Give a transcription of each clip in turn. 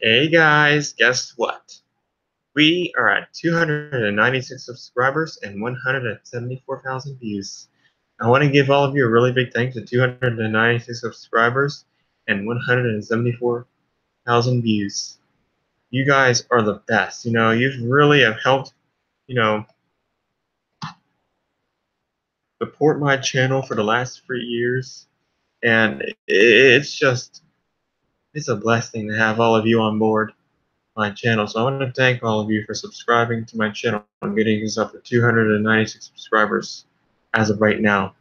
Hey guys, guess what? We are at 296 subscribers and 174,000 views. I want to give all of you a really big thanks to 296 subscribers and 174,000 views. You guys are the best. You've really have helped, you know, support my channel for the last 3 years. And it's a blessing to have all of you on board my channel. So I want to thank all of you for subscribing to my channel and getting us up to 296 subscribers as of right now.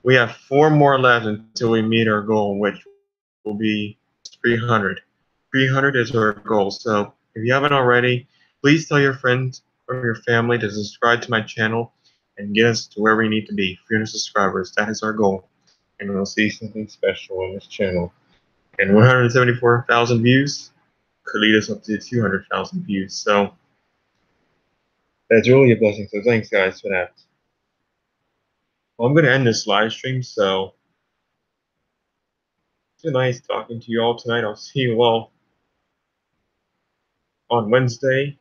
We have 4 more left until we meet our goal, which will be 300. 300 is our goal. So if you haven't already, please tell your friends or your family to subscribe to my channel and get us to where we need to be. 300 subscribers. That is our goal. And we'll see something special on this channel. And 174,000 views could lead us up to 200,000 views. So that's really a blessing. So thanks, guys, for that. Well, I'm going to end this live stream. So it's been nice talking to you all tonight. I'll see you all on Wednesday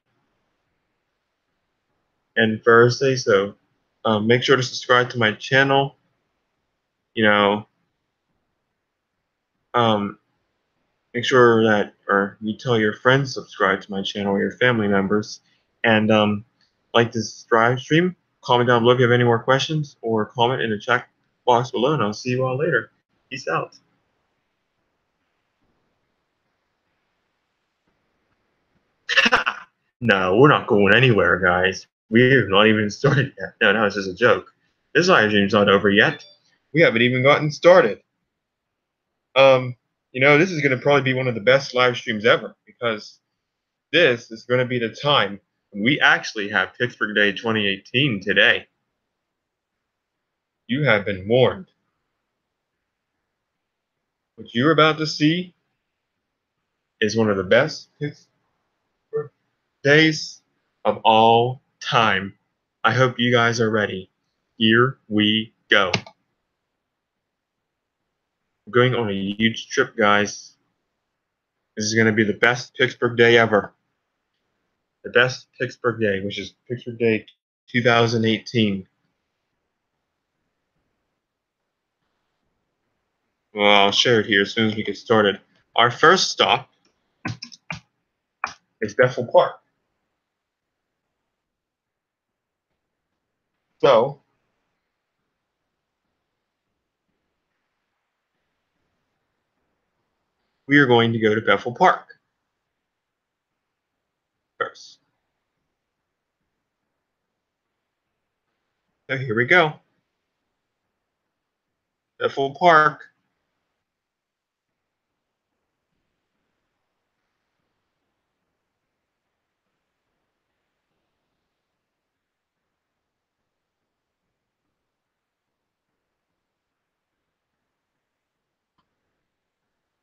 and Thursday. So make sure to subscribe to my channel. Make sure that, or you tell your friends to subscribe to my channel, or your family members, and like this live stream. Comment down below if you have any more questions, or comment in the chat box below, and I'll see you all later. Peace out. No, we're not going anywhere, guys. We're not even started yet. No, it's just a joke. This live stream's not over yet. We haven't even gotten started. This is going to probably be one of the best live streams ever, because this is going to be the time when we actually have Pittsburgh Day 2018 today. You have been warned. What you're about to see is one of the best Pittsburgh days of all time. I hope you guys are ready. Here we go. We're going on a huge trip, guys. This is going to be the best Pittsburgh Day ever. The best Pittsburgh Day, which is Pittsburgh Day 2018. Well, I'll share it here as soon as we get started. Our first stop is Bethel Park. So, we are going to go to Bethel Park first. So here we go. Bethel Park.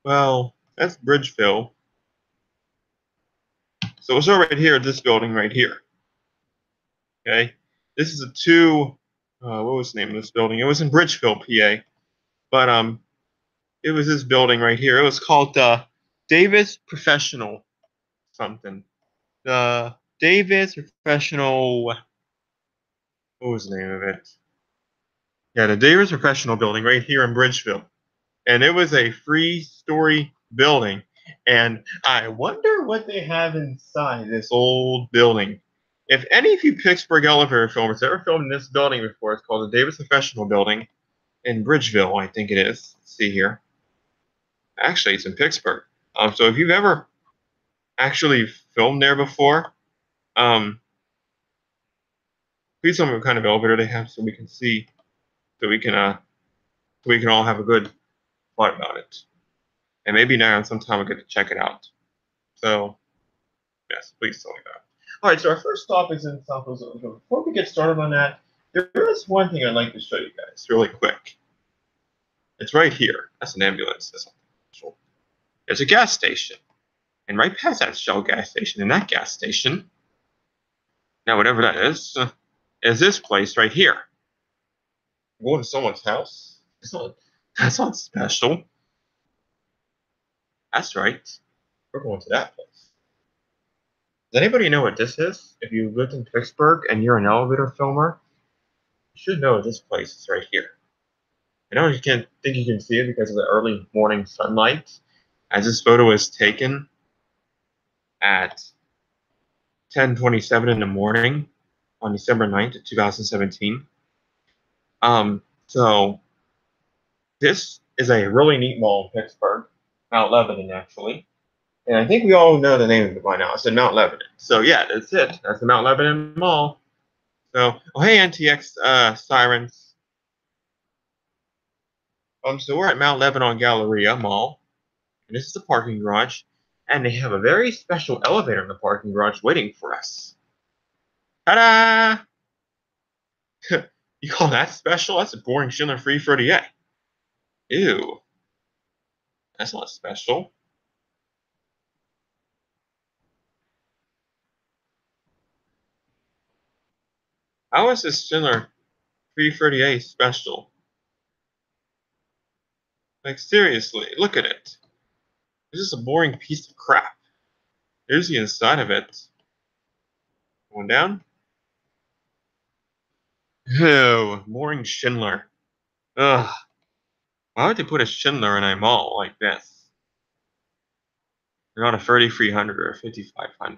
Well, that's Bridgeville. So it's right here, this building right here. Okay, this is what was the name of this building? It was in Bridgeville, PA, but it was this building right here. It was called Davis Professional something. The Davis Professional. What was the name of it? Yeah, the Davis Professional building right here in Bridgeville, and it was a 3-story building. And I wonder what they have inside this old building. If any of you Pittsburgh elevator filmers ever filmed in this building before, it's called the Davis Professional Building in Bridgeville, I think it is. Let's see here. Actually, it's in Pittsburgh. So if you've ever actually filmed there before, please tell me what kind of elevator they have so we can see, so we can all have a good thought about it. And maybe now sometime we'll get to check it out. So, yes, please tell me that. All right, so our first stop is in South Ozone. Before we get started on that, there is one thing I'd like to show you guys really quick. It's right here. That's an ambulance. There's a gas station. And right past that Shell gas station, in that gas station, now whatever that is this place right here. I'm going to someone's house. That's not special. That's right. We're going to that place. Does anybody know what this is? If you lived in Pittsburgh and you're an elevator filmer, you should know this place is right here. I know you can't think you can see it because of the early morning sunlight, as this photo was taken at 10:27 in the morning on December 9th, 2017. So this is a really neat mall in Pittsburgh, Mount Lebanon, actually. And I think we all know the name of it by now. It's in Mount Lebanon. So yeah, that's it. That's the Mount Lebanon Mall. So, oh hey, NTX sirens. So we're at Mount Lebanon Galleria Mall, and this is the parking garage, and they have a very special elevator in the parking garage waiting for us. Ta-da! You call that special? That's a boring Schindler 338. Ew, that's not special. How is this Schindler 338 special? Like seriously, look at it. This is a boring piece of crap. Here's the inside of it. Going down. Ew, boring Schindler. Ugh. Why would they put a Schindler in a mall like this? They're not a 3300 or a 5500.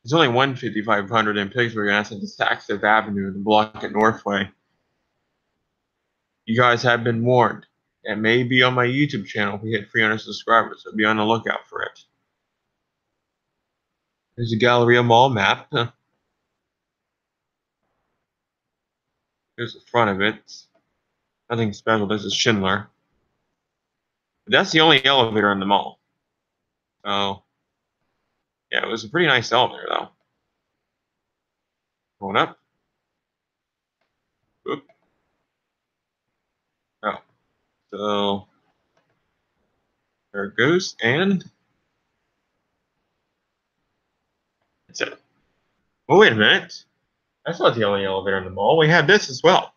There's only one 5500 in Pittsburgh, and that's at the Saxon Avenue, the block at Northway. You guys have been warned. It may be on my YouTube channel if we hit 300 subscribers, so be on the lookout for it. There's a Galleria Mall map. Here's the front of it. Nothing special. This is Schindler. But that's the only elevator in the mall. So, yeah, it was a pretty nice elevator, though. Going up. Oop. Oh. So, there it goes, and that's it. Oh, wait a minute. That's not the only elevator in the mall. We have this as well.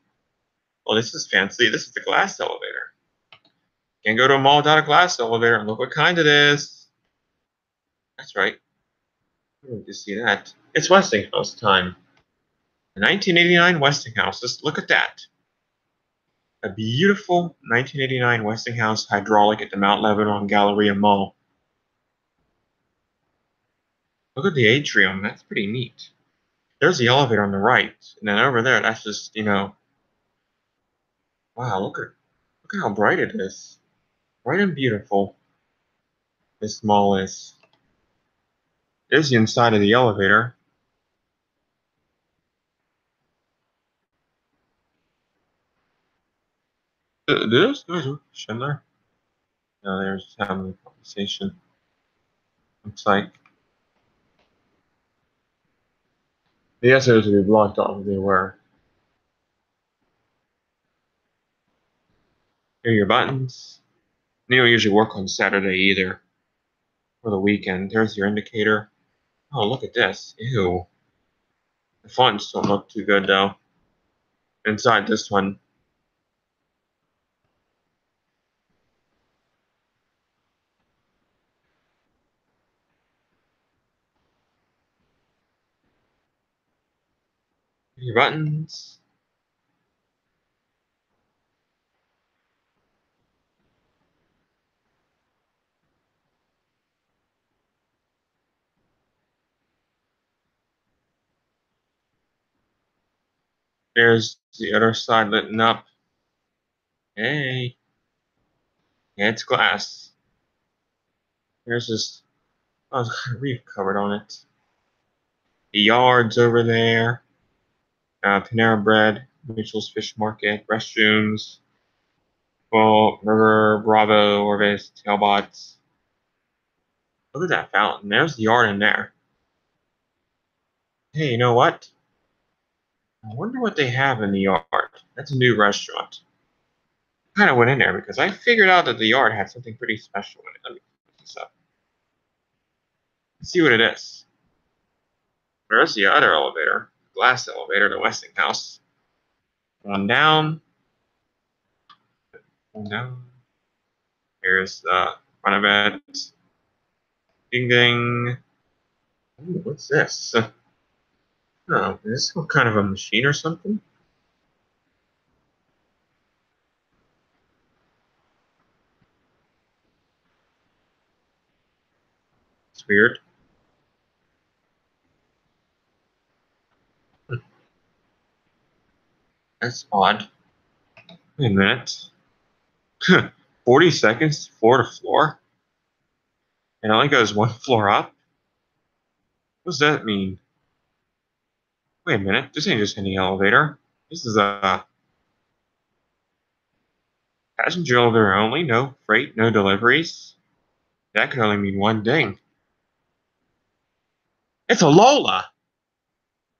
Well, this is fancy. This is the glass elevator. Can't go to a mall without a glass elevator, and look what kind it is. That's right. You need to see that. It's Westinghouse time. The 1989 Westinghouse. Just look at that. A beautiful 1989 Westinghouse hydraulic at the Mount Lebanon Galleria Mall. Look at the atrium. That's pretty neat. There's the elevator on the right, and then over there, that's just, wow, look at how bright it is. Bright and beautiful. This mall is. There's the inside of the elevator. Do those guys work for Schindler? No, they're just having a conversation. Looks like. The essays would be blocked off if they were. Here are your buttons. They don't usually work on Saturday either. Or the weekend. There's your indicator. Oh, look at this. Ew. The fonts don't look too good though. Inside this one. Your buttons. There's the other side lit up. Hey. Yeah, it's glass. There's this. Oh, it's got a reef covered on it. The yard's over there. Panera Bread, Mitchell's Fish Market, restrooms, well, River, Bravo, Orvis, Tailbots. Look at that fountain. There's the yard in there. Hey, you know what? I wonder what they have in the yard. That's a new restaurant. I kind of went in there because I figured out that the yard had something pretty special in it. Let me put this up. Let's see what it is. There's the other elevator, glass elevator, the Westinghouse. One down. One down. Here's the front of it. Ding ding. Ooh, what's this? Oh, is this some kind of a machine or something? It's weird. That's odd. Wait a minute. 40 seconds floor to floor? It only goes one floor up? What does that mean? Wait a minute. This ain't just any elevator. This is a passenger elevator only. No freight, no deliveries. That could only mean one thing. It's a Lola!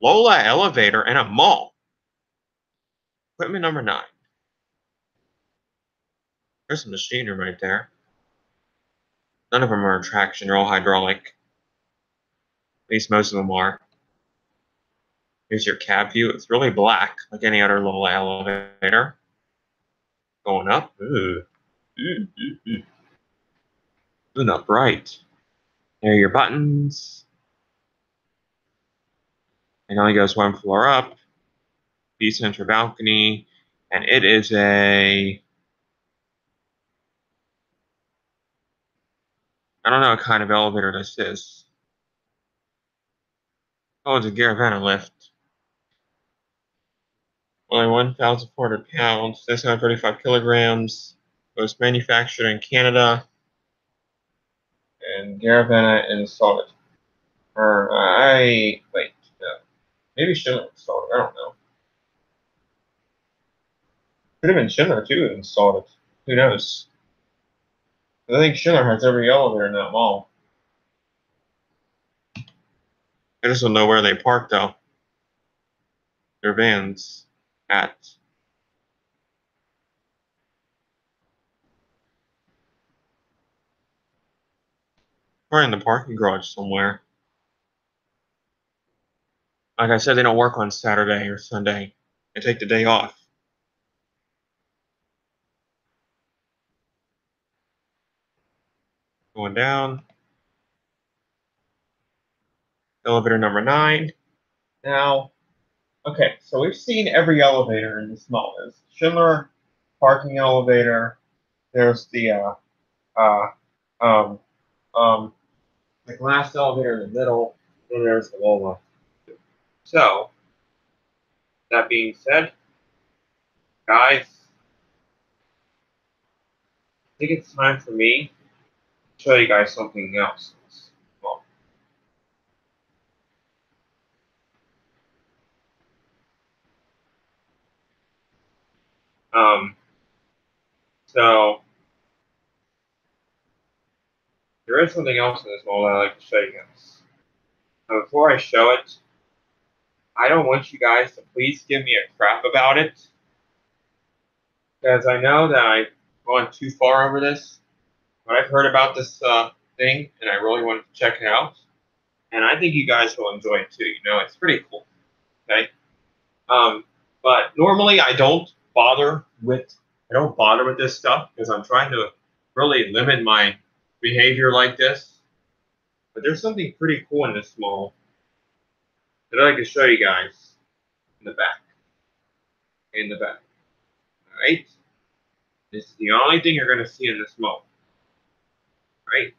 Lola elevator in a mall. Equipment number 9. There's some machinery right there. None of them are traction. They're all hydraulic. At least most of them are. Here's your cab view. It's really black, like any other Lola elevator. Going up. Ooh. Ooh, ooh, ooh. Ooh, not bright. There are your buttons. It only goes one floor up. B-center balcony. And it is I don't know what kind of elevator this is. Oh, it's a Garavana lift. Only 1,400 pounds, 635 kilograms. It was manufactured in Canada. And Garavana installed it. Wait, no. Maybe Schindler installed it. I don't know. Could have been Schindler too that installed it. Who knows? I think Schindler has every elevator in that mall. I just don't know where they park though. Their vans at. Probably in the parking garage somewhere. Like I said, they don't work on Saturday or Sunday. They take the day off. Going down. Elevator number 9. Now, okay, so we've seen every elevator in this mall. There's Schindler parking elevator. There's the uh, um, the glass elevator in the middle, and there's the Lola. So, that being said, guys, I think it's time for me to show you guys something else. Well, um, so there is something else in this mall that I'd like to show you guys. Now, before I show it, I don't want you guys to please give me a crap about it, because I know that I've gone too far over this, but I've heard about this thing, and I really wanted to check it out, and I think you guys will enjoy it too. You know, it's pretty cool. Okay, but normally I don't bother with this stuff because I'm trying to really limit my behavior like this. But there's something pretty cool in this mall that I'd like to show you guys in the back. In the back. Alright? This is the only thing you're going to see in this mall. Right?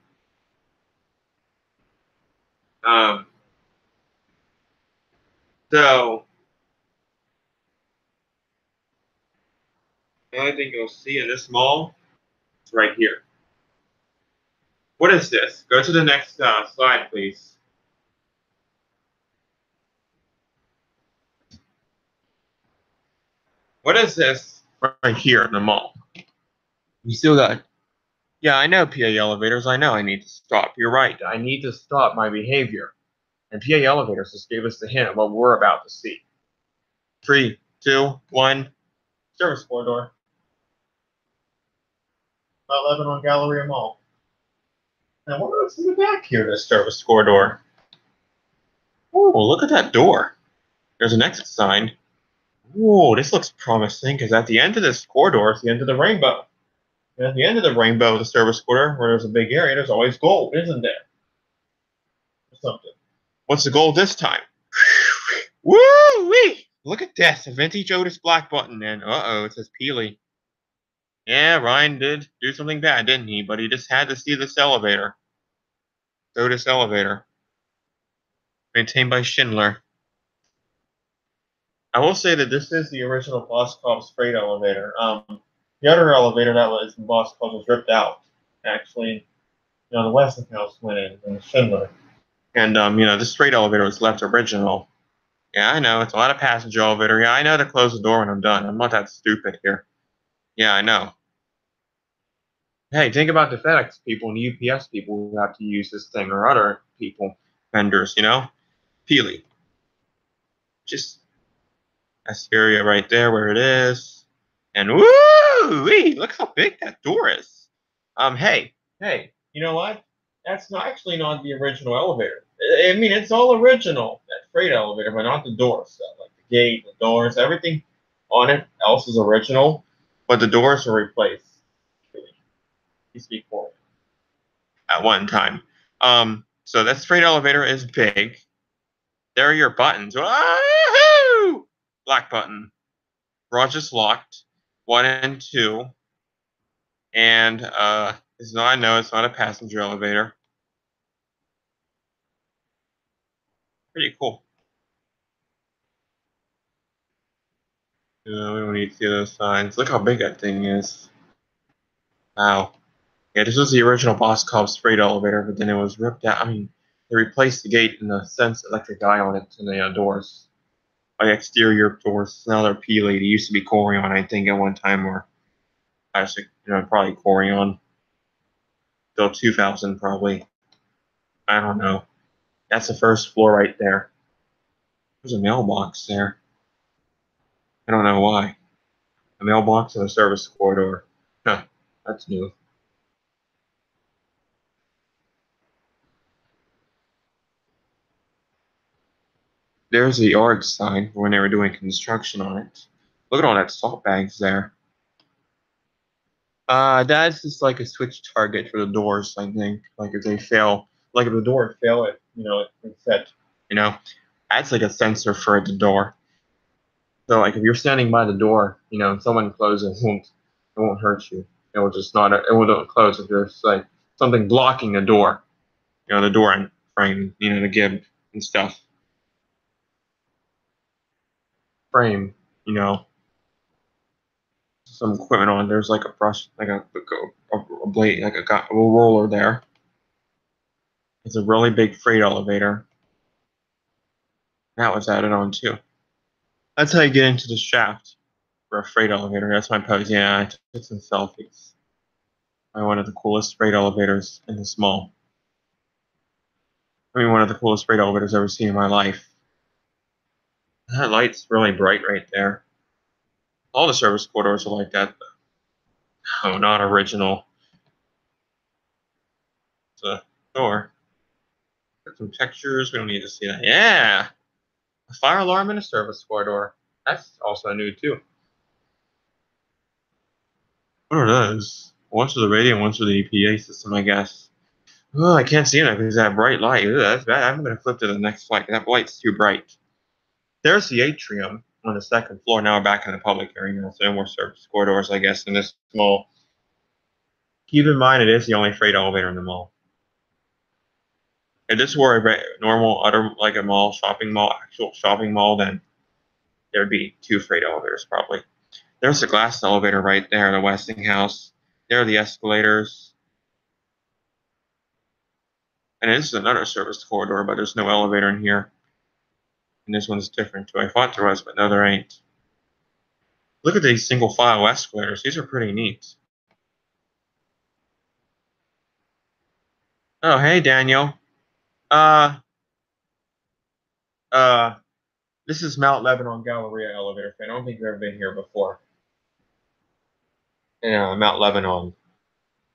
So, the only thing you'll see in this mall is right here. What is this? Go to the next slide, please. What is this right here in the mall? You still got. Yeah, I know PA elevators. I know I need to stop. You're right. I need to stop my behavior. And PA elevators just gave us the hint of what we're about to see. 3, 2, 1. Service corridor. About 11 on Galleria Mall. Now, what else in the back here, this service corridor? Oh, look at that door. There's an exit sign. Whoa, this looks promising, because at the end of this corridor is the end of the rainbow. And at the end of the rainbow, the service corridor, where there's a big area, there's always gold, isn't there? something. What's the goal this time? Woo-wee! Look at this, a vintage Otis Black button, and uh-oh, it says Peely. Yeah, Ryan did do something bad, didn't he? But he just had to see this elevator. Otis elevator. Maintained by Schindler. I will say that this is the original Boss Cobb's freight elevator. The other elevator that was in Boss Cobb was ripped out. Actually, the Westinghouse went in, and Schindler. And, this freight elevator was left original. Yeah, I know, it's a lot of passenger elevator. Yeah, I know to close the door when I'm done. I'm not that stupid here. Yeah, I know. Hey, think about the FedEx people and the UPS people who have to use this thing, or other people, vendors, Peely. Just, that's the area right there where it is. And woo-wee, look how big that door is. Hey, you know what? That's actually not the original elevator. I mean, it's all original, that freight elevator, but not the door stuff, like the gate, the doors, everything on it else is original, but the doors are replaced. Used to be cool at one time. So this freight elevator is big. There are your buttons. Woo-hoo! Black button. Garage is locked. 1 and 2. And as I know, it's not a passenger elevator. Pretty cool. We don't need to see those signs. Look how big that thing is. Wow. Yeah, this was the original Boss Cobb's freight elevator, but then it was ripped out. I mean, they replaced the gate and the sense electric eye on it and the doors. By exterior doors. Now they're Peely. They used to be Corian, I think, at one time, or actually, probably Corian. Till 2000, probably. I don't know. That's the first floor right there. There's a mailbox there. I don't know why. A mailbox and a service corridor. Huh, that's new. There's the yard sign when they were doing construction on it. Look at all that salt bags there. That's just like a switch target for the doors, I think. Like if they fail, like if the door would fail, it reset. That's like a sensor for the door. So like if you're standing by the door, and someone closes, it won't hurt you. It will just not. It will close if there's like something blocking the door. The door and frame, the give and stuff. Frame, some equipment on. There's like a brush, like a blade, like a roller there. It's a really big freight elevator. That was added on too. That's how you get into the shaft for a freight elevator. That's my pose. Yeah, I took some selfies. One of the coolest freight elevators in this mall. I mean, one of the coolest freight elevators I've ever seen in my life. That light's really bright right there. All the service corridors are like that. Oh, not original. It's a door. Got some textures. We don't need to see that. Yeah! A fire alarm in a service corridor. That's also new, too. What are those? One's for the radio, one's for the EPA system, I guess. Oh, I can't see it because that bright light. Ugh, that's bad. I'm going to flip to the next flight. That light's too bright. There's the atrium on the second floor. Now we're back in the public area. So no more service corridors, I guess, in this mall. Keep in mind, it is the only freight elevator in the mall. If this were a normal, like a mall, actual shopping mall, then there'd be 2 freight elevators probably. There's the glass elevator right there, the Westinghouse. There are the escalators. And this is another service corridor, but there's no elevator in here. And this one's different too. I thought there was, but no, there ain't. Look at these single file escalators. These are pretty neat. Oh, hey, Daniel. This is Mount Lebanon Galleria elevator fan. I don't think you've ever been here before. Yeah, Mount Lebanon.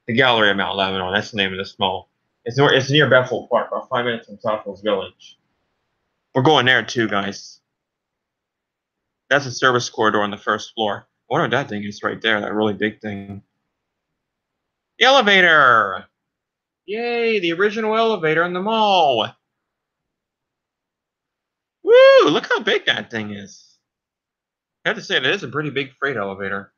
The Gallery of Mount Lebanon. That's the name of this mall. It's near Bethel Park, about 5 minutes from South Hills Village. We're going there too, guys. That's a service corridor on the first floor. I wonder what that thing is right there, that really big thing. The elevator! Yay, the original elevator in the mall! Woo! Look how big that thing is. I have to say, it is a pretty big freight elevator.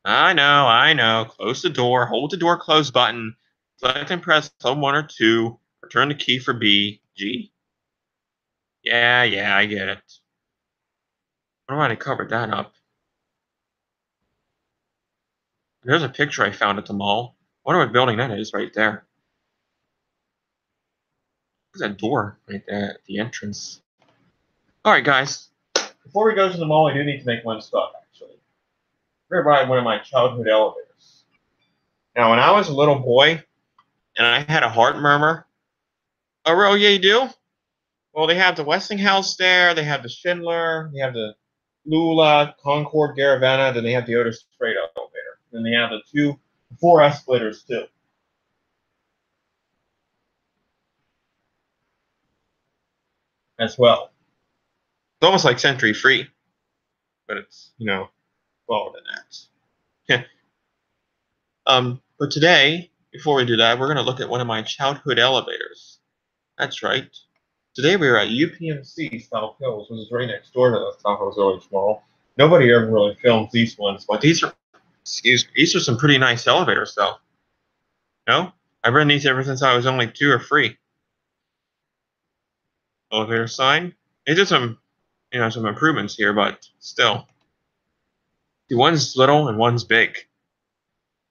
I know, I know. Close the door. Hold the door close button. Select and press L1 or 2. Return the key for B. G. Yeah, yeah, I get it. I wonder why they covered that up. There's a picture I found at the mall. I wonder what building that is right there. There's that door right there at the entrance. All right, guys. Before we go to the mall, I do need to make one stop, actually. We're going to ride one of my childhood elevators. Now, when I was a little boy and I had a heart murmur, oh, yeah, you do? Well, they have the Westinghouse there, they have the Schindler, they have the Lula, Concorde, Garaventa, then they have the Otis Freight elevator. Then they have the 4 escalators, too. As well. It's almost like Century Free, but it's, lower than that. But today, before we do that, we're going to look at one of my childhood elevators. That's right. Today we were at UPMC South Hills, which is right next door to us. South Hills Village Mall. Nobody ever really films these ones, but these are some pretty nice elevators, though. No? I've ridden these ever since I was only 2 or 3. Elevator sign. They did some improvements here, but still. See, one's little and one's big.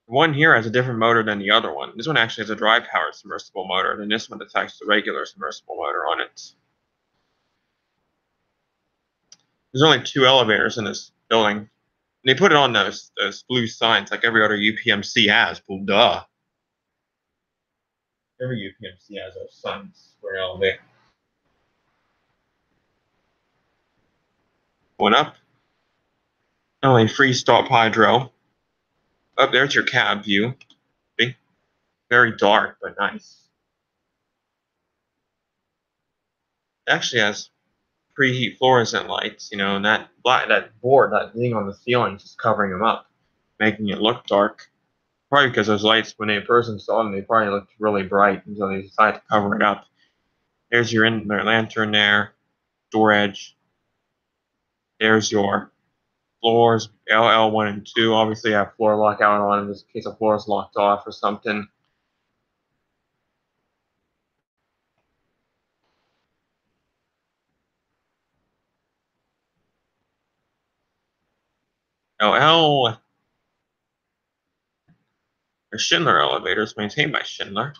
The one here has a different motor than the other one. This one actually has a dry-powered submersible motor, and this one attached the regular submersible motor on it. There's only 2 elevators in this building. And they put it on those blue signs like every other UPMC has. Well, duh. Every UPMC has those signs for an elevator. Going up. Only free stop hydro. Up there's your cab view. See? Very dark, but nice. It actually has preheat fluorescent lights, and that board, that thing on the ceiling is just covering them up, making it look dark. Probably because those lights, when a person saw them, they probably looked really bright, and so they decided to cover it up. There's your lantern there, door edge. There's your floors, LL1 and 2. Obviously, I have floor lockout on in this case the floor is locked off or something. LL. The Schindler elevator is maintained by Schindler.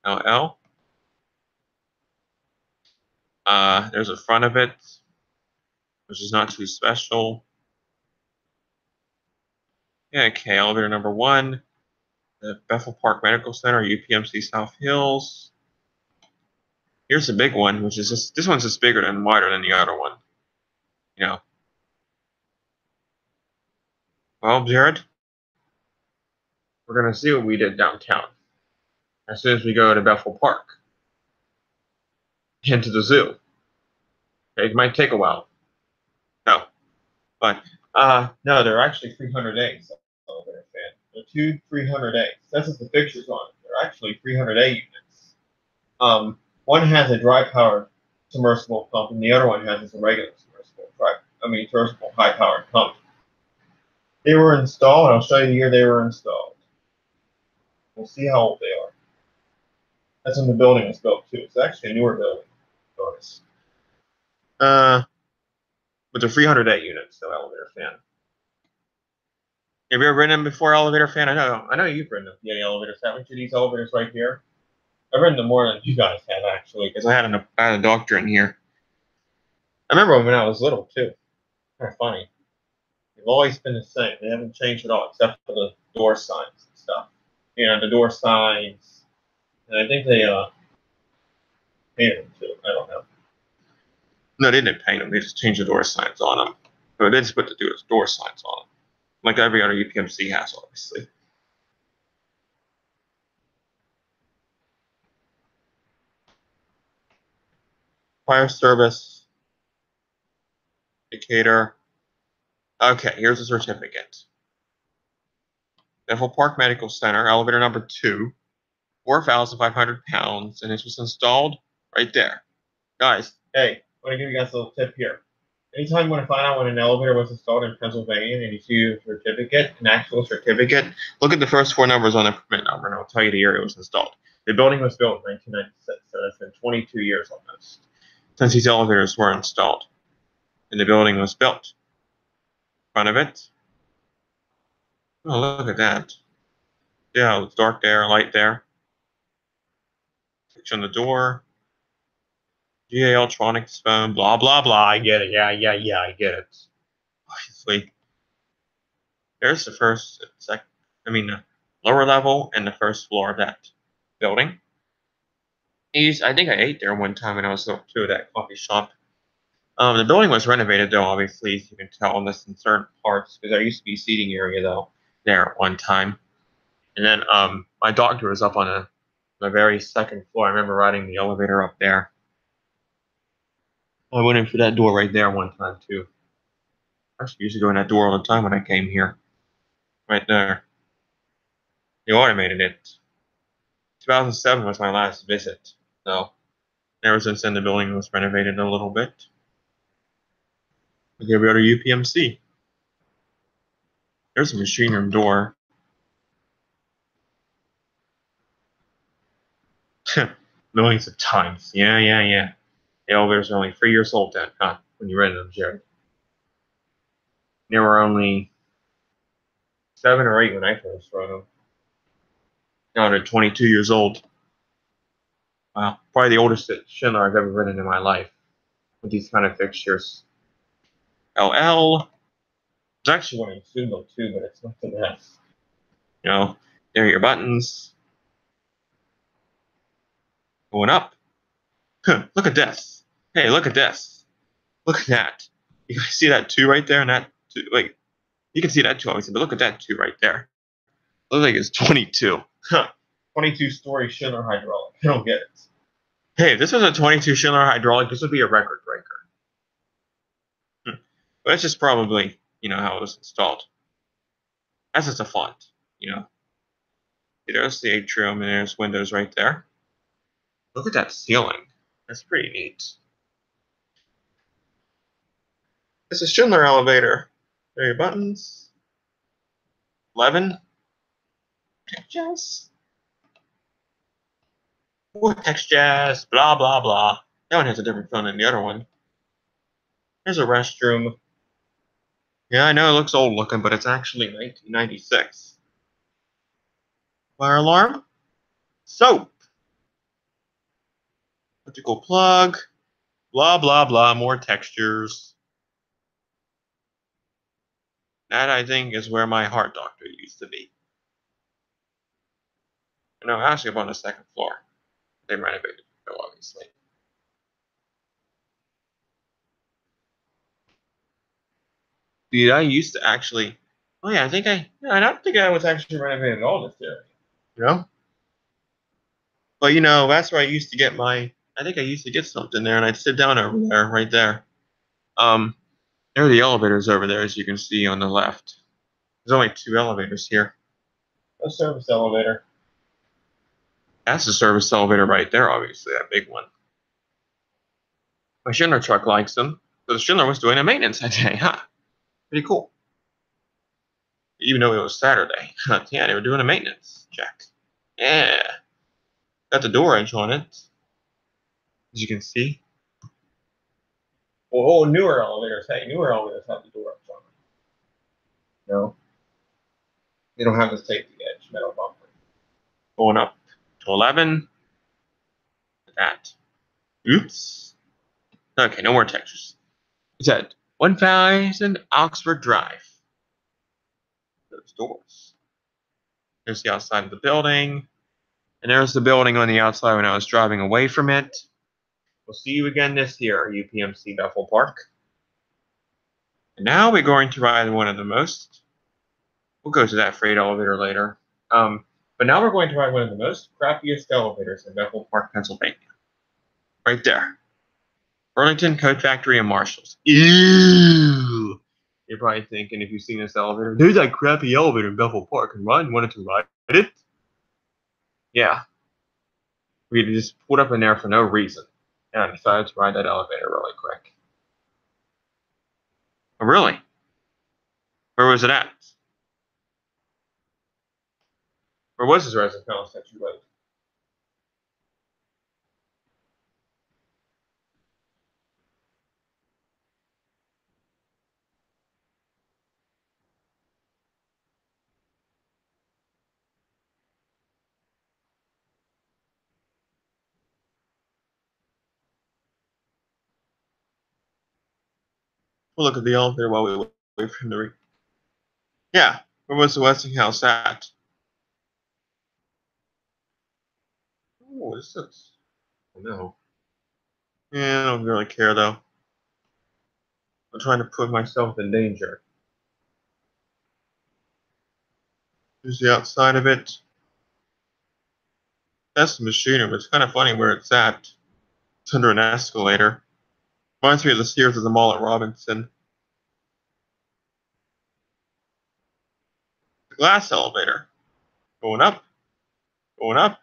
LL. There's a front of it, which is not too special. Yeah, okay, elevator number 1, the Bethel Park Medical Center, UPMC South Hills. Here's the big one, which is this one's just bigger and wider than the other one. Well, Jared, we're going to see what we did downtown as soon as we go to Bethel Park and to the zoo. Okay, it might take a while. No. But, no, they're actually 300As. Elevator fan. They're 2 300As. That's what the picture's on. They're actually 300A units. One has a dry-powered submersible pump, and the other one has a regular submersible high-powered pump. They were installed, and I'll show you the year they were installed. We'll see how old they are. That's when the building was built, too. It's actually a newer building. Notice. With the 300A units, so elevator fan. Have you ever ridden them before, elevator fan? I know you've ridden them. Yeah, the elevators, haven't you? These elevators right here. I've ridden them more than you guys have, actually, because I had a doctor in here. I remember when I was little, too. Kind of funny. They've always been the same. They haven't changed at all, except for the door signs and stuff. The door signs. And I think they painted them, too. I don't know. No, they didn't paint them. They just changed the door signs on them. But they just put the door signs on them. Like every other UPMC has, obviously. Fire service. Indicator. Okay, here's the certificate. Bethel Park Medical Center, elevator number 2, 4,500 pounds, and this was installed right there. Guys, hey, I want to give you guys a little tip here. Anytime you want to find out when an elevator was installed in Pennsylvania and you see a certificate, an actual certificate, look at the first four numbers on the permit number and I'll tell you the year it was installed. The building was built in 1996, so that's been 22 years almost since these elevators were installed. And the building was built. Front of it. Oh, look at that. Yeah, it's dark there, light there. Picture on the door. GA Electronics phone, blah, blah, blah. I get it. Yeah, I get it. Obviously. There's the first, second, lower level and the first floor of that building. I think I ate there one time when I was up to that coffee shop. The building was renovated, though, obviously, as you can tell in this in certain parts, because there used to be a seating area, though, there at one time. And then my doctor was up on the very second floor. I remember riding the elevator up there. I went in through that door right there one time, too. I used to go in that door all the time when I came here. Right there. They automated it. 2007 was my last visit. So, ever since then, the building was renovated a little bit. Okay, we go to UPMC. There's a machine room door. Millions of times. Yeah. The elevators are only 3 years old then, huh? When you rented them, Jared. They were only 7 or 8 when I first rode them. Now they're 22 years old. Wow, probably the oldest Schindler I've ever ridden in my life with these kind of fixtures. LL. It's actually one in Sumo too, but it's not the best. You know, there are your buttons. Going up. Look at this. Hey, look at this. Look at that. You guys see that 2 right there? And that 2, wait. You can see that 2 obviously, but look at that 2 right there. Looks like it's 22. 22-story Schindler hydraulic. I don't get it. Hey, if this was a 22 Schindler hydraulic, this would be a record breaker. But it's just probably, how it was installed. That's just a font, There's the atrium and there's windows right there. Look at that ceiling. That's pretty neat. It's a Schindler elevator. There are your buttons. 11. Jazz. Vortex Jazz. Blah, blah, blah. That one has a different phone than the other one. There's a restroom. Yeah, I know it looks old looking, but it's actually 1996. Fire alarm. Soap. Electrical plug. Blah, blah, blah. More textures. That, I think, is where my heart doctor used to be. No, actually up on the second floor. They renovated it, obviously. Dude, I used to actually. Oh yeah, I don't think I was actually renovating at all this area. But that's where I used to get I think I used to get something there, and I'd sit down over there, right there. There are the elevators over there, as you can see on the left. There's only 2 elevators here. A service elevator. That's the service elevator right there, obviously, that big one. My Schindler truck likes them. So the Schindler was doing a maintenance that day, huh? Pretty cool. Even though it was Saturday. Yeah, they were doing a maintenance check. Yeah. Got the door edge on it. As you can see. Well, newer elevators have the door edge on them. No. They don't have the safety edge, metal bumper. Going up to 11. That. Oops. Okay, no more textures. It's at 1000 Oxford Drive. Those doors. There's the outside of the building. And there's the building on the outside when I was driving away from it. We'll see you again this year, UPMC Bethel Park. And now we're going to ride one of the most. We'll go to that freight elevator later. But now we're going to ride one of the most crappiest elevators in Bethel Park, Pennsylvania. Right there. Burlington Coat Factory and Marshalls. Ew! You're probably thinking, if you've seen this elevator, there's that crappy elevator in Bethel Park, and Ryan wanted to ride it? Yeah. We just pulled up in there for no reason. And I decided to ride that elevator really quick. Oh, really? Where was it at? Where was his residence house that you lived? We'll look at the elevator while we wait for him to read. Yeah, where was the Westinghouse at? Oh, what is this? Oh, no. Yeah, I don't really care though. I'm trying to put myself in danger. Here's the outside of it. That's the machinery, but it's kind of funny where it's at. It's under an escalator. Reminds me of the Sears of the Mall at Robinson. The glass elevator. Going up. Going up.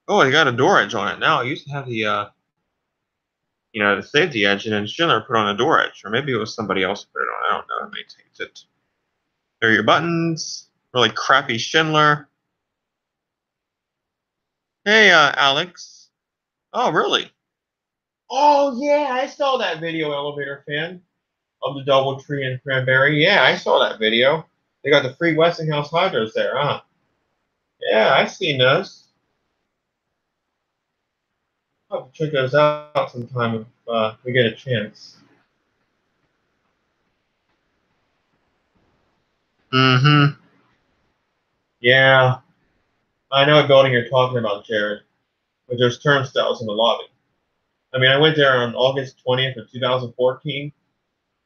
Oh, I got a door edge on it now. I used to have the safety edge, and then Schindler put on a door edge. Or maybe it was somebody else who put it on. I don't know. It maintains it. There are your buttons. Really crappy Schindler. Hey, Alex. Oh, really? Oh, yeah, I saw that video, Elevator Fan, of the DoubleTree and Cranberry. Yeah, I saw that video. They got the free Westinghouse hydros there, huh? Yeah, I've seen those. I'll have to check those out sometime if we get a chance. Mm-hmm. Yeah, I know what building you're talking about, Jared, but there's turnstiles in the lobby. I mean, I went there on August 20th of 2014.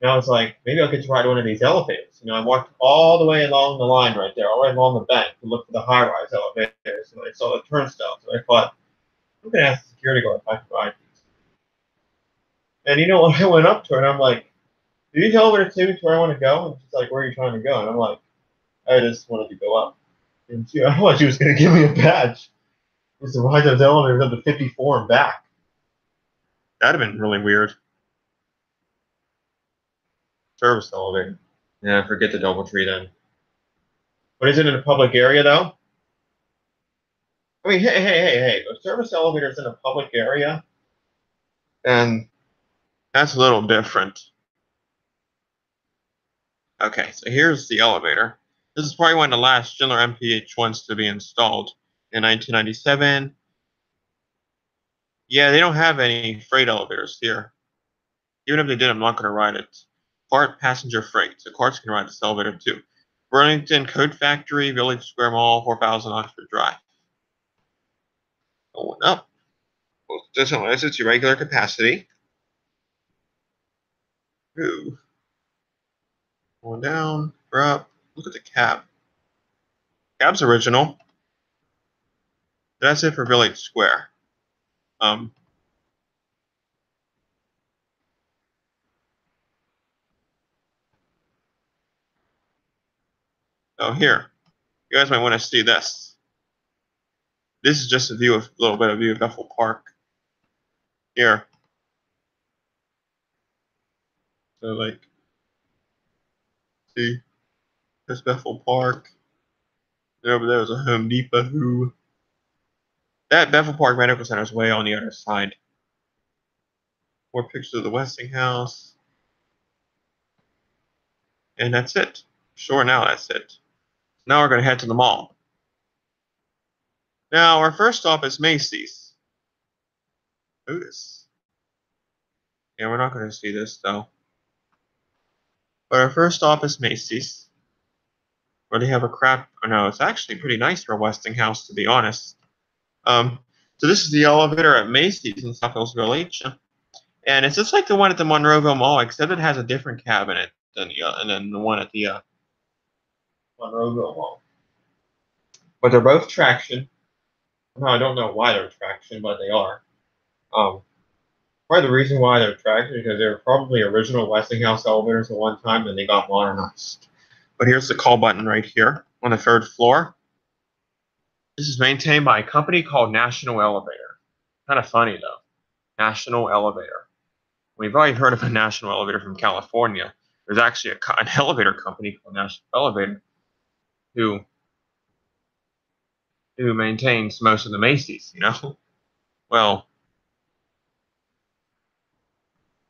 And I was like, maybe I'll get to ride one of these elevators. I walked all the way along the line right there, all the way along the bank to look for the high-rise elevators. And I saw the turnstiles, and I thought, I'm going to ask the security guard if I can ride these. And you know what? I went up to her, and I'm like, do these elevators take me to where I want to go? And she's like, where are you trying to go? And I'm like, I just wanted to go up. And I thought she was going to give me a badge. Just to ride those elevators up to 54 and back. That'd have been really weird. Service elevator. Yeah, forget the DoubleTree then. But is it in a public area, though? I mean, hey. A service elevator is in a public area, and that's a little different. Okay, so here's the elevator. This is probably one of the last Schindler MPH-1s to be installed in 1997. Yeah, they don't have any freight elevators here. Even if they did, I'm not going to ride it. Part passenger freight, so cars can ride this elevator too. Burlington Coat Factory, Village Square Mall, 4000 Oxford Drive. Going up. Well, unless it's your regular capacity. Ooh. Going down, or up. Look at the cab. Cab's original. That's it for Village Square. Oh, here. You guys might want to see this. This is just a little bit of view of Bethel Park. Here. So, like, see, there's Bethel Park. And over there is a Home Depot. That Bethel Park Medical Center is way on the other side. More pictures of the Westinghouse. And that's it. Sure, now that's it. Now we're going to head to the mall. Now, our first stop is Macy's. Otis. Yeah, we're not going to see this, though. But our first stop is Macy's. Where they have a crap... Oh, no, it's actually pretty nice for a Westinghouse, to be honest. So this is the elevator at Macy's in South Hills Village. And it's just like the one at the Monroeville Mall, except it has a different cabinet than the one at the Monroeville Mall. But they're both traction. No, I don't know why they're traction, but they are. Probably the reason why they're traction is because they were probably original Westinghouse elevators at one time, and they got modernized. But here's the call button right here on the 3rd floor. This is maintained by a company called National Elevator. Kind of funny, though. National Elevator. We've already heard of a national elevator from California. There's actually an elevator company called National Elevator who maintains most of the Macy's, you know? Well,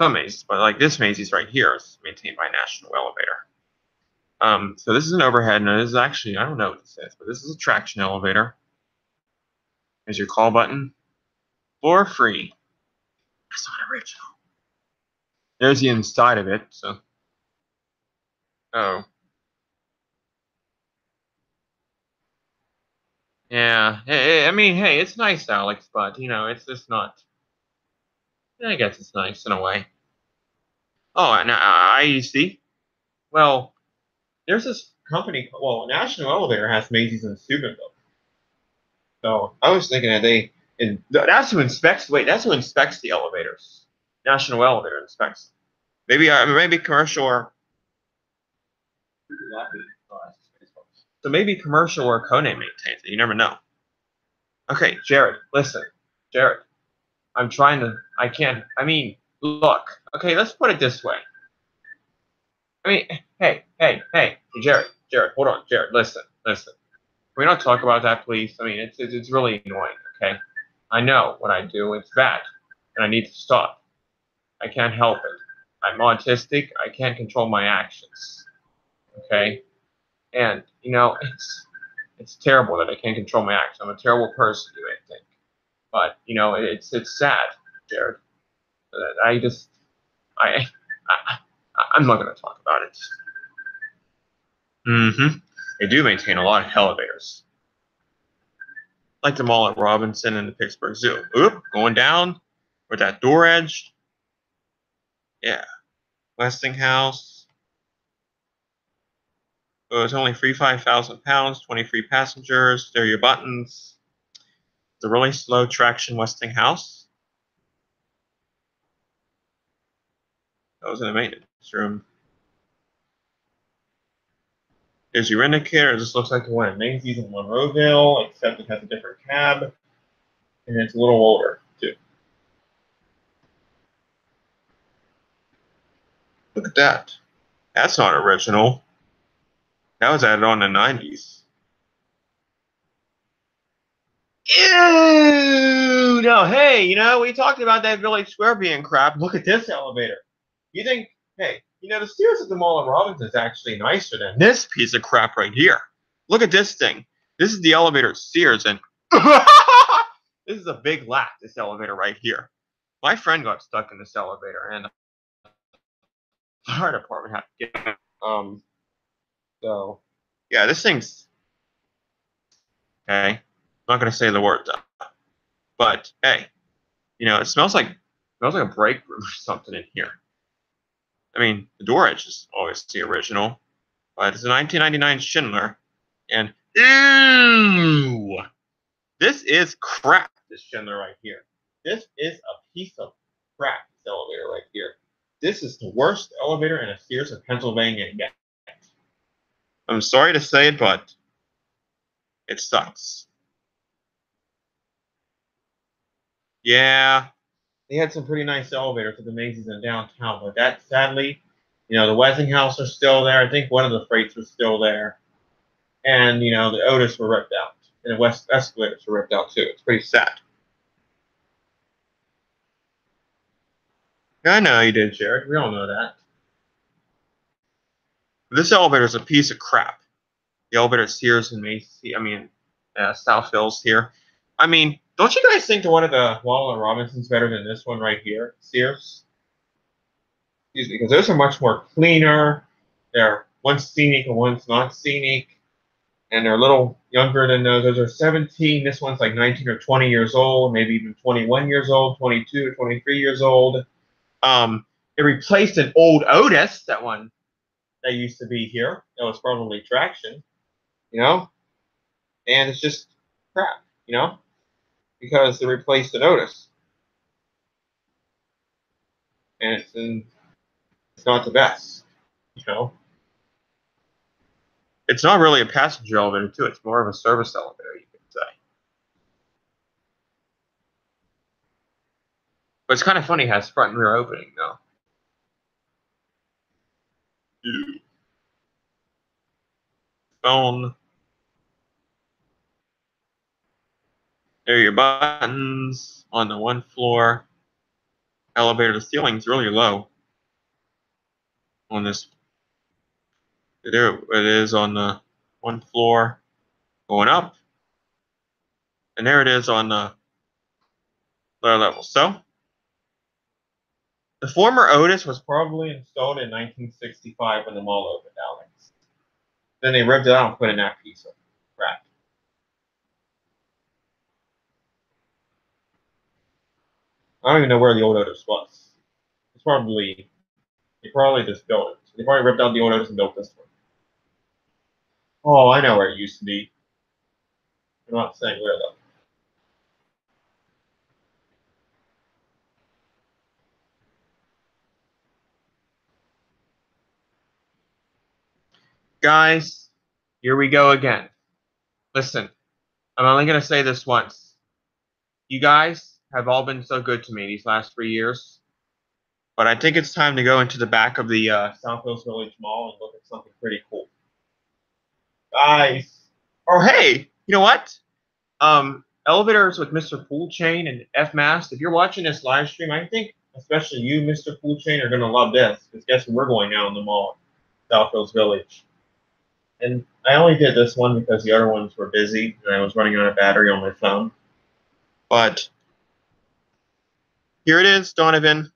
some Macy's, but like this Macy's right here is maintained by National Elevator. So this is an overhead, and this is actually, I don't know what this is, but this is a traction elevator. There's your call button for free. That's not original. There's the inside of it, so. Oh. Yeah. Hey, I mean, hey, it's nice, Alex, but, you know, it's just not. I guess it's nice in a way. Oh, and IEC? Well, there's this company, well, National Elevator has Macy's in Steubenville. So I was thinking that that's who inspects, wait, that's who inspects the elevators. National Elevator inspects. Maybe commercial or. So maybe commercial or Kone maintains it. You never know. Okay, Jared, listen. Jared, I mean, look. Okay, let's put it this way. I mean, hey, Jared, hold on. Jared, listen. Can we not talk about that, please? I mean, it's really annoying, okay? I know what I do. It's bad, and I need to stop. I can't help it. I'm autistic. I can't control my actions, okay? And, you know, it's terrible that I can't control my actions. I'm a terrible person, I think. But, you know, it's sad, Jared. I just, I, I'm not going to talk about it. Mm-hmm. They do maintain a lot of elevators. Like the mall at Robinson and the Pittsburgh Zoo. Oop, going down with that door edge. Yeah. Westinghouse. Oh, it's only 5,000 pounds, 23 passengers. There are your buttons. The really slow traction Westinghouse. That was in the maintenance room. There's your indicator. This looks like the one at Macy's in Monroeville, except it has a different cab. And it's a little older, too. Look at that. That's not original. That was added on in the 90s. Ew! No, hey, you know, we talked about that Village Square being crap. Look at this elevator. You think, hey, you know, the Sears at the Mall of Robinson is actually nicer than this piece of crap right here. Look at this thing. This is the elevator at Sears, and this is a big laugh, this elevator right here. My friend got stuck in this elevator, and the fire department had to get him. So, yeah, this thing's okay. I'm not gonna say the word though, but hey, you know, it smells like a break room or something in here. I mean, the door edge is obviously original, but it's a 1999 Schindler, and ew, this is crap. This Schindler right here. This is a piece of crap. This elevator right here. This is the worst elevator in a Sears in Pennsylvania yet. I'm sorry to say it, but it sucks. Yeah, they had some pretty nice elevators at the Macy's in downtown, but that sadly, you know, the Westinghouse are still there. I think one of the freights was still there, and you know, the Otis were ripped out, and the West escalators were ripped out too. It's pretty sad. Yeah, I know you did, Jared. We all know that. This elevator is a piece of crap. The elevator at Sears and Macy's, South Hills here. I mean, don't you guys think the one at the Walnut Robinson's better than this one right here, Sears? Excuse me, because those are much more cleaner. They're one's scenic and one's not scenic, and they're a little younger than those. Those are 17. This one's like 19 or 20 years old, maybe even 21 years old, 22 or 23 years old. It replaced an old Otis, that one that used to be here. That was probably traction, you know, and it's just crap, you know, because they replaced an Otis, and it's not the best, you know. It's not really a passenger elevator, too. It's more of a service elevator, you could say. But it's kind of funny, it has front and rear opening though. Phone. There are your buttons on the one floor. Elevator, the ceiling's really low on this. There it is on the one floor going up. And there it is on the lower level. So, the former Otis was probably installed in 1965 when the mall opened, Alex. Then they ripped it out and put in that piece of crap. I don't even know where the old Otis was. It's probably, they probably just built it. They probably ripped out the old Otis and built this one. Oh, I know where it used to be. I'm not saying where though. Guys, here we go again. Listen, I'm only going to say this once. You guys have all been so good to me these last 3 years, but I think it's time to go into the back of the South Hills Village Mall and look at something pretty cool. Guys, oh hey, you know what? Elevators with Mr. Pool Chain and F Mast. If you're watching this live stream, I think especially you, Mr. Pool Chain, are going to love this because guess where we're going now in the mall, South Hills Village. And I only did this one because the other ones were busy and I was running out of battery on my phone. But here it is, Donovan,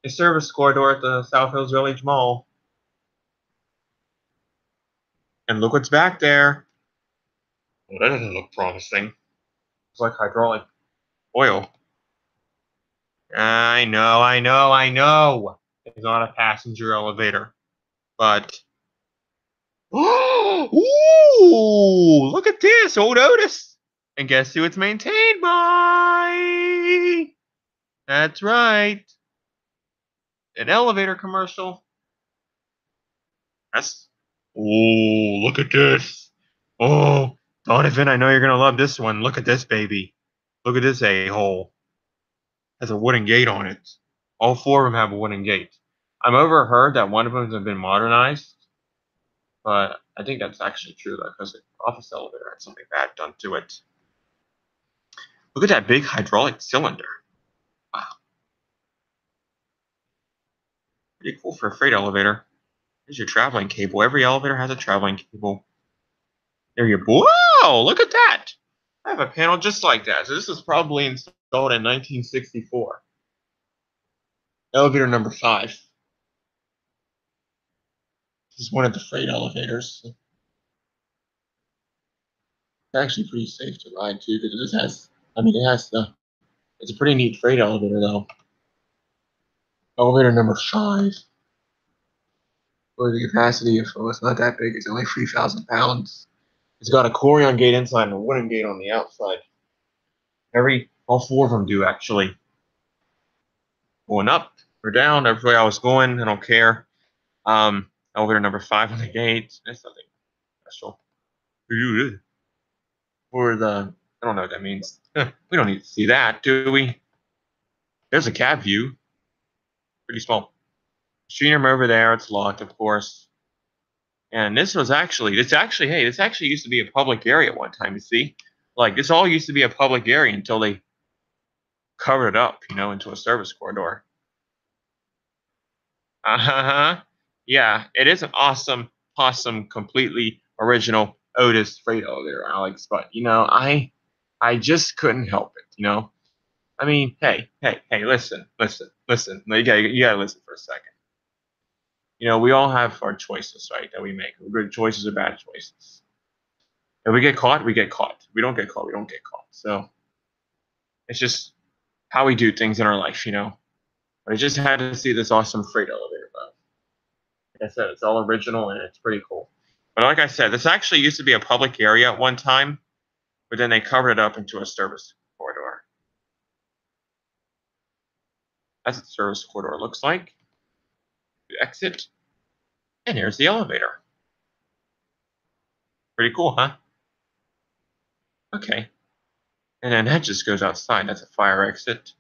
a service corridor at the South Hills Village Mall. And look what's back there. Well, that doesn't look promising. It's like hydraulic oil. I know. It's not a passenger elevator. But ooh, look at this, old Otis. And guess who it's maintained by? That's right. An elevator commercial. That's look at this. Oh, Donovan, I know you're gonna love this one. Look at this baby. Look at this a-hole. Has a wooden gate on it. All four of them have a wooden gate. I'm overheard that one of them has been modernized, but I think that's actually true though, because the office elevator had something bad done to it. Look at that big hydraulic cylinder. Wow. Pretty cool for a freight elevator. Here's your traveling cable. Every elevator has a traveling cable. There you go. Wow, look at that. I have a panel just like that. So this was probably installed in 1964. Elevator number 5. This is one of the freight elevators. It's actually pretty safe to ride too, because this has, it's a pretty neat freight elevator though. Elevator number 5. For the capacity of, oh, it's not that big, it's only 3,000 pounds. It's got a Corian gate inside and a wooden gate on the outside. All four of them do actually. Going up or down, every way I was going, I don't care. Elevator number 5 on the gate. That's nothing special. Or the, I don't know what that means. We don't need to see that, do we? There's a cab view. Pretty small. Machine room over there. It's locked, of course. And this actually used to be a public area at one time, you see? Like, this all used to be a public area until they covered it up, into a service corridor. Uh-huh. Yeah, it is an awesome, completely original Otis freight elevator, Alex. But, I just couldn't help it, I mean, hey, listen. You gotta listen for a second. We all have our choices, right, that we make. Good choices or bad choices. If we get caught, we get caught. If we don't get caught, we don't get caught. So it's just how we do things in our life, But I just had to see this awesome freight elevator, though. Like I said, it's all original and it's pretty cool. But like I said, this actually used to be a public area at one time, but then they covered it up into a service corridor. That's what the service corridor looks like. You exit, and here's the elevator. Pretty cool, huh? Okay. And then that just goes outside. That's a fire exit.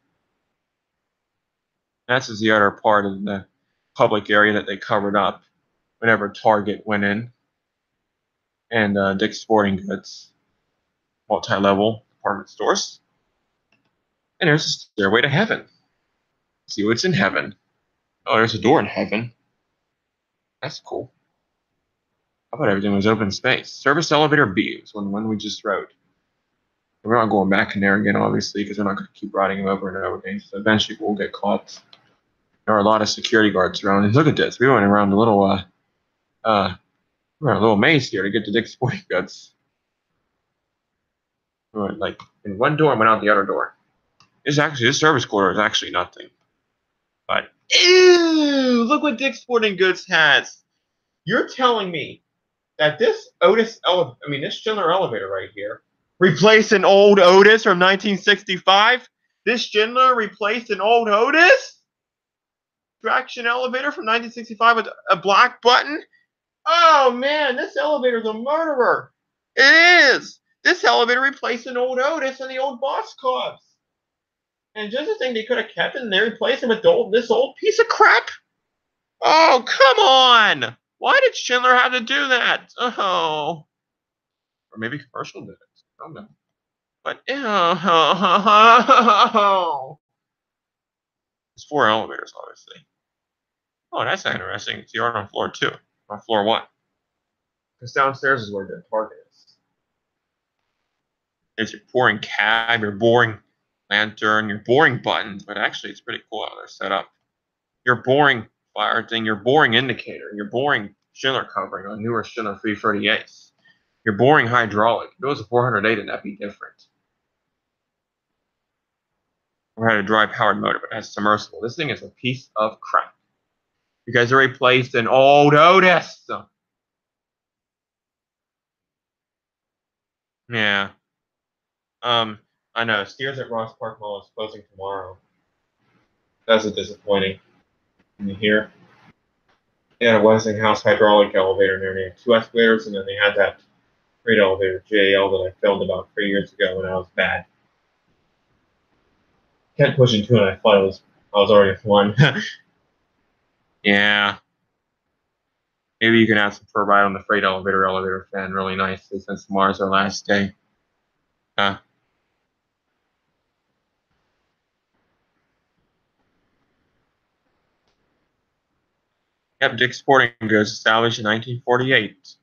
That's just the other part of the public area that they covered up whenever Target went in, and Dick's Sporting Goods, multi-level department stores. And there's a stairway to heaven. See what's in heaven. Oh, there's a door in heaven. That's cool. I thought everything was open space. Service elevator B was one we just rode. We're not going back in there again, obviously, because we're not going to keep riding them over and over again. So eventually we'll get caught. There are a lot of security guards around. And look at this. We went around a little, we're in a little maze here to get to Dick's Sporting Goods. We went like in one door and went out the other door. This service corridor is actually nothing. But ew, look what Dick's Sporting Goods has. You're telling me that this this Schindler elevator right here replaced an old Otis from 1965? This Schindler replaced an old Otis? Traction elevator from 1965 with a black button? Oh man, this elevator's a murderer. It is. This elevator replaced an old Otis and the old Boss Cubs. And just the thing they could have kept it and they replaced it with this old piece of crap? Oh, come on! Why did Schindler have to do that? Oh. Or maybe commercial did it. I don't know. But, oh. There's 4 elevators, obviously. Oh, that's interesting. It's the art on floor 2. On floor 1. Because downstairs is where the Target is. There's your boring cab, your boring lantern, your boring buttons, but actually it's pretty cool how they're set up. Your boring fire thing, your boring indicator, your boring Schindler covering on newer Schindler 338s, your boring hydraulic. If it was a 408, and that'd be different. Or had a dry powered motor, but it has submersible. This thing is a piece of crap. You guys replaced an old Otis. Yeah. I know. Steers at Ross Park Mall is closing tomorrow. That's a disappointing. Can you hear? They had a Westinghouse hydraulic elevator in there. They had 2 escalators, and then they had that freight elevator, JL, that I filmed about 3 years ago when I was bad. Kept pushing 2, and I thought I was already at 1. Yeah. Maybe you can ask them for a ride on the freight elevator fan really nicely since tomorrow's our last day. Yep, Dick's Sporting Goods, established in 1948.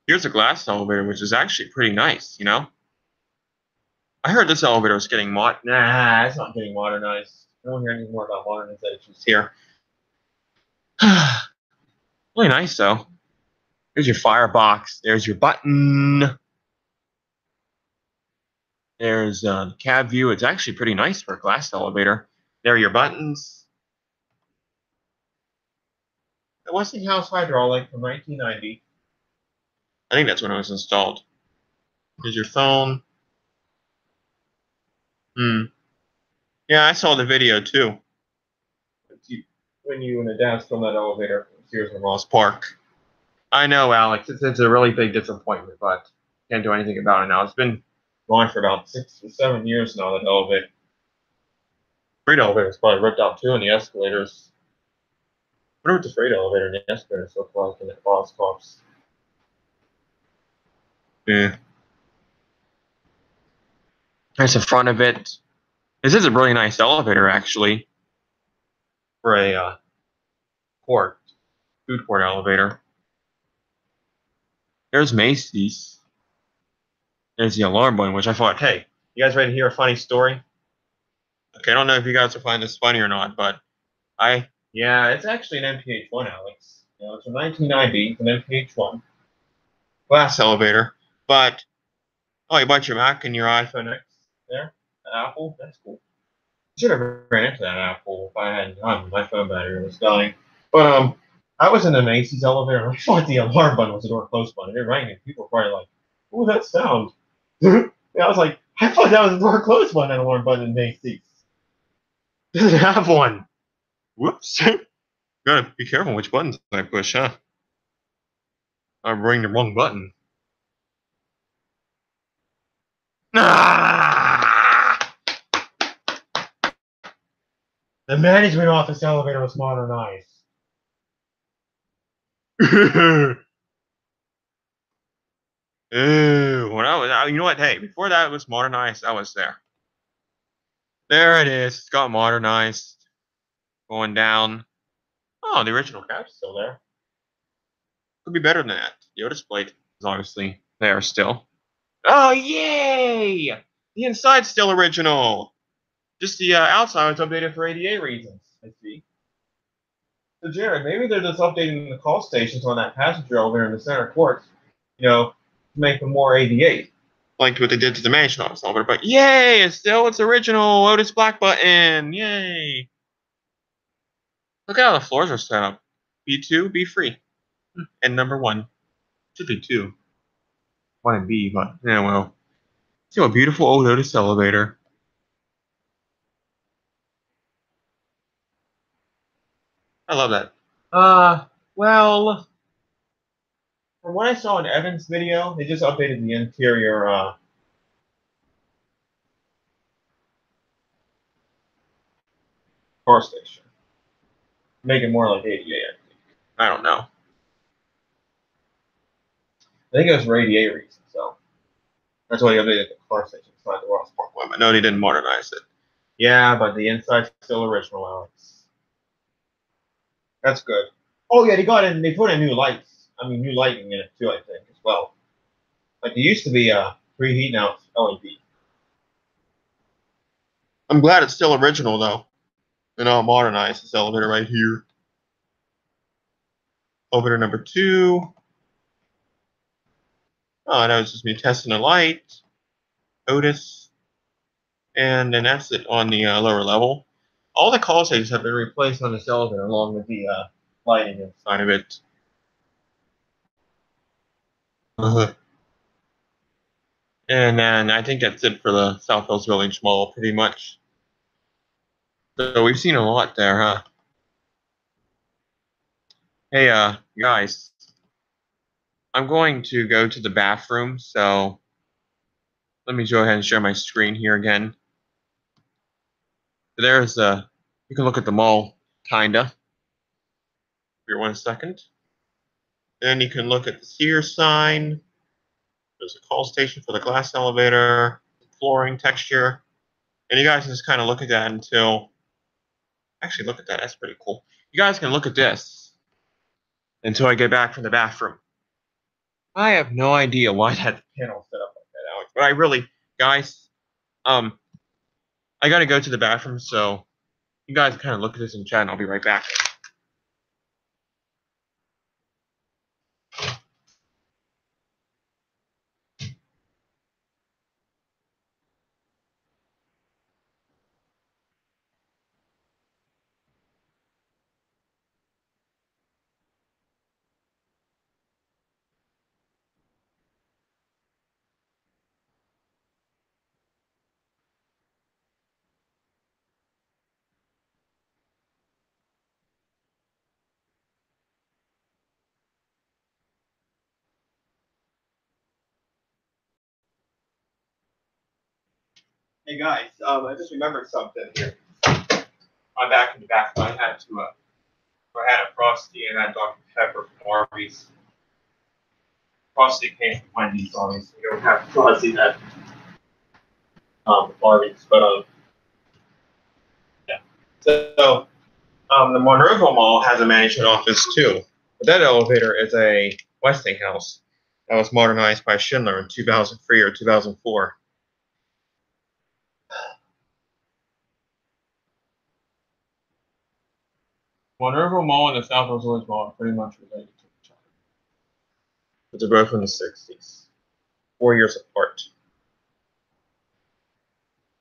Here's a glass elevator, which is actually pretty nice, you know? I heard this elevator was getting Nah, it's not getting modernized. I don't hear any more about modernizations here. Really nice, though. There's your firebox. There's your button. There's the cab view. It's actually pretty nice for a glass elevator. There are your buttons. The Westinghouse hydraulic from 1990. I think that's when it was installed. Here's your phone. Yeah, I saw the video too. When you and the dad filmed that elevator from Sears and Ross Park. I know, Alex. It's a really big disappointment, but can't do anything about it now. It's been going for about 6 or 7 years now, that elevator. Freight elevator is probably ripped out too, and the escalators. I wonder what the freight elevator and the escalator so close in the Boss Cubs. Yeah. There's the front of it. This is a really nice elevator, actually, for a food court elevator. There's Macy's. There's the alarm button, which I thought, hey, you guys ready to hear a funny story? Okay, I don't know if you guys will find this funny or not, but yeah, it's actually an MPH-1, Alex. You know, it's from 1990, it's an MPH-1. Glass elevator, but, oh, you bought your Mac and your iPhone X there? Apple? That's cool. I should have ran into that Apple if I hadn't gotten my phone battery was dying. But, I was in the Macy's elevator, and I thought the alarm button was a door close button. It rang, and people were probably like, "What was that sound?" Yeah, I was like, I thought that was a door close button, an alarm button in Macy's. Doesn't have one. Whoops. Gotta be careful which buttons I push, huh? I'm ringing the wrong button. Ah! The management office elevator was modernized. Ooh, when I was, you know what? Hey, before that was modernized, I was there. There it is. It's got modernized. Going down. Oh, the original couch is still there. Could be better than that. The Otis plate is obviously there still. Oh, yay! The inside's still original. Just the outside was updated for ADA reasons. I see. So, Jared, maybe they're just updating the call stations on that passenger elevator in the center court, to make them more ADA. Like what they did to the mansion office elevator. But yay! It's still its original Otis Black button. Yay! Look at how the floors are set up. B2, B free. And number 1. Should be 2. 1 and B, but yeah, well. See what beautiful old Otis elevator. I love that. Well, from what I saw in Evan's video, they just updated the interior car station. Make it more like ADA, I think. I don't know. I think it was for ADA reasons, so that's why they updated the car station inside the Ross Park one. But no, they didn't modernize it. Yeah, but the inside's still original, Alex. That's good. Oh yeah, they put in new lights. I mean, new lighting in it too, I think, as well. Like it used to be preheat, now it's LED. I'm glad it's still original though. And I'll modernize this elevator right here. Elevator number 2. Oh, that was just me testing the light. Otis. And then that's it on the lower level. All the call stations have been replaced on this elevator along with the lighting inside of it. And then I think that's it for the South Hills Village Mall, pretty much. So we've seen a lot there, huh? Hey, guys. I'm going to go to the bathroom, so let me go ahead and share my screen here again. There's you can look at the mall, kinda. Here, 1 second. Then you can look at the Sears sign. There's a call station for the glass elevator, flooring texture. And you guys can just kind of look at that until... Actually, look at that. That's pretty cool. You guys can look at this until I get back from the bathroom. I have no idea why that panel set up like that, Alex. But I really... Guys, I got to go to the bathroom, so you guys kind of look at this in chat, and I'll be right back. Hey guys, I just remembered something here. I'm back in the bathroom. I had a Frosty and I had Dr. Pepper from Arby's. Frosty came from Wendy's, obviously. You don't have Frosty at Arby's, but yeah. So the Monroeville Mall has a management office too. But that elevator is a Westinghouse that was modernized by Schindler in 2003 or 2004. Monroeville Mall and the South Hills Village Mall are pretty much related to each other. But they're both from the 60s. 4 years apart.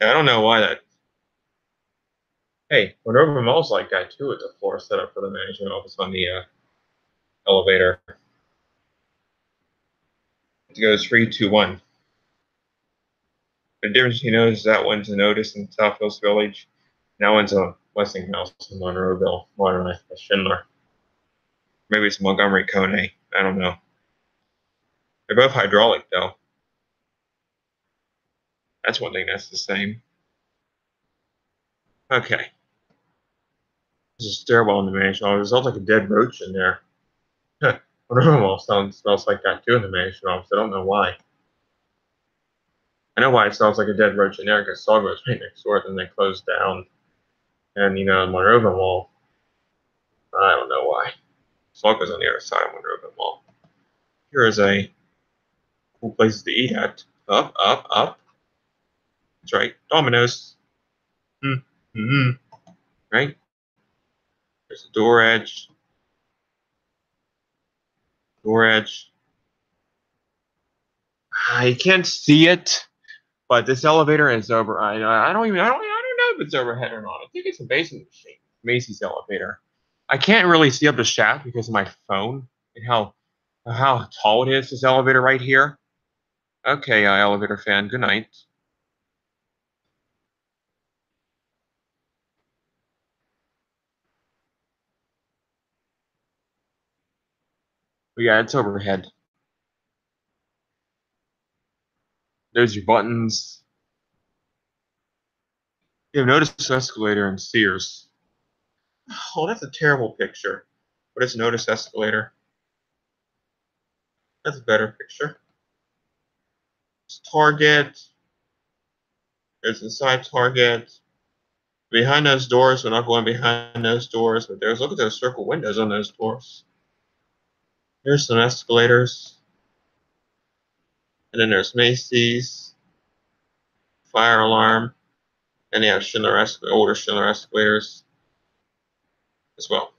And I don't know why that... Hey, Monroeville Mall's like that too with the floor set up for the management office on the elevator. It goes 3, 2, 1. The difference you notice is that one's a Otis in South Hills Village. That one's a Westinghouse in Monroeville, modernized by Schindler. Maybe it's Montgomery Kone. I don't know. They're both hydraulic though. That's one thing that's the same. Okay. There's a stairwell in the mansion office. There's like a dead roach in there. Huh. One of them all smells like that too in the mansion office. I don't know why. I know why it smells like a dead roach in there, because Saga was right next door, then they closed down. And, Monrovia Mall, I don't know why. Saga's on the other side of Monrovia Mall. Here is a cool place to eat at. Up, up, up. That's right, Domino's. Mm-hmm. Right? There's a door edge. Door edge. I can't see it, but this elevator is over. I don't know if it's overhead or not. I think it's a basement machine. Macy's elevator. I can't really see up the shaft because of my phone and how tall it is. This elevator right here. Okay, elevator fan. Good night. But yeah, it's overhead. There's your buttons. You have notice escalator and Sears. Oh, that's a terrible picture. But it's notice escalator. That's a better picture. It's Target. There's inside Target. Behind those doors, we're not going behind those doors, but look at those circle windows on those doors. There's some escalators. And then there's Macy's. Fire alarm. And they have older Schindler escalators as well.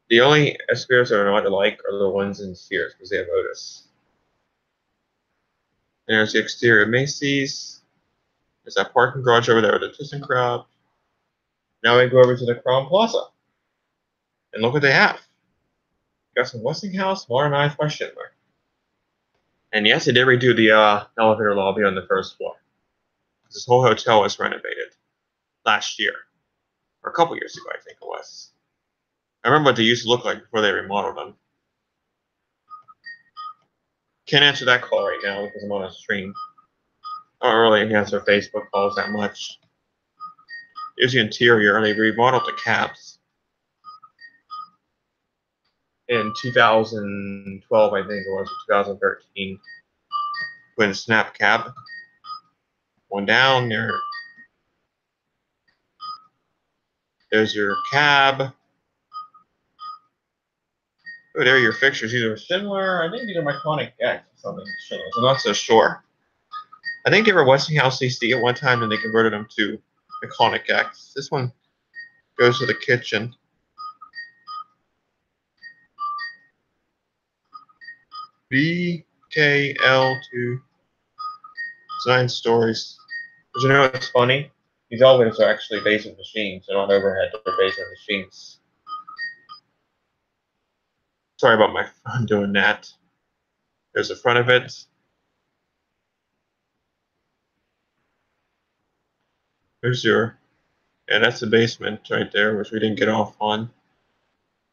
The only escalators that are not alike are the ones in Sears because they have Otis. And there's the exterior of Macy's. There's that parking garage over there with the ThyssenKrupp. Now we go over to the Crown Plaza. And look what they have. Got some Westinghouse modernized by Schindler. And yes, they did redo the elevator lobby on the first floor. This whole hotel was renovated last year. Or a couple years ago, I think it was. I remember what they used to look like before they remodeled them. Can't answer that call right now because I'm on a stream. I don't really answer Facebook calls that much. Here's the interior. They remodeled the cabs in 2012, I think it was, or 2013. With a snap cab. One down there. There's your cab. Oh, there are your fixtures. These are Schindler. I think these are Myconic X or something. Schindler. I'm not so sure. I think they were Westinghouse CC at one time, and they converted them to Myconic X. This one goes to the kitchen. BKL2. It's 9 stories. But you know what's funny? These elevators are actually basement machines. They're not overhead. They're basement machines. Sorry about my phone doing that. There's the front of it. There's your, yeah, that's the basement right there, which we didn't get off on.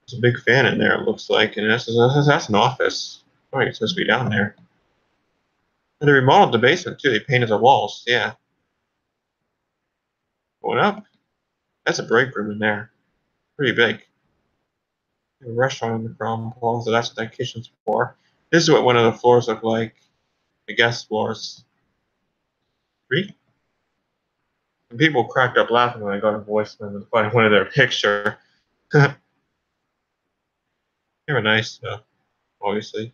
There's a big fan in there, it looks like, and that's an office. Oh, it's supposed to be down there. And they remodeled the basement too. They painted the walls. Yeah. Going up. That's a break room in there. Pretty big. A restaurant in the ground floor, so that's what that kitchen's for. This is what one of the floors look like. The guest floors. 3. And people cracked up laughing when I got a voicemail and finding one of their picture. They were nice, though, obviously.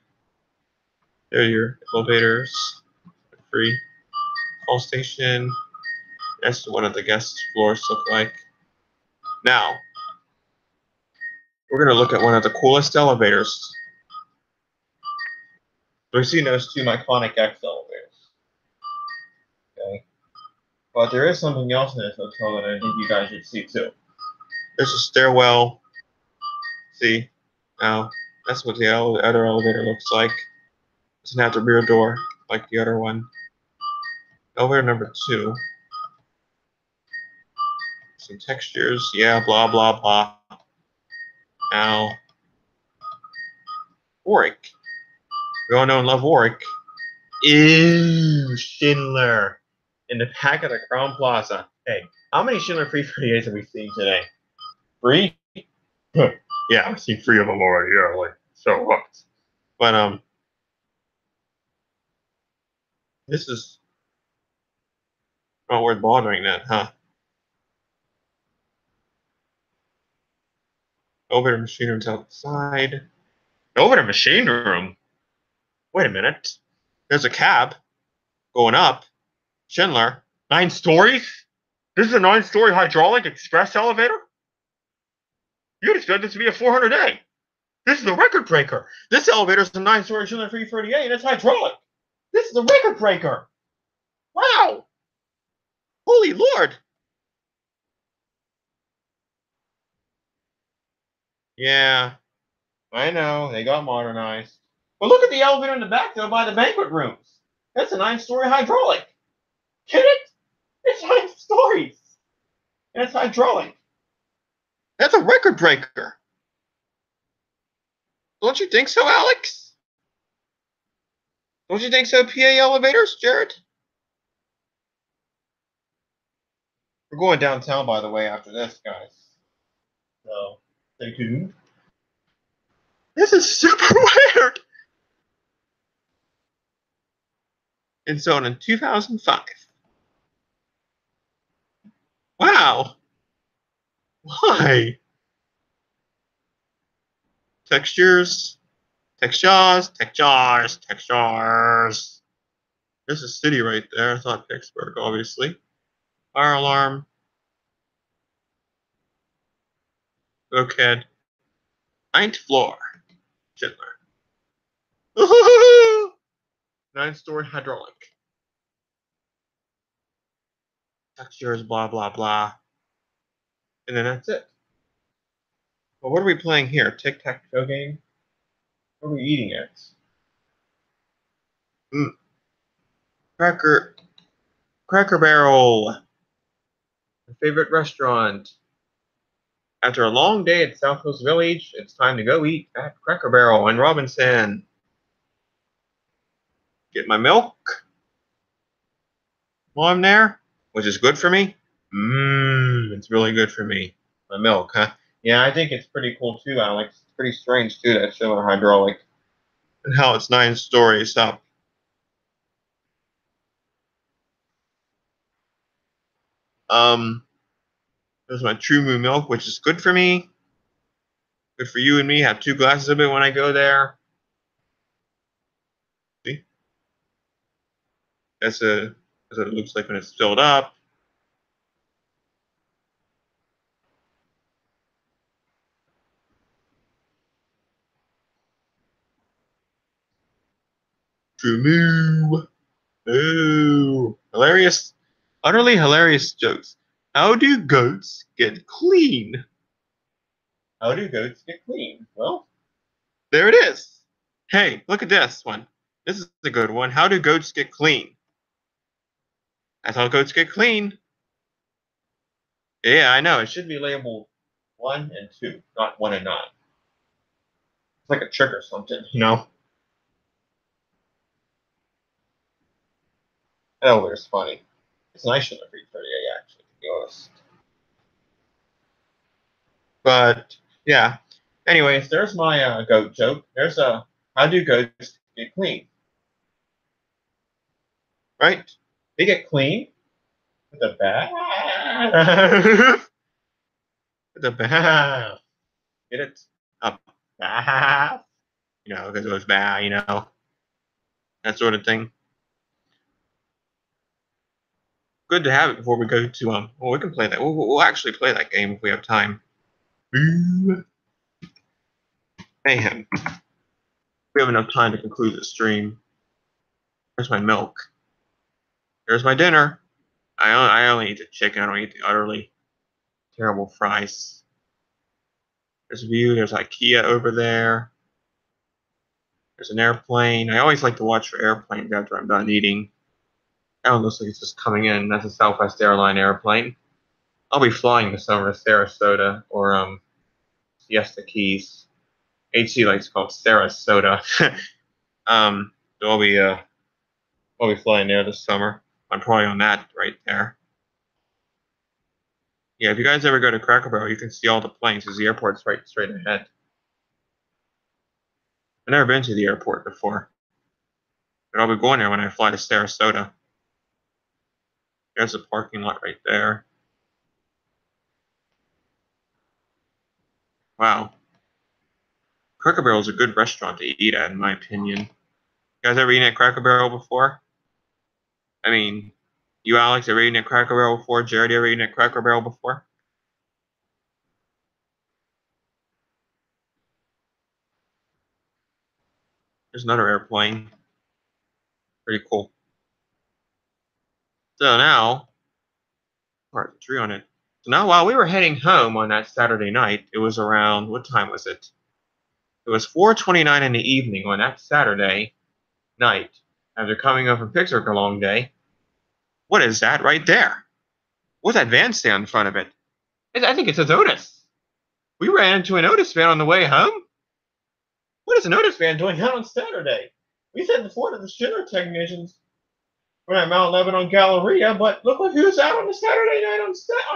There are your elevators. Free. Call station. That's what one of the guest floors look like. Now, we're going to look at one of the coolest elevators. We've seen those 2 Myconic X elevators. Okay. But there is something else in this hotel that I think you guys should see too. There's a stairwell. See? Now, that's what the other elevator looks like. It doesn't have the rear door like the other one. Elevator number 2. Some textures. Yeah, blah, blah, blah. Now, Warwick. We all know and love Warwick. Ew, Schindler. In the back of the Crown Plaza. Hey, how many Schindler 338s have we seen today? Free? Yeah, I've seen 3 of them already. Yeah, like so hooked. But this is not worth bothering then, huh? Elevator machine room's outside. Elevator machine room? Wait a minute. There's a cab going up. Schindler. 9 stories? This is a 9-story hydraulic express elevator? You'd expect this to be a 400A. This is a record breaker. This elevator is a 9-story Schindler 330A and it's hydraulic. This is a record breaker. Wow. Holy Lord. Yeah, I know. They got modernized. But look at the elevator in the back, though, by the banquet rooms. That's a 9-story hydraulic. Get it? It's 9 stories. And it's hydraulic. That's a record breaker. Don't you think so, Alex? Don't you think so, PA elevators, Jared? We're going downtown, by the way, after this, guys. So, stay tuned. This is super weird. It's on in 2005. Wow. Why? Textures. Textures. There's a city right there. It's not Pittsburgh, obviously. Fire alarm. Okay. 9th floor. Schindler. 9-story hydraulic. Textures, blah, blah, blah. And then that's it. Well, what are we playing here? Tic-tac-toe game? What are we eating at? Cracker Barrel. My favorite restaurant. After a long day at South Coast Village, it's time to go eat at Cracker Barrel in Robinson. Get my milk while I'm there, which is good for me. It's really good for me. My milk, huh? Yeah, I think it's pretty cool too, Alex. It's pretty strange too, that Schindler hydraulic. And how it's 9 stories up. There's my True Moo milk, which is good for me. Good for you and me. Have 2 glasses of it when I go there. See? That's what it looks like when it's filled up. True Moo. Ooh. Hilarious. Utterly hilarious jokes. How do goats get clean? How do goats get clean? Well, there it is. Hey, look at this one. This is a good one. How do goats get clean? That's how goats get clean. Yeah, I know. It should be labeled 1 and 2, not 1 and 9. It's like a trick or something, you know? That elevator's funny. It's nice in the 330A, actually, to be honest. But, yeah. Anyways, there's my goat joke. There's a how do goats get clean? Right? They get clean with a bath. With a bath. Get it? A bath. You know, because it was bad, you know. That sort of thing. Good to have it before we go to well, we can play that. We'll actually play that game if we have time. Mayhem. We have enough time to conclude the stream. There's my milk. There's my dinner. I only eat the chicken. I don't eat the utterly terrible fries. There's a view. There's IKEA over there. There's an airplane. I always like to watch for airplanes after I'm done eating. That one looks like it's just coming in. That's a Southwest Airline airplane. I'll be flying this summer to Sarasota or Siesta Keys. HC likes to call it Sarasota. So I'll be flying there this summer. I'm probably on that right there. Yeah, if you guys ever go to Cracker Barrel, you can see all the planes because the airport's right straight ahead. I've never been to the airport before, but I'll be going there when I fly to Sarasota. There's a parking lot right there. Wow. Cracker Barrel is a good restaurant to eat at, in my opinion. You guys ever eaten at Cracker Barrel before? I mean, you, Alex, ever eaten at Cracker Barrel before? Jared, you ever eaten at Cracker Barrel before? There's another airplane. Pretty cool. So now, part 3 on it. So now, while we were heading home on that Saturday night, it was around, what time was it? It was 4:29 in the evening on that Saturday night after coming home from Pittsburgh a long day. What is that right there? What's that van stand in front of it? I think it says Otis. We ran into an Otis van on the way home. What is an Otis van doing out on Saturday? We said before to the Schindler technicians we're at Mount Lebanon Galleria, but look who's out on a Saturday night on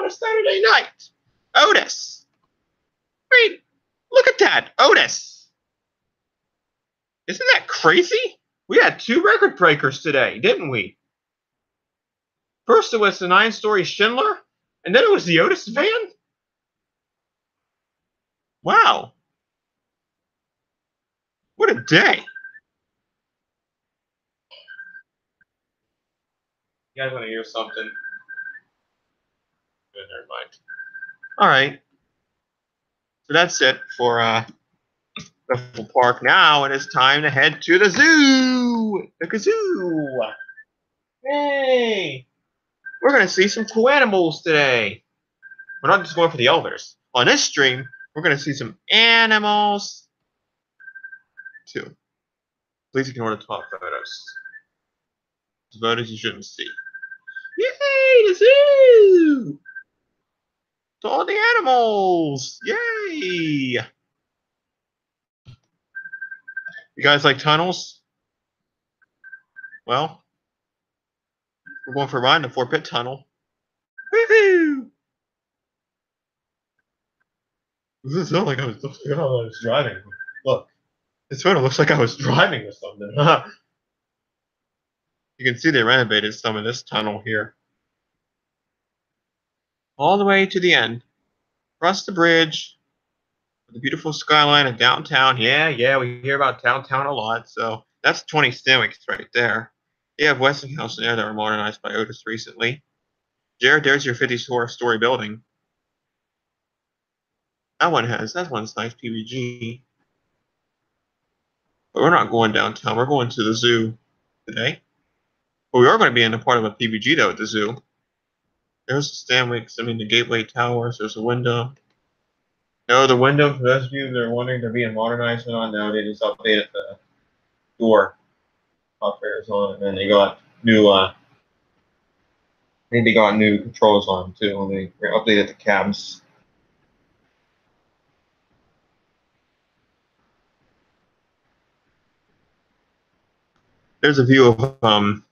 a Saturday night. Otis. Wait, look at that, Otis. Isn't that crazy? We had 2 record breakers today, didn't we? First it was the 9-story Schindler, and then it was the Otis van. Wow. What a day. You guys want to hear something? Never mind. All right. So that's it for the park. Now it is time to head to the zoo. The kazoo. Hey. We're going to see some cool animals today. We're not just going for the elevators. On this stream, we're going to see some animals too. Please ignore the top photos. The photos you shouldn't see. Yay, the zoo! To all the animals! Yay! You guys like tunnels? Well, we're going for a ride in the Fort Pitt Tunnel. Woohoo! Does it sound like I was driving? Look, this photo looks like I was driving or something. You can see they renovated some of this tunnel here. All the way to the end. Across the bridge. The beautiful skyline of downtown. Yeah, we hear about downtown a lot. So that's 20 Stanwicks right there. You have Westinghouse in there that were modernized by Otis recently. Jared, there's your 54-story building. That one's nice, PVG. But we're not going downtown. We're going to the zoo today. But we are going to be in a part of a PVG though at the zoo. There's the Stanwicks. The Gateway Towers. There's a window. No, the window, for those of you that are wondering, they're being modernized or not. No, they just updated the door. Software is on, and then they got new. I think they got new controls on too. And they updated the cabs. There's a view of a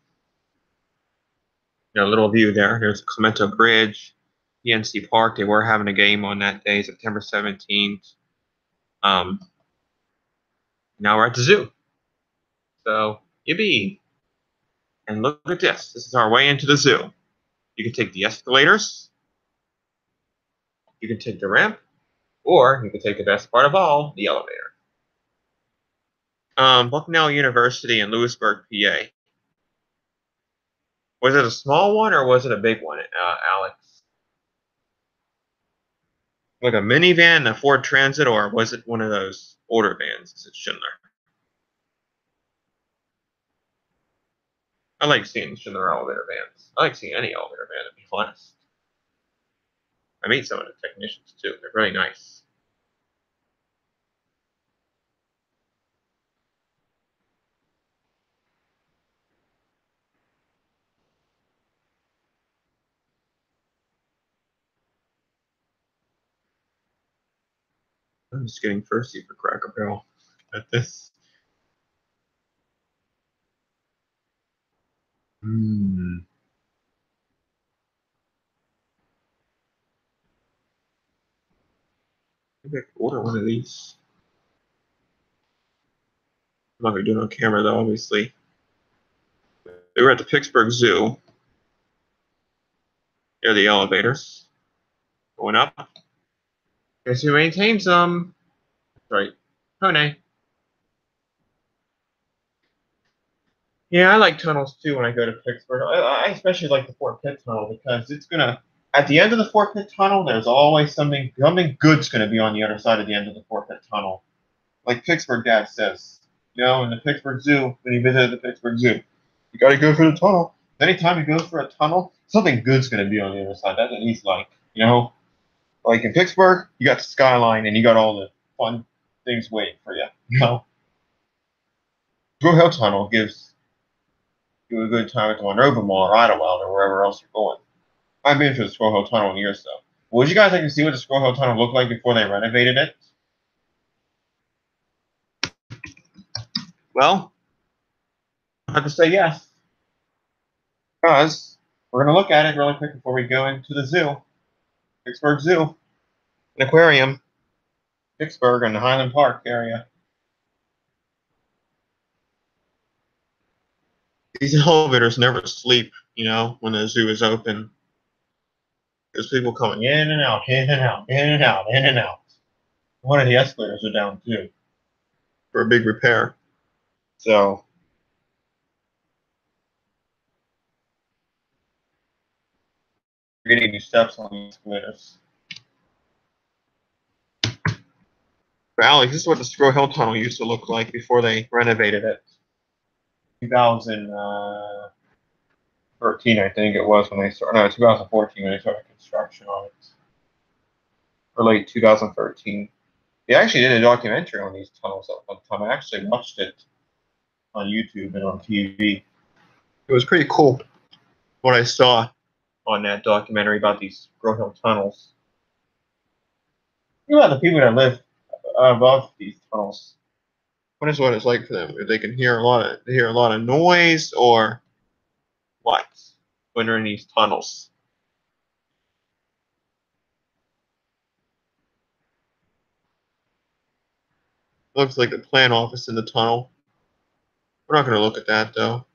little view there. There's Clemento Bridge, PNC Park. They were having a game on that day, September 17th. Now we're at the zoo. So yippee! And look at this. This is our way into the zoo. You can take the escalators. You can take the ramp. Or you can take the best part of all, the elevator. Bucknell University in Lewisburg, PA. Was it a small one or was it a big one, Alex? Like a minivan, a Ford Transit, or was it one of those older vans? Is it Schindler? I like seeing Schindler elevator vans. I like seeing any elevator van, to be honest. I meet some of the technicians too. They're really nice. I'm just getting thirsty for Cracker Barrel at this. Maybe I could order one of these. I'm not going to do it on camera, though, obviously. We were at the Pittsburgh Zoo. There are the elevators. Going up. Guess who maintains them? Right. Hone. Yeah, I like tunnels too when I go to Pittsburgh. I especially like the Fort Pitt tunnel because it's gonna. At the end of the Fort Pitt tunnel, there's always something good's gonna be on the other side of the end of the Fort Pitt tunnel. Like Pittsburgh Dad says, in the Pittsburgh Zoo, when you visit the Pittsburgh Zoo, you gotta go through the tunnel. Anytime you go through a tunnel, something good's gonna be on the other side. That's what he's like. Like in Pittsburgh, you got the skyline and you got all the fun things waiting for you. Blue Hill Tunnel gives you a good time at the Monroeville Mall or Idlewild or wherever else you're going. I've been to the Squirrel Hill Tunnel in years though. Would you guys like to see what the Squirrel Hill Tunnel looked like before they renovated it? Well, I have to say yes. Because we're going to look at it really quick before we go into the zoo. Pittsburgh Zoo. An aquarium. Pittsburgh and the Highland Park area. These elevators never sleep, when the zoo is open. There's people coming in and out, in and out, in and out, in and out. One of the escalators are down too. For a big repair. So. You're getting new steps on the escalators. But Alex, this is what the Squirrel Hill Tunnel used to look like before they renovated it. 2013, I think it was when they started. No, 2014 when they started construction on it. Or late 2013. They actually did a documentary on these tunnels at one time. I actually watched it on YouTube and on TV. It was pretty cool what I saw on that documentary about these Squirrel Hill tunnels. The people that live above these tunnels. What is what it's like for them? If they can hear a lot of noise or what when they're in these tunnels. Looks like the plant office in the tunnel. We're not going to look at that though.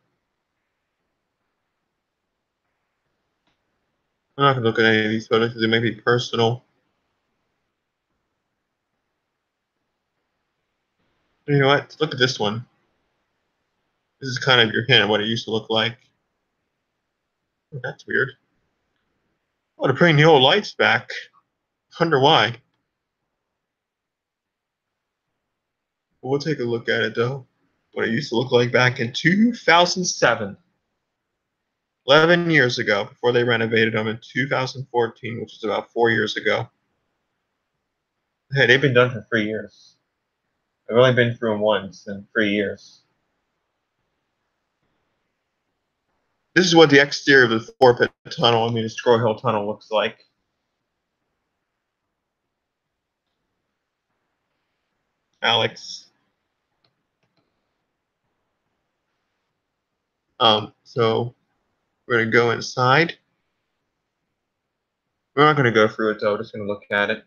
I'm not going to look at any of these photos because they may be personal. You know what? Let's look at this one. This is kind of your hint of what it used to look like. Oh, that's weird. Oh, they're bringing the old lights back. Wonder why. We'll take a look at it though. What it used to look like back in 2007. 11 years ago, before they renovated them in 2014, which is about 4 years ago. Hey, they've been done for 3 years. I've only been through them once in 3 years. This is what the exterior of the Fort Pitt Tunnel, the Squirrel Hill Tunnel, looks like. Alex. So we're going to go inside. We're not going to go through it, though. We're just going to look at it.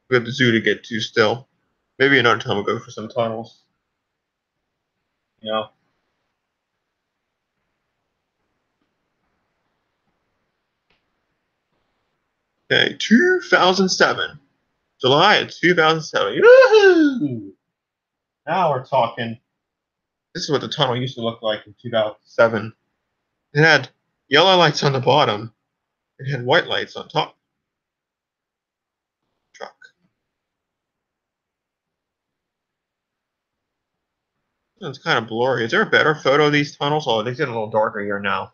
We have the zoo to get to still. Maybe another time we'll go for some tunnels. Okay, 2007. July of 2007. Yoo-hoo! Now we're talking. This is what the tunnel used to look like in 2007. It had yellow lights on the bottom. It had white lights on top. Truck. It's kind of blurry. Is there a better photo of these tunnels? Oh, they get a little darker here now.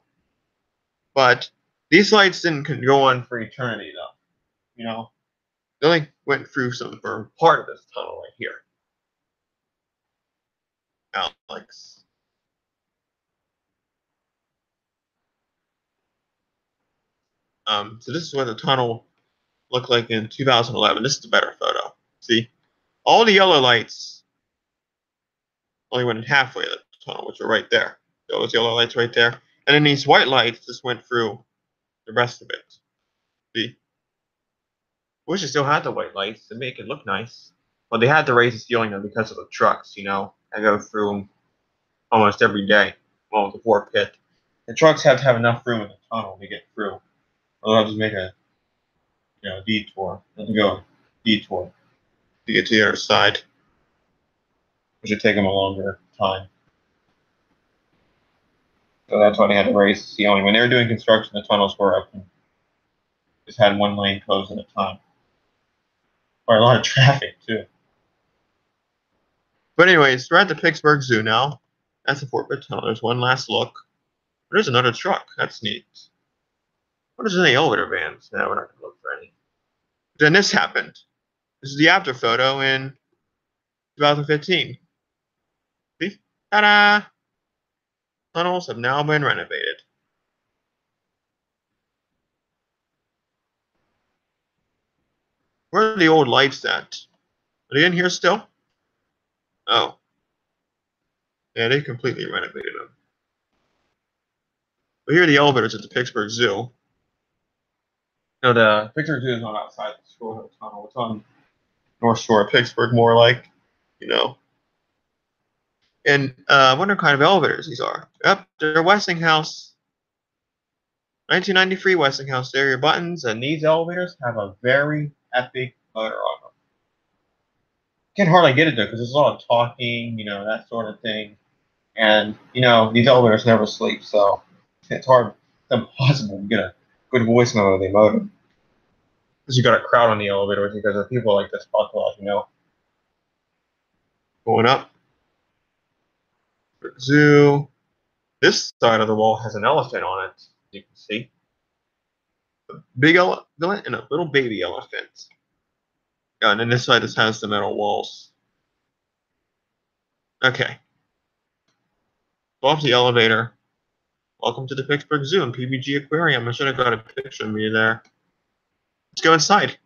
But these lights didn't go on for eternity, though. They only went through for part of this tunnel right here. Alex. So this is what the tunnel looked like in 2011. This is a better photo. See, all the yellow lights only went halfway of the tunnel, which are right there. Those yellow lights right there, and then these white lights just went through the rest of it. See, Wish they still had the white lights to make it look nice. But they had to raise the ceiling though because of the trucks, I go through them almost every day. Well, the war pit. The trucks have to have enough room in the tunnel to get through. Or they'll just make a detour. They'll go detour to get to the other side. Which would take them a longer time. So that's why they had to raise the ceiling. When they were doing construction, the tunnels were open. Just had one lane closed at a time. Or a lot of traffic, too. But anyways, we're at the Pittsburgh Zoo now. That's the Fort Pitt Tunnel. There's one last look. There's another truck. That's neat. What is in the elevator vans? No, we're not going to look for any. Then this happened. This is the after photo in 2015. See? Ta-da! Tunnels have now been renovated. Where are the old lights at? Are they in here still? Oh. Yeah, they completely renovated them. But here are the elevators at the Pittsburgh Zoo. No, the Pittsburgh Zoo is not outside the Shore Hill Tunnel. It's on North Shore of Pittsburgh, more like, And I wonder what kind of elevators these are. Yep, they're Westinghouse. 1993 Westinghouse. There are your buttons, and these elevators have a very epic motor on them. Can't hardly get it though, because there's a lot of talking, that sort of thing. And, these elevators never sleep, so it's hard, it's impossible to get a good voice memo of the motor. Because you got a crowd on the elevators because there are people like this talk a lot, Going up. Zoo. This side of the wall has an elephant on it, you can see. A big elephant and a little baby elephant. And then this side just has the metal walls. Okay. Go off the elevator. Welcome to the Pittsburgh Zoo and PBG Aquarium. I should have got a picture of me there. Let's go inside.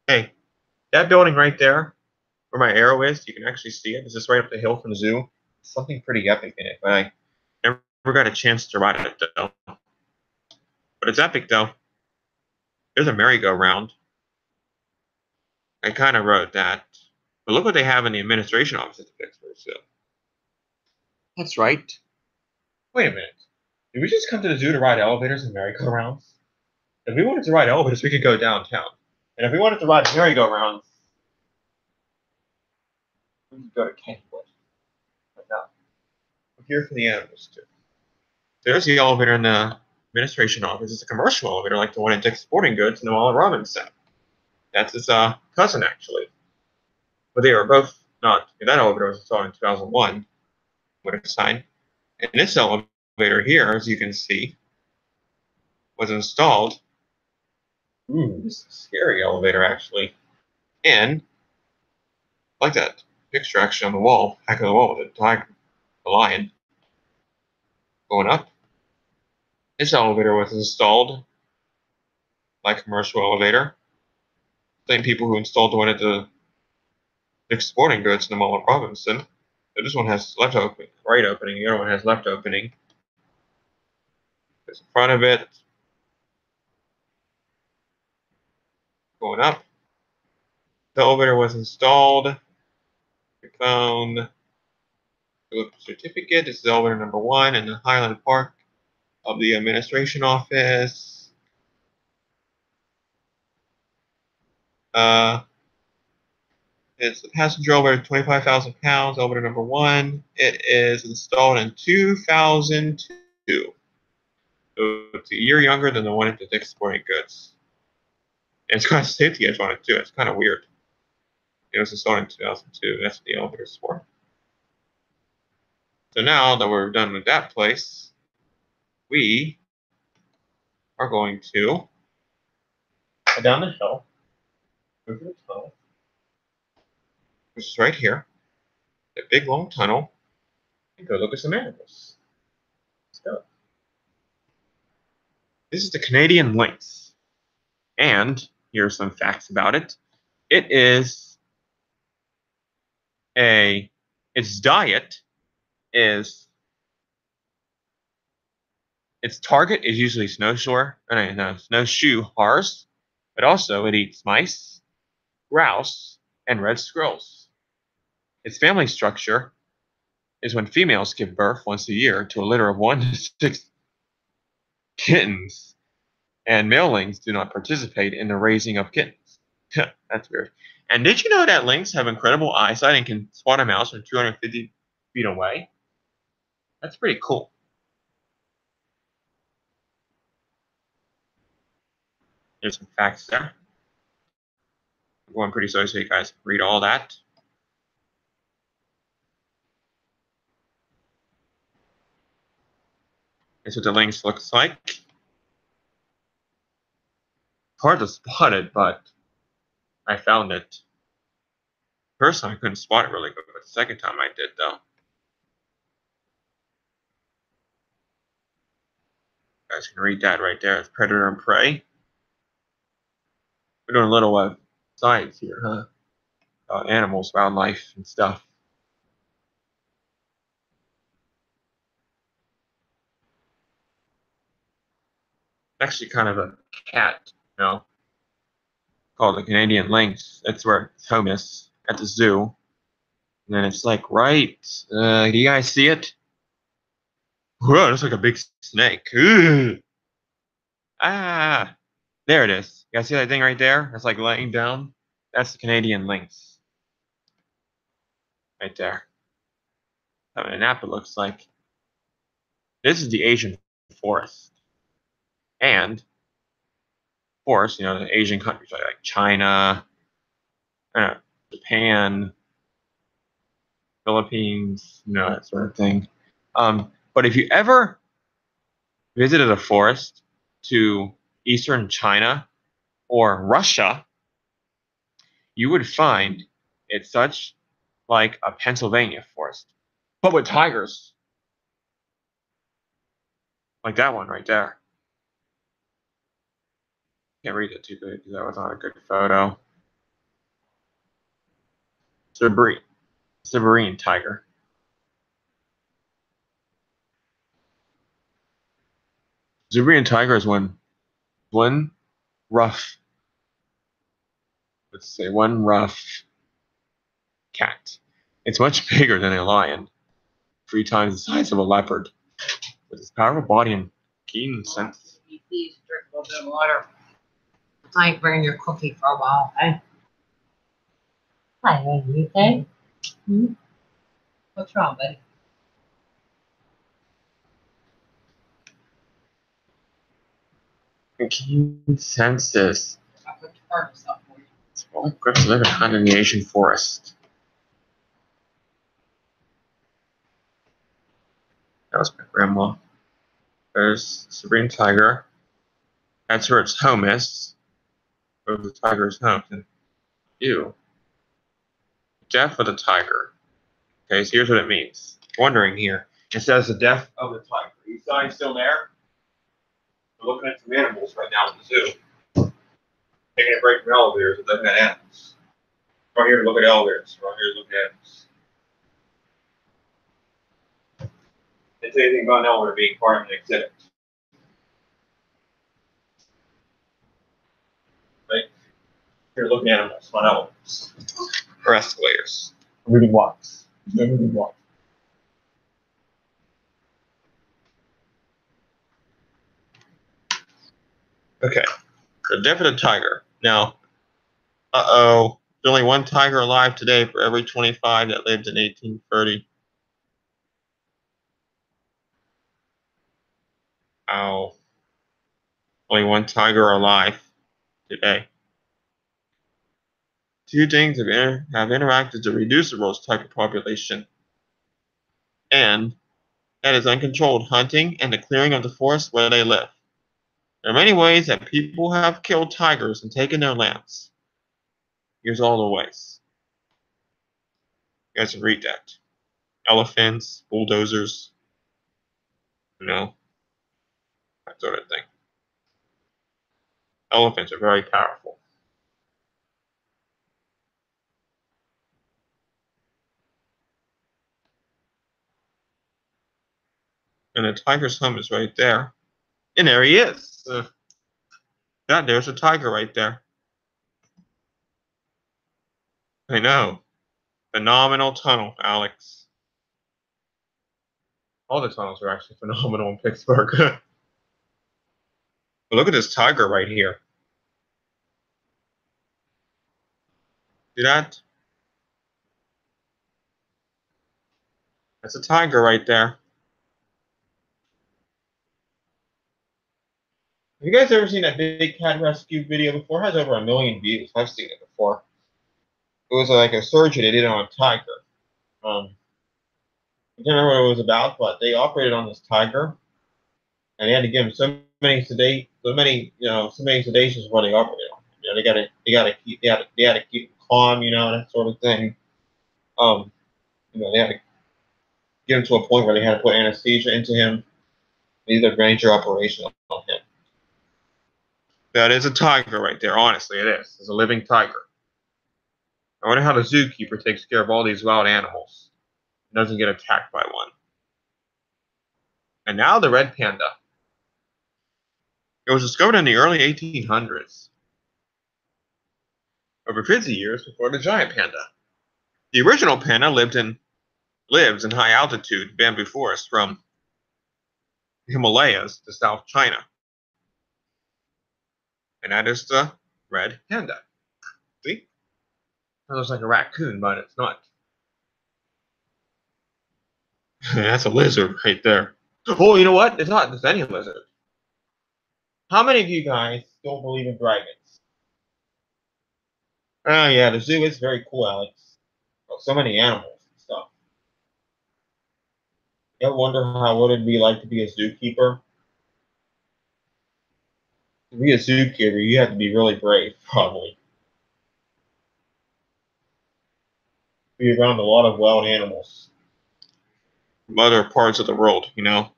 Hey, that building right there, where my arrow is, you can actually see it. It's just right up the hill from the zoo. Something pretty epic in it, but I never got a chance to ride it though. But it's epic though. There's a merry-go-round. I kind of wrote that. But look what they have in the administration office at the Pittsburgh Zoo. That's right. Wait a minute. Did we just come to the zoo to ride elevators and merry-go-rounds? If we wanted to ride elevators, we could go downtown. And if we wanted to ride merry-go-rounds, we could go to Kentwood. But no. We're here for the animals, too. There's the elevator in the administration office. It's a commercial elevator like the one at Dick's Sporting Goods and the one at Robinson. That's his cousin, actually. But they were both not. That elevator was installed in 2001 with a sign. And this elevator here, as you can see, was installed. This is a scary elevator, actually. And I like that picture actually on the wall, back of the wall with the tiger, the lion, going up. This elevator was installed like a commercial elevator. Same people who installed the one at the Dick's Sporting Goods in the Mall of Robinson. So this one has left opening, right opening. The other one has left opening. There's the front of it. Going up. The elevator was installed. Your phone. The certificate. This is elevator number 1 in the Highland Park of the administration office. It's the passenger elevator, 25,000 pounds, elevator number 1. It is installed in 2002. So it's a year younger than the one at the Dick's Sporting Goods. And it's got a safety edge on it too. It's kind of weird. It was installed in 2002. That's what the elevator's for. So now that we're done with that place, we are going to go down the hill, go to the tunnel, which is right here, a big long tunnel, and go look at some animals. Let's go. This is the Canadian lynx, and here are some facts about it. Its diet is, its target is usually snowshoe hares, but also it eats mice, grouse, and red squirrels. Its family structure is when females give birth once a year to a litter of 1 to 6 kittens, and malings do not participate in the raising of kittens. That's weird. And did you know that lynx have incredible eyesight and can spot a mouse from 250 feet away? That's pretty cool. There's some facts there. I'm going pretty slow so you guys can read all that. That's what the lynx looks like. Hard to spot it, but I found it. First time I couldn't spot it really good, but the second time I did, though. You guys can read that right there. It's predator and prey. We're doing a little science here, huh? Animals, wildlife, and stuff. Actually, kind of a cat, called the Canadian lynx. That's where its home is, at the zoo. And then it's like, right, do you guys see it? Whoa, that's like a big snake. Ugh. Ah, there it is. You guys see that thing right there? It's like laying down. That's the Canadian lynx. Right there. Having a nap, it looks like. This is the Asian forest. And, of course, the Asian countries like China, Japan, Philippines, that sort of thing. But if you ever visited a forest to eastern China or Russia, you would find it's such like a Pennsylvania forest, but with tigers. Like that one right there. Can't read it too good because that was not a good photo. Siberian tiger. Siberian tiger is one rough, let's say one rough cat. It's much bigger than a lion, 3 times the size of a leopard, with its powerful body and keen sense. Please drink a little bit of water. I ain't bringing your cookie for a while, okay? Hi, are you okay? Hmm? What's wrong, buddy? I can sense this. I'll put the furnace up for you. It's all grips living out in the Asian forest. That was my grandma. There's Siberian tiger. That's where its home is. Where the tiger's home. Ew. Death of the tiger. Okay, so here's what it means. Wondering here. It says the death of the tiger. You guys still there? We're looking at some animals right now at the zoo. Taking a break from elevators and looking at animals. We're here to look at elevators. We're here to look at animals. Didn't say anything about an elevator being part of an exhibit. Right? Here looking at animals, not elevators. Or escalators. Moving walks. No moving walks. Okay. The death of the tiger. Now, there's only one tiger alive today for every 25 that lived in 1830. Ow. Only one tiger alive today. 2 things have interacted to reduce the world's tiger population, and that is uncontrolled hunting and the clearing of the forest where they live. There are many ways that people have killed tigers and taken their lands. Here's all the ways. You guys can read that. Elephants, bulldozers, that sort of thing. Elephants are very powerful. And the tiger's home is right there. And there he is. God, there's a tiger right there. I know. Phenomenal tunnel, Alex. All the tunnels are actually phenomenal in Pittsburgh. But look at this tiger right here. See that? That's a tiger right there. Have you guys ever seen that big cat rescue video before? It has over 1 million views. I've seen it before. It was like a surgery they did on a tiger. I can't remember what it was about, but they operated on this tiger, and they had to give him so many sedations before they operated on him. You know, they had to keep him calm, you know, that sort of thing. They had to get him to a point where they had to put anesthesia into him. They did a major operation on him. That is a tiger right there. Honestly, it is. It's a living tiger. I wonder how the zookeeper takes care of all these wild animals and doesn't get attacked by one. And now the red panda. It was discovered in the early 1800s, over 50 years before the giant panda. The original panda lives in high altitude bamboo forests from the Himalayas to South China. And that is the red panda. See? That looks like a raccoon, but it's not. That's a lizard right there. Oh, you know what? It's not just any lizard. How many of you guys don't believe in dragons? Oh, yeah, the zoo is very cool, Alex. Oh, so many animals and stuff. You ever wonder what it'd be like to be a zookeeper? To be a zookeeper, you have to be really brave, probably. Be around a lot of wild animals from other parts of the world, you know.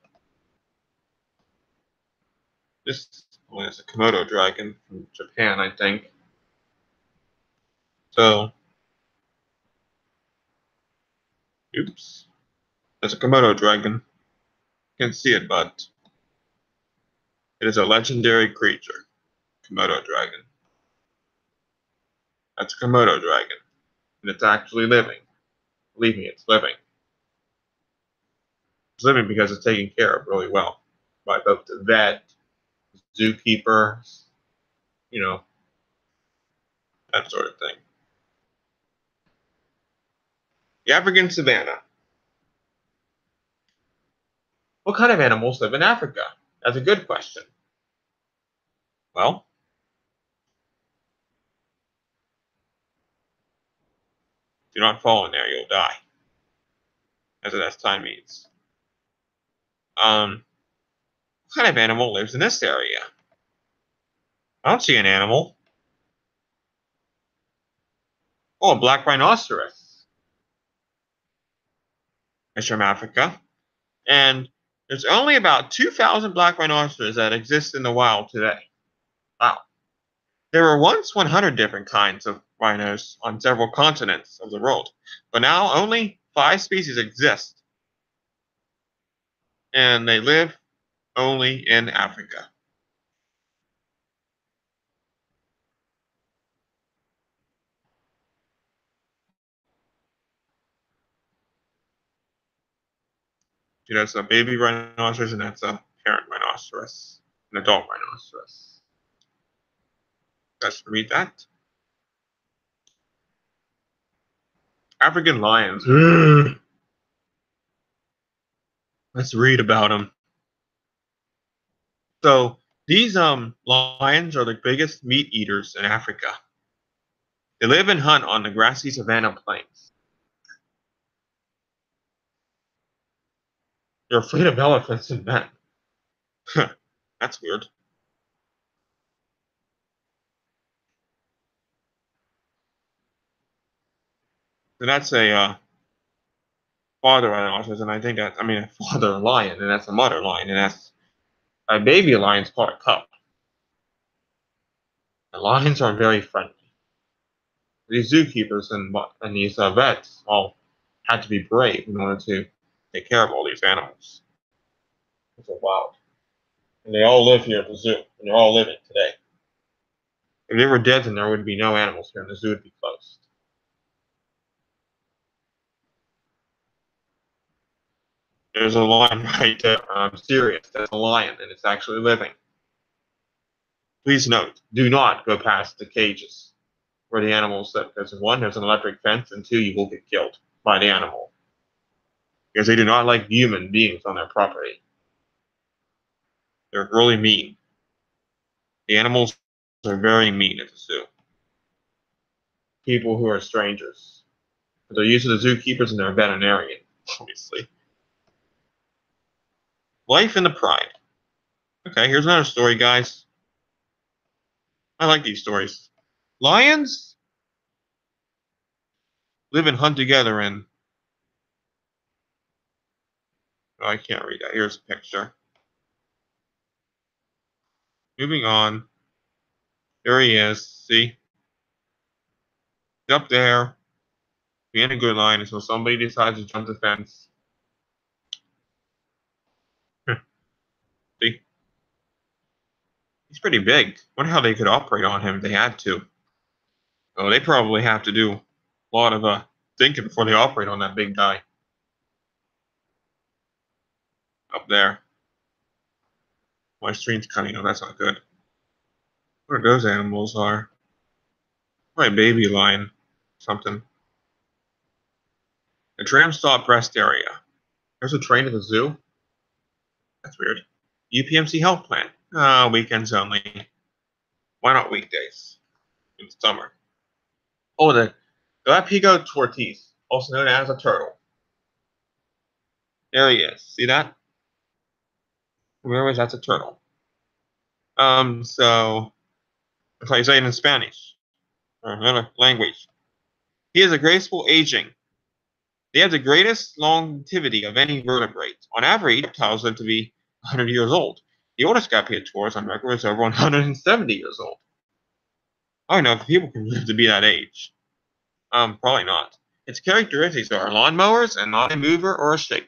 This one is a Komodo dragon from Japan, I think. So, oops. That's a Komodo dragon. You can't see it, but it is a legendary creature. Komodo dragon. That's a Komodo dragon. And it's actually living. Believe me, it's living. It's living because it's taken care of really well by both the vet, zookeeper, you know, that sort of thing. The African savanna. What kind of animals live in Africa? That's a good question. Well, if you're not falling there, you'll die. That's what that sign means. What kind of animal lives in this area? I don't see an animal. Oh, a black rhinoceros. It's from Africa. And there's only about 2,000 black rhinoceros that exist in the wild today. Wow. There were once 100 different kinds of rhinos on several continents of the world, but now only 5 species exist. And they live only in Africa. See, that's a baby rhinoceros, and that's a parent rhinoceros, an adult rhinoceros. Let's read that. African lions. Let's read about them. So these lions are the biggest meat eaters in Africa. They live and hunt on the grassy savanna plains. They're afraid of elephants and men. That's weird. So that's a father rhinoceros, and I think that's, a father lion, and that's a mother lion, and that's a baby lion's called a cub. The lions are very friendly. These zookeepers and these vets all had to be brave in order to take care of all these animals. It's wild. And they all live here at the zoo, and they're all living today. If they were dead, then there would be no animals here, and the zoo would be closed. There's a lion right there. I'm serious. That's a lion, and it's actually living. Please note, do not go past the cages where the animals live, because one, there's an electric fence, and two, you will get killed by the animal. Because they do not like human beings on their property. They're really mean. The animals are very mean at the zoo. People who are strangers. But they're used to the zookeepers and they're a veterinarian, obviously. Life in the Pride. Okay, here's another story, guys. I like these stories. Lions live and hunt together in... Oh, I can't read that. Here's a picture. Moving on. There he is. See? He's up there. Being a good lion until somebody decides to jump the fence. See? He's pretty big. Wonder how they could operate on him if they had to. Oh, they probably have to do a lot of thinking before they operate on that big guy. Up there. My stream's cutting. Oh, that's not good. What those animals are? My baby lion. Something. A tram stop rest area. There's a train at the zoo. That's weird. UPMC health plan. Weekends only. Why not weekdays? In summer. Oh, the Galapagos tortoise, also known as a turtle. There he is. See that? Where was that's a turtle? So if I say it in Spanish or another language, he has a graceful aging. They have the greatest longevity of any vertebrate. On average, reptiles live to be 100 years old. The oldest Galapagos on record is over 170 years old. I don't know if people can live to be that age. Probably not. Its characteristics are lawnmowers and not a mover or a shaker.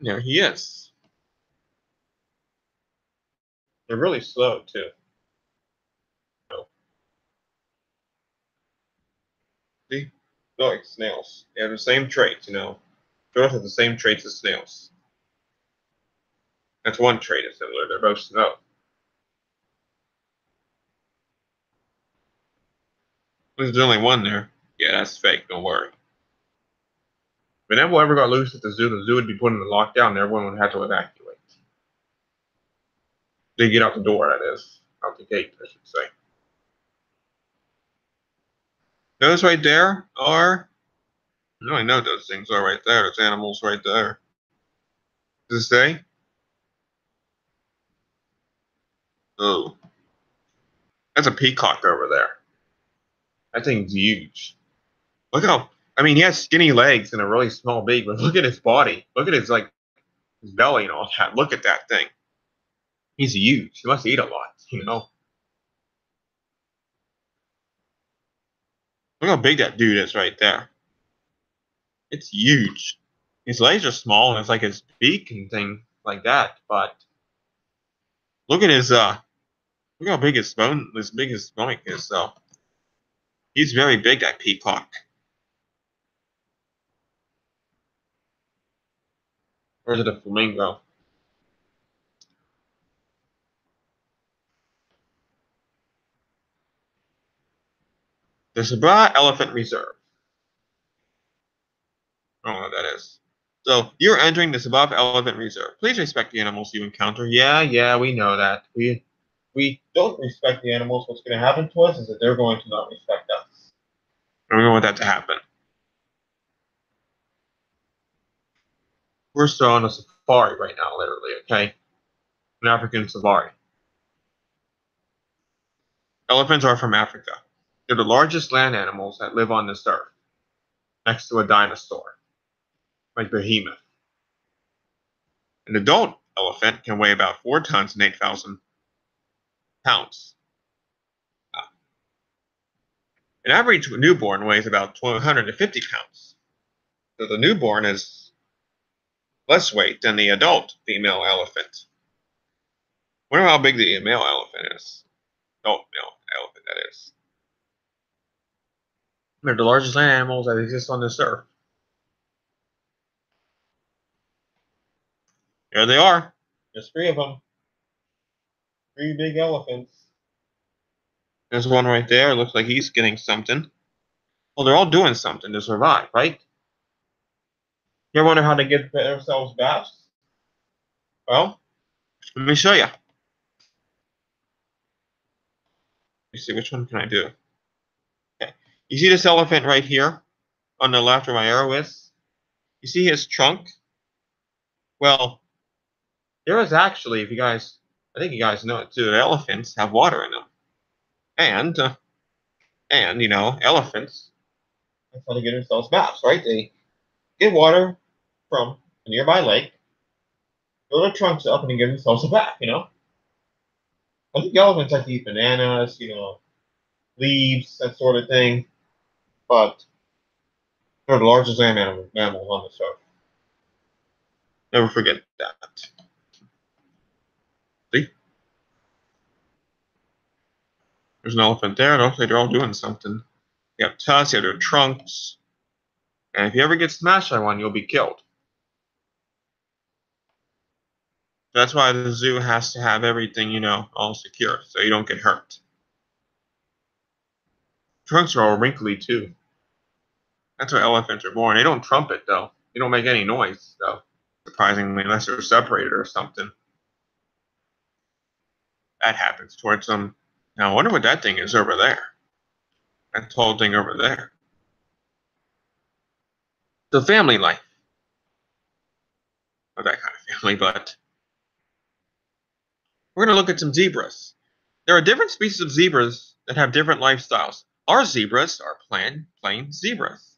There he is. They're really slow too. So, see? They're like snails. They have the same traits, you know. Turtles have the same traits as snails. That's one trait that's similar. They're both slow. There's only one there. Yeah, that's fake. Don't worry. If an animal ever got loose at the zoo would be put in the lockdown and everyone would have to evacuate. They get out the door, that is. Out the gate, I should say. Those right there are... I don't know what those things are right there. Those animals right there. Does it say? Oh. That's a peacock over there. That thing's huge. Look how... I mean, he has skinny legs and a really small beak, but look at his body. Look at his, like, his belly and all that. Look at that thing. He's huge. He must eat a lot, you know? Look how big that dude is right there. It's huge. His legs are small, and it's like his beak and thing like that. But look at his look how big his bone, as big his stomach is. So he's very big. That peacock. Or is it a flamingo? The Sabra Elephant Reserve. I don't know what that is. So you're entering the Sabab Elephant Reserve. Please respect the animals you encounter. Yeah, we know that. We don't respect the animals. What's going to happen to us is that they're going to not respect us. And we don't want that to happen. We're still on a safari right now, literally, okay? An African safari. Elephants are from Africa. They're the largest land animals that live on this earth, next to a dinosaur, like behemoth. An adult elephant can weigh about 4 tons and 8,000 pounds. An average newborn weighs about 150 pounds. So the newborn is less weight than the adult female elephant. Wonder how big the male elephant is. Adult male elephant, that is. They're the largest land animals that exist on this earth. There they are. There's 3 of them. 3 big elephants. There's one right there. Looks like he's getting something. Well, they're all doing something to survive, right? You ever wonder how they get themselves baths? Well, let me show you. Let me see, which one can I do? Okay. You see this elephant right here on the left where my arrow is? You see his trunk? Well, there is actually, if you guys, I think you guys know it too, elephants have water in them. And you know, elephants, that's how they get themselves baths, right? They get water from a nearby lake, fill their trunks up, and then give themselves a bath, you know? I think elephants like to eat bananas, you know, leaves, that sort of thing. But they're the largest land mammals on this earth. Never forget that. See? There's an elephant there. It looks like they're all doing something. You have tusks, you have their trunks. And if you ever get smashed by one, you'll be killed. That's why the zoo has to have everything, you know, all secure so you don't get hurt. Trunks are all wrinkly too. That's why elephants are born. They don't trumpet though. They don't make any noise though. Surprisingly, unless they're separated or something. That happens towards them. Now I wonder what that thing is over there. That tall thing over there. The family life. Not that kind of family, but we're going to look at some zebras. There are different species of zebras that have different lifestyles. Our zebras are plain zebras,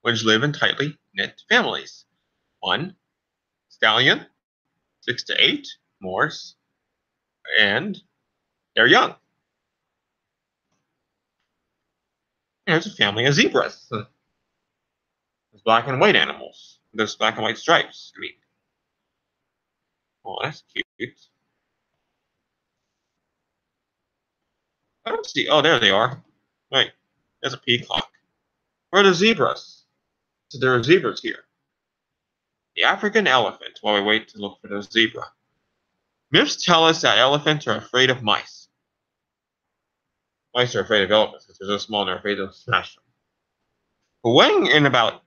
which live in tightly knit families. 1 stallion, 6 to 8 Moors, and they're young. There's a family of zebras. There's black and white animals. There's black and white stripes. I mean, oh, that's cute. I don't see. Oh, there they are. Right. There's a peacock. Where are the zebras? So there are zebras here. The African elephant, while we wait to look for the zebra. Myths tell us that elephants are afraid of mice. Mice are afraid of elephants because they're so small and they're afraid to smash them. But weighing in about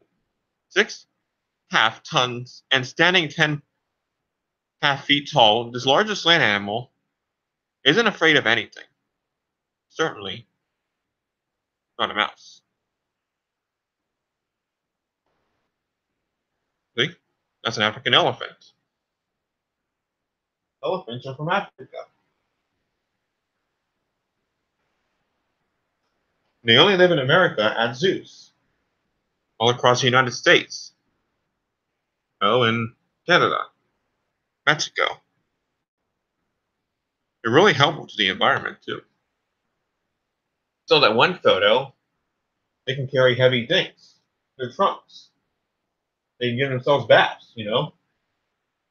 6.5 tons and standing 10.5 feet tall, this largest land animal isn't afraid of anything. Certainly not a mouse. See? That's an African elephant. Elephants are from Africa. They only live in America at zoos. All across the United States. Oh, in Canada. Mexico. They're really helpful to the environment, too. So that one photo, they can carry heavy things. Their trunks. They can give themselves baths, you know.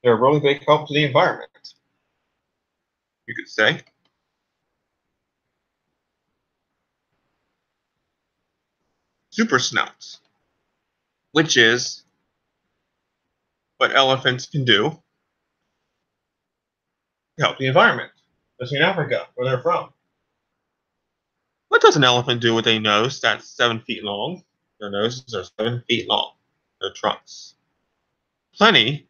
They're a really big help to the environment. You could say. Super snouts, which is what elephants can do to help the environment, especially in Africa, where they're from. What does an elephant do with a nose that's 7 feet long? Their noses are 7 feet long. Their trunks. Plenty,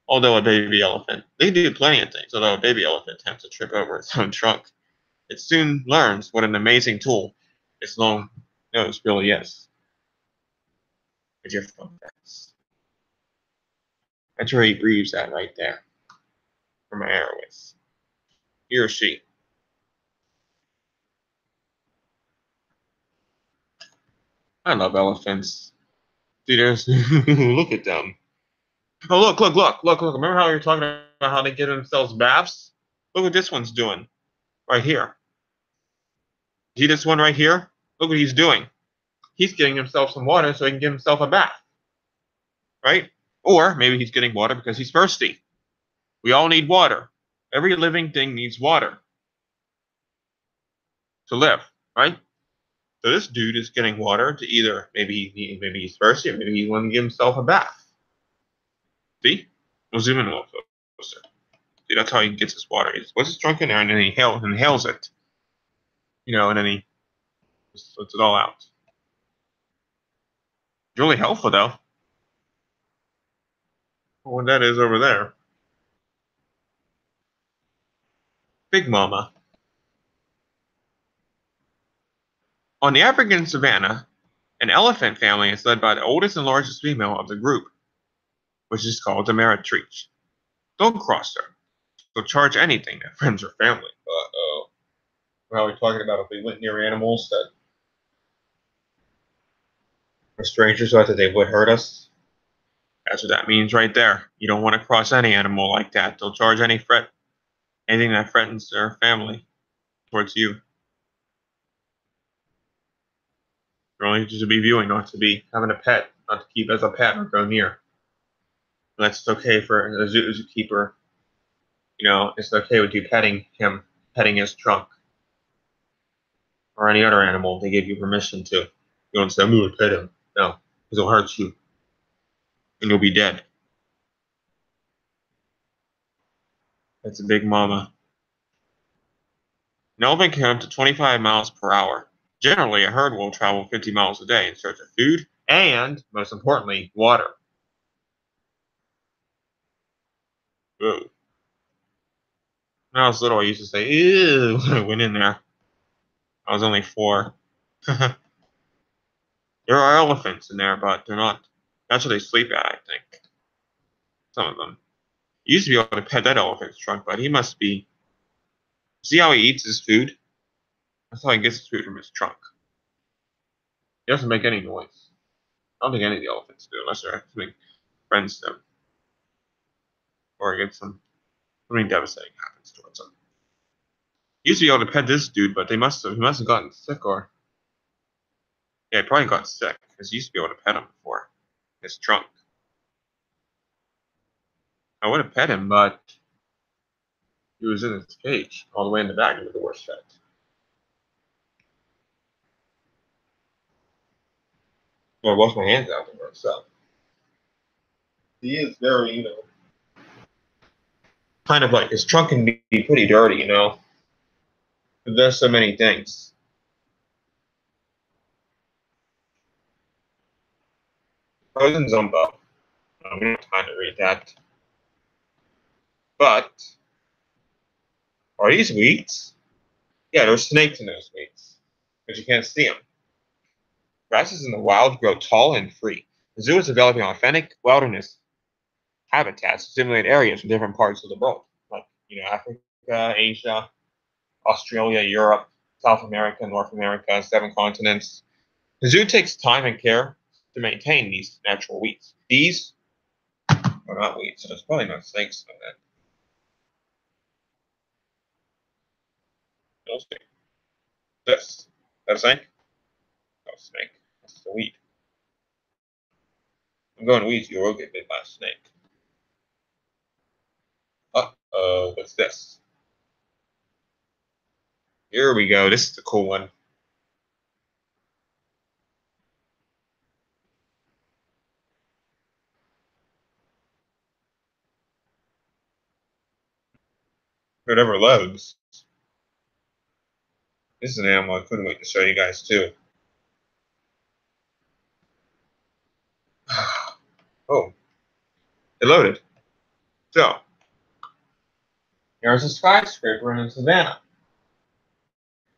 although a baby elephant. They do plenty of things, although a baby elephant tends to trip over its own trunk. It soon learns what an amazing tool its long nose really is. That's where he breathes at right there. Where my arrow is. He or she. I love elephants. See, there's look at them. Oh, look. Remember how we were talking about how they give themselves baths? Look what this one's doing. Right here. See this one right here? Look what he's doing. He's getting himself some water so he can give himself a bath. Right? Or maybe he's getting water because he's thirsty. We all need water. Every living thing needs water to live, right? So this dude is getting water to either maybe he's thirsty or maybe he wants to give himself a bath. See? We'll zoom in a little closer. See, that's how he gets his water. He puts his trunk in there and then he inhales it. And then he just lets it all out. It's really helpful though. What that is over there. Big Mama. On the African savanna, an elephant family is led by the oldest and largest female of the group, which is called the meretrice. Don't cross her. She'll charge anything, their friends or family. Uh-oh. What are we talking about if we went near animals that are strangers so that they would hurt us? That's what that means right there. You don't want to cross any animal like that. They'll charge anything that threatens their family towards you. Really, just to be viewing, not to be having a pet, not to keep as a pet or go near. That's okay for a zookeeper. It's okay with you petting his trunk, or any other animal. They give you permission to. You don't say, I'm going to pet him. No, because it'll hurt you, and you'll be dead. That's a big mama. An elephant can run to 25 miles per hour. Generally, a herd will travel 50 miles a day in search of food and, most importantly, water. Whoa. When I was little, I used to say, ew, when I went in there. I was only 4. There are elephants in there, but they're not. That's where they sleep at, I think. Some of them. You used to be able to pet that elephant's trunk, but he must be. See how he eats his food? That's how he gets his food from his trunk. He doesn't make any noise. I don't think any of the elephants do, unless they're something friends them. Or it gets something devastating happens towards them. He used to be able to pet this dude, but he must have gotten sick or. Yeah, he probably got sick, because he used to be able to pet him before. His trunk. I would have pet him, but he was in his cage, all the way in the back with the worst pet. So I wash my hands afterwards, so. He is very, kind of like, his trunk can be pretty dirty, There's so many things. Frozen Zumbo. We don't have time to read that. But, are these weeds? Yeah, there's snakes in those weeds, because you can't see them. Grasses in the wild grow tall and free. The zoo is developing authentic wilderness habitats to simulate areas from different parts of the world, like Africa, Asia, Australia, Europe, South America, North America, 7 continents. The zoo takes time and care to maintain these natural weeds. These are not weeds, so there's probably not snakes in that. No snake. This. That a snake? No snake. That's the weed. I'm going weeds, you will get bit by a snake. Uh-oh, what's this? Here we go. This is the cool one. Whatever loads. This is an animal I couldn't wait to show you guys too. Oh, it loaded. So, here's a skyscraper in the savannah.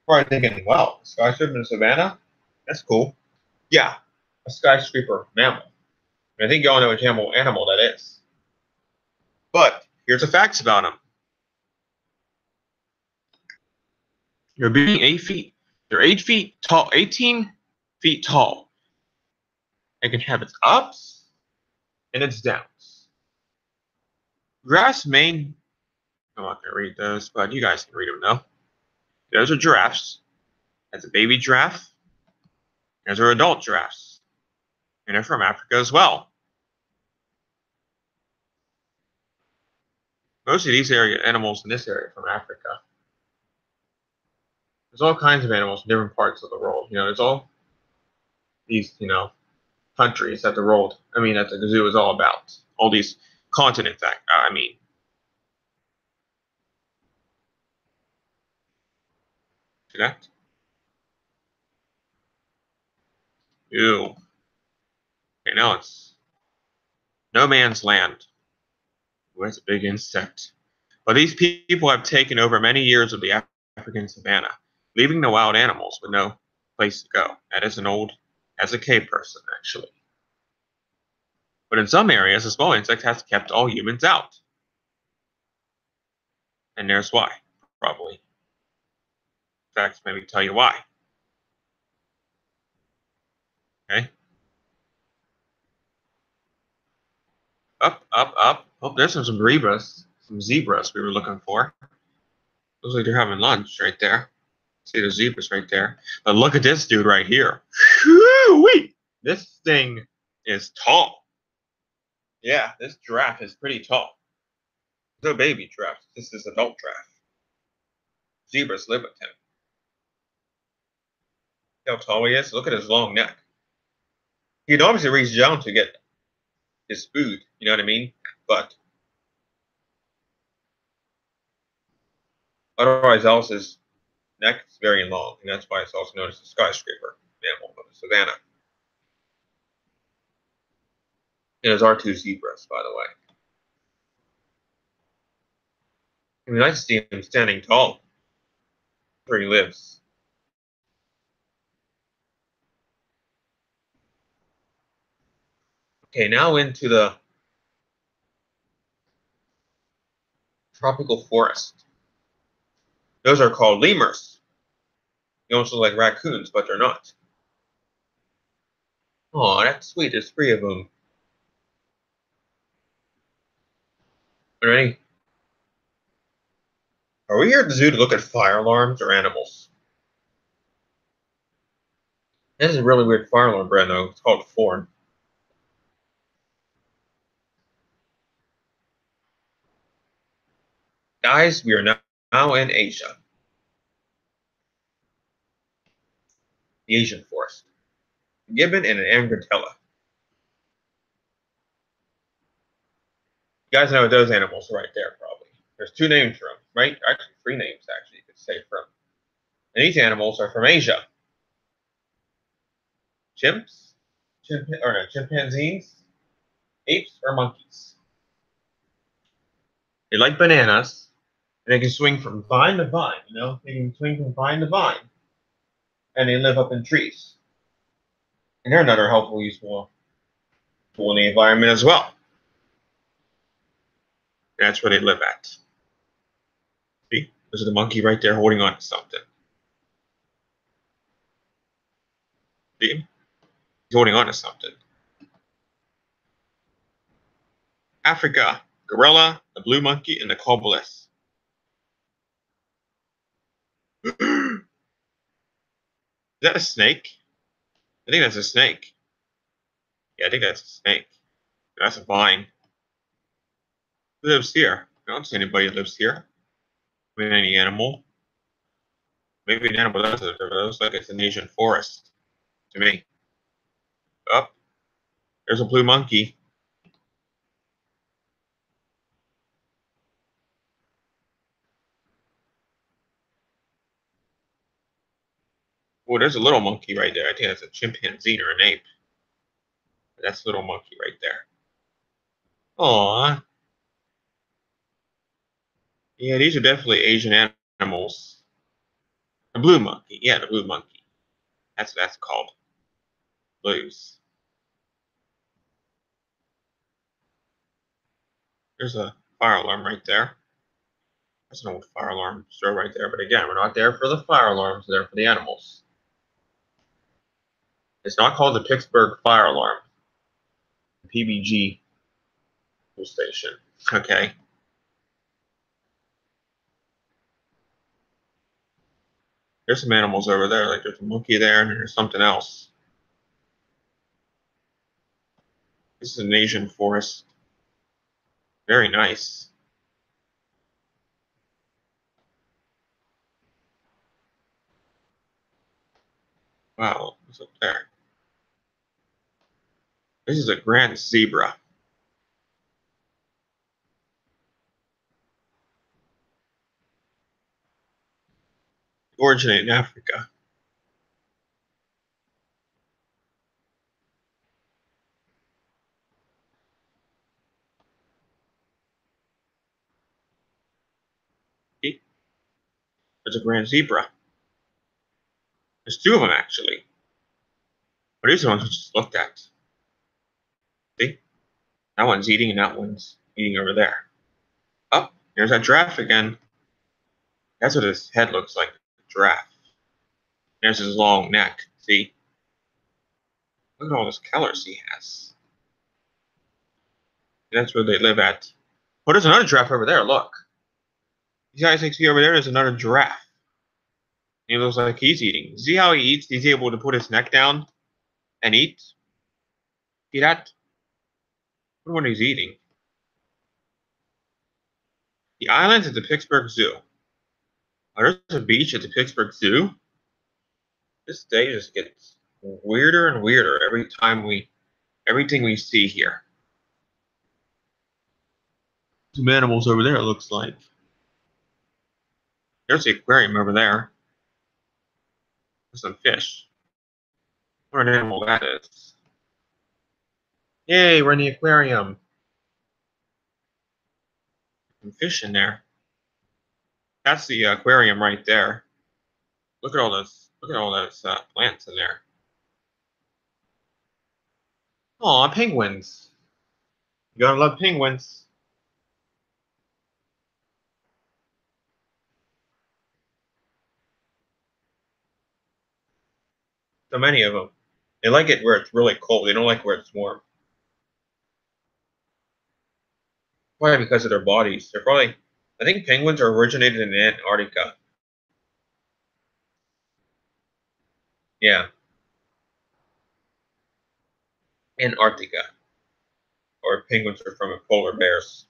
Probably thinking, wow, skyscraper in the savannah? That's cool. Yeah, a skyscraper mammal. And I think you all know which animal that is. But here's the facts about them. They're being 8 feet. They're 8 feet tall, 18 feet tall. It can have its ups and its downs. Grass main. I'm not going to read those, but you guys can read them now. Those are giraffes. That's a baby giraffe. Those are adult giraffes. And they're from Africa as well. Most of these animals in this area are from Africa. There's all kinds of animals in different parts of the world. There's all these, countries that the zoo is all about. All these continents, I mean. See that? Ew. Okay, now it's no man's land. Ooh, that's a big insect. But these people have taken over many years of the African savanna, leaving the wild animals with no place to go. That is as a cave person, actually. But in some areas, a small insect has kept all humans out. And there's why, probably. In fact, maybe tell you why. Okay. Up, up, up. Oh, there's some zebras. Some zebras we were looking for. Looks like they're having lunch right there. See the zebras right there. But look at this dude right here. Whee! This thing is tall. Yeah, this giraffe is pretty tall. No baby giraffe. This is adult giraffe. Zebras live with him. See how tall he is? Look at his long neck. He'd obviously reach down to get his food. You know what I mean? But otherwise, else his neck is very long, and that's why it's also known as the skyscraper mammal of the savannah. And there's our two zebras, by the way. It'd be nice to see him standing tall where he lives. Okay, now into the tropical forest. Those are called lemurs. They almost look like raccoons, but they're not. Oh, that's sweet. There's 3 of them. Ready? Are we here at the zoo to look at fire alarms or animals? This is a really weird fire alarm brand, though. It's called Ford. Guys, we are now in Asia. The Asian forest. A gibbon and an amgratella. You guys know what those animals are right there, probably. There's 2 names for them, right? Actually, 3 names, actually, you could say from. And these animals are from Asia. Chimps? Chimpanzees? Apes or monkeys? They like bananas, and they can swing from vine to vine, They can swing from vine to vine. And they live up in trees. And they're another helpful, useful tool in the environment as well. That's where they live at. See? There's the monkey right there holding on to something. See? He's holding on to something. Africa, gorilla, the blue monkey, and the koboleth. Is that a snake? I think that's a snake. Yeah, I think that's a snake. That's a vine. Who lives here? I don't see anybody that lives here. I mean, any animal. Maybe an animal does it, but it looks like it's an Asian forest to me. Up. There's a blue monkey. Oh, there's a little monkey right there. I think that's a chimpanzee or an ape. That's a little monkey right there. Aww. Yeah, these are definitely Asian animals. The blue monkey. Yeah, the blue monkey. That's what that's called. Blues. There's a fire alarm right there. That's an old fire alarm store right there. But again, we're not there for the fire alarms. We're there for the animals. It's not called the Pittsburgh fire alarm. The PBG station. Okay. There's some animals over there. Like there's a monkey there and there's something else. This is an Asian forest. Very nice. Wow, what's up there? This is a grand zebra. Originated in Africa. See? There's a grand zebra. There's two of them actually. But these are the ones we just looked at. See? That one's eating and that one's eating over there. Oh, there's that giraffe again. That's what his head looks like, a giraffe. There's his long neck. See? Look at all those colors he has. That's where they live at. Oh, there's another giraffe over there. Look. You guys can see over there, there's another giraffe. He looks like he's eating. See how he eats? He's able to put his neck down and eat. See that? What when he's eating? The islands at the Pittsburgh Zoo. Oh, there's a beach at the Pittsburgh Zoo. This day just gets weirder and weirder everything we see here. Some animals over there, it looks like. There's the aquarium over there. There's some fish. What an animal that is. Yay, we're in the aquarium. Some fish in there. That's the aquarium right there. Look at all those. Look at all those plants in there. Aw, penguins. You gotta love penguins. So many of them. They like it where it's really cold. They don't like where it's warm. Probably because of their bodies. They're probably. I think penguins are originated in Antarctica. Yeah, Antarctica. Or penguins are from polar bears.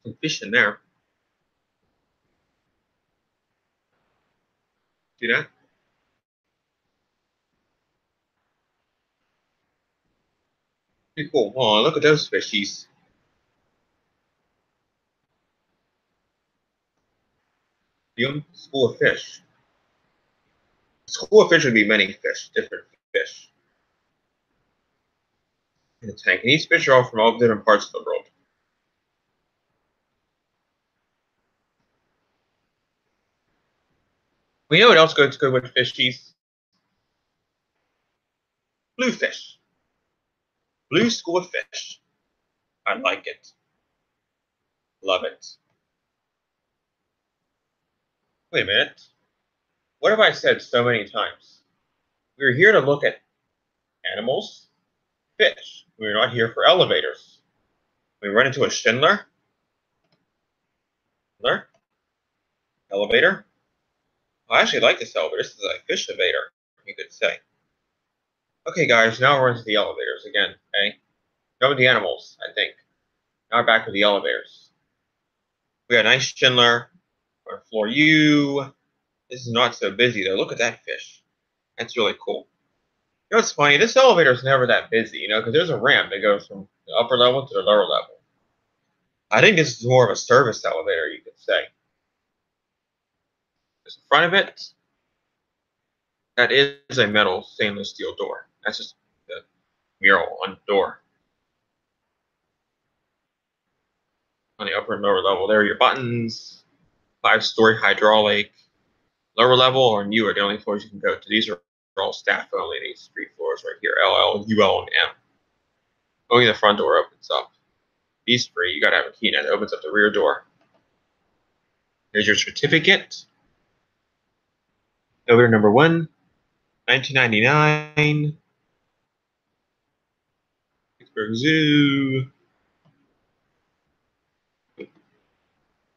Some fish in there. See that? Pretty cool. Oh, look at those fishies. The school of fish. School of fish would be many fish, different fish. In a tank. And these fish are all from all different parts of the world. We know what else goes good with fishies? Bluefish. Blue school of fish. I like it. Love it. Wait a minute. What have I said so many times? We're here to look at animals, fish. We're not here for elevators. We run into a Schindler. Elevator. I actually like this elevator. This is a fish elevator, you could say. Okay, guys, now we're into the elevators again, okay? Go with the animals, I think. Now we're back to the elevators. We got a nice Schindler on floor U. This is not so busy, though. Look at that fish. That's really cool. You know what's funny? This elevator is never that busy, you know, because there's a ramp that goes from the upper level to the lower level. I think this is more of a service elevator, you could say. Just in front of it, that is a metal stainless steel door. That's just the mural on the door. On the upper and lower level, there are your buttons. 5-story hydraulic. Lower level or U are the only floors you can go to. These are all staff only. These 3 floors right here: LL, UL, and M. Only the front door opens up. These 3, you gotta have a key now that opens up the rear door. There's your certificate. Elevator number 1, 1999. Pittsburgh Zoo.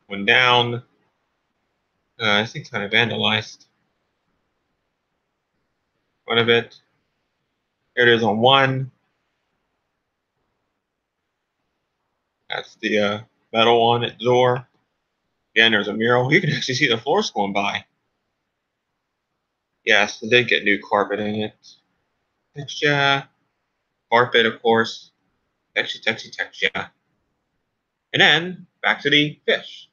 One down. I think kind of vandalized. One of it. There it is on one. That's the metal on it door. Again, there's a mural. You can actually see the floors going by. Yes, they did get new carpet in it. Texture. Carpet, of course. Texture. And then, back to the fish.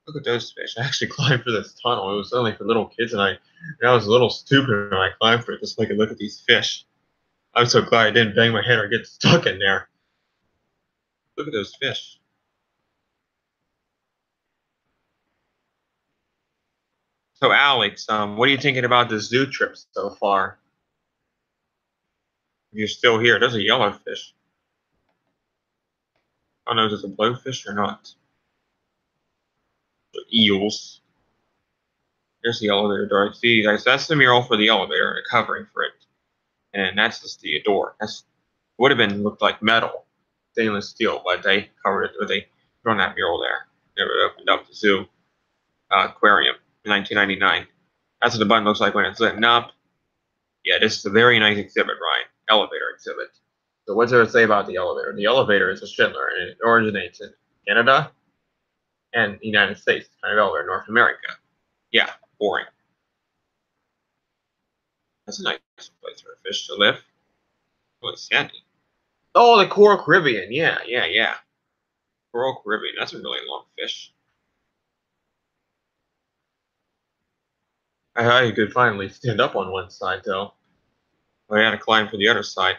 Look at those fish. I actually climbed for this tunnel. It was only for little kids, and I was a little stupid when I climbed for it, just so I could look at these fish. I'm so glad I didn't bang my head or get stuck in there. Look at those fish. So, Alex, what are you thinking about the zoo trip so far? If you're still here, there's a yellowfish. I don't know if it's a blowfish or not. The eels. There's the elevator door. See, guys, that's the mural for the elevator, a covering for it. And that's just the door. That's would have been looked like metal, stainless steel, but they covered it, or they put on that mural there. It opened up the zoo aquarium in 1999. That's what the button looks like when it's lit up. Yeah, this is a very nice exhibit, Ryan. Elevator exhibit. So what's there to say about the elevator? The elevator is a Schindler, and it originates in Canada and the United States, kind of elevator, North America. Yeah, boring. That's a nice place for a fish to live. Really sandy. Oh, the Coral Caribbean. Yeah. Coral Caribbean. That's a really long fish. I could finally stand up on one side, though. I had to climb for the other side.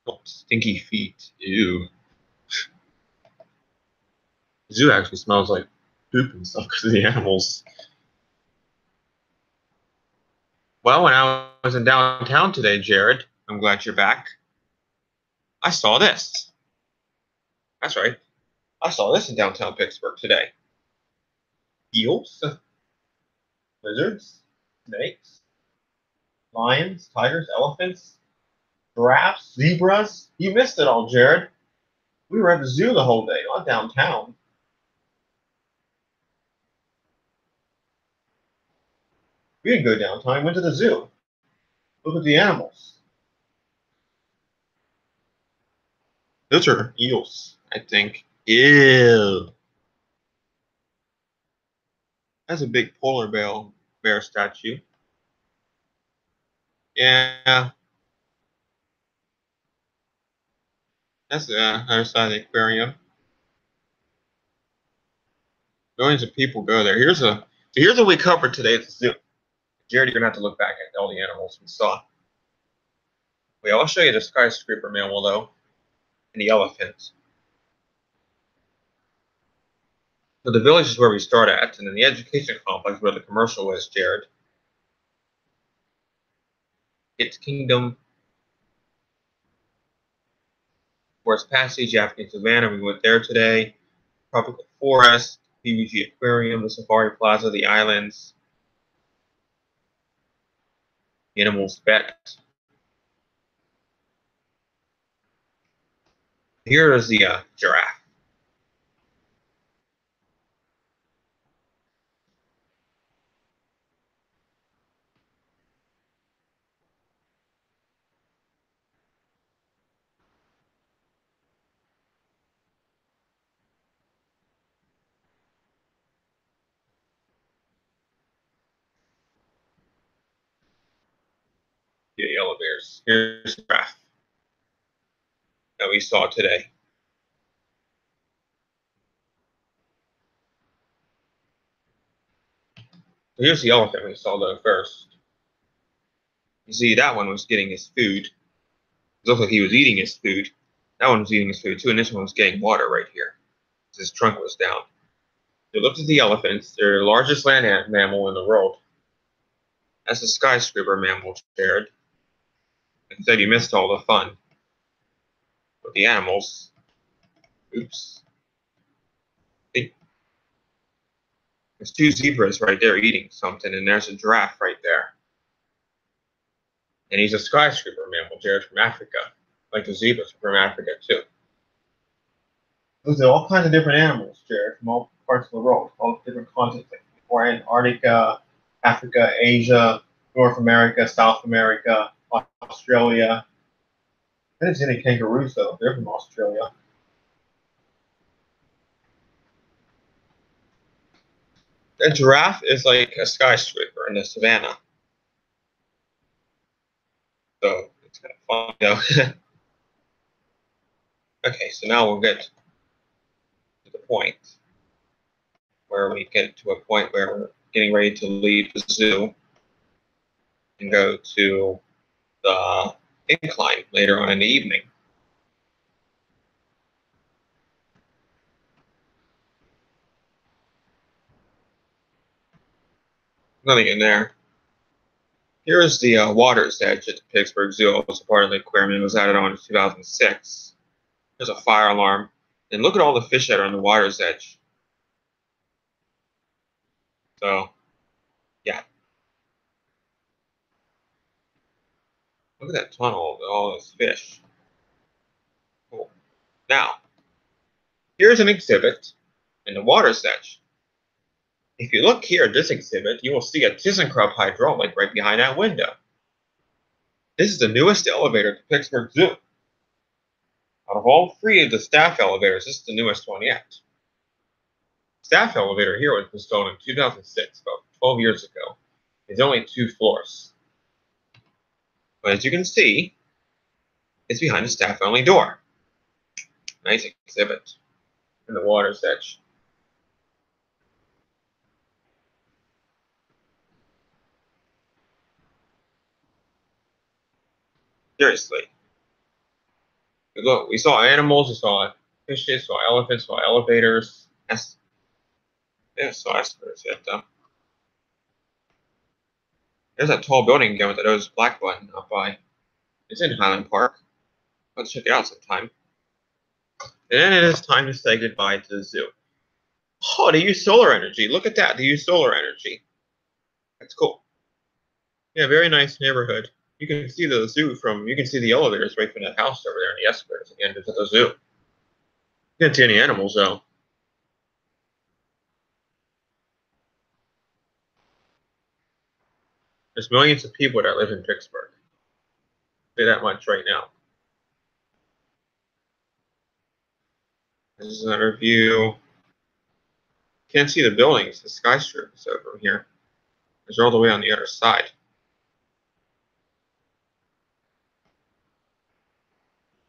Oh, stinky feet. Ew. The zoo actually smells like poop and stuff because of the animals. Well, when I was in downtown today, Jared, I'm glad you're back. I saw this. That's right. I saw this in downtown Pittsburgh today. Eels, lizards, snakes, lions, tigers, elephants, giraffes, zebras. You missed it all, Jared. We were at the zoo the whole day, not downtown. We didn't go downtown. We went to the zoo. Look at the animals. Those are eels, I think. Ew. That's a big polar bear statue. Yeah. That's the other side of the aquarium. Millions of people go there. Here's what we covered today at the zoo. Jared, you're gonna have to look back at all the animals we saw. Wait, I'll show you the skyscraper mammal though, and the elephant. So the village is where we start at, and then the education complex where the commercial is, Jared. It's Kingdom, Forest Passage, African Savannah. We went there today. Tropical Forest, PVG Aquarium, the Safari Plaza, the islands, the Animals Vet. Here is the giraffe. The yellow bears. Here's the giraffe that we saw today. Here's the elephant we saw though first. You see, that one was getting his food. It looked like he was eating his food. That one was eating his food too, and this one was getting water right here. His trunk was down. So look at the elephants. They're the largest land mammal in the world. That's the skyscraper mammal, Jared. Instead, you missed all the fun with the animals. Oops. Hey. There's two zebras right there eating something, and there's a giraffe right there. And he's a skyscraper mammal, Jared, from Africa. Like the zebras from Africa, too. Those are all kinds of different animals, Jared, from all parts of the world, all different continents, like Antarctica, Africa, Asia, North America, South America. Australia. I didn't see any kangaroos though. They're from Australia. A giraffe is like a skyscraper in the savannah. So it's kind of fun, you know. Okay, so now we'll get to the point where we get to a point where we're getting ready to leave the zoo and go to the incline later on in the evening. Nothing in there. Here's the water's edge at the Pittsburgh Zoo. It was a part of the aquarium. It was added on in 2006. There's a fire alarm. And look at all the fish that are on the water's edge. So, yeah. Look at that tunnel, all those fish. Cool. Now, here's an exhibit in the water's edge. If you look here at this exhibit, you will see a ThyssenKrupp hydraulic right behind that window. This is the newest elevator at the Pittsburgh Zoo. Out of all three of the staff elevators, this is the newest one yet. Staff elevator here was installed in 2006, about 12 years ago. It's only 2 floors. But as you can see, it's behind the staff-only door. Nice exhibit in the water's edge. Seriously. Look, we saw animals, we saw fishes, saw elephants, saw elevators. Yeah, saw escalators yet, though. There's that tall building again with that O's black button up by. It's in Highland Park. Let's check it out sometime. And then it is time to say goodbye to the zoo. Oh, they use solar energy. Look at that. They use solar energy. That's cool. Yeah, very nice neighborhood. You can see the zoo you can see the elevators right from that house over there and the escalators at the end of the zoo. You can't see any animals, though. There's millions of people that live in Pittsburgh. I'll say that much right now. This is another view. Can't see the buildings, the skyscrapers over here. They're all the way on the other side.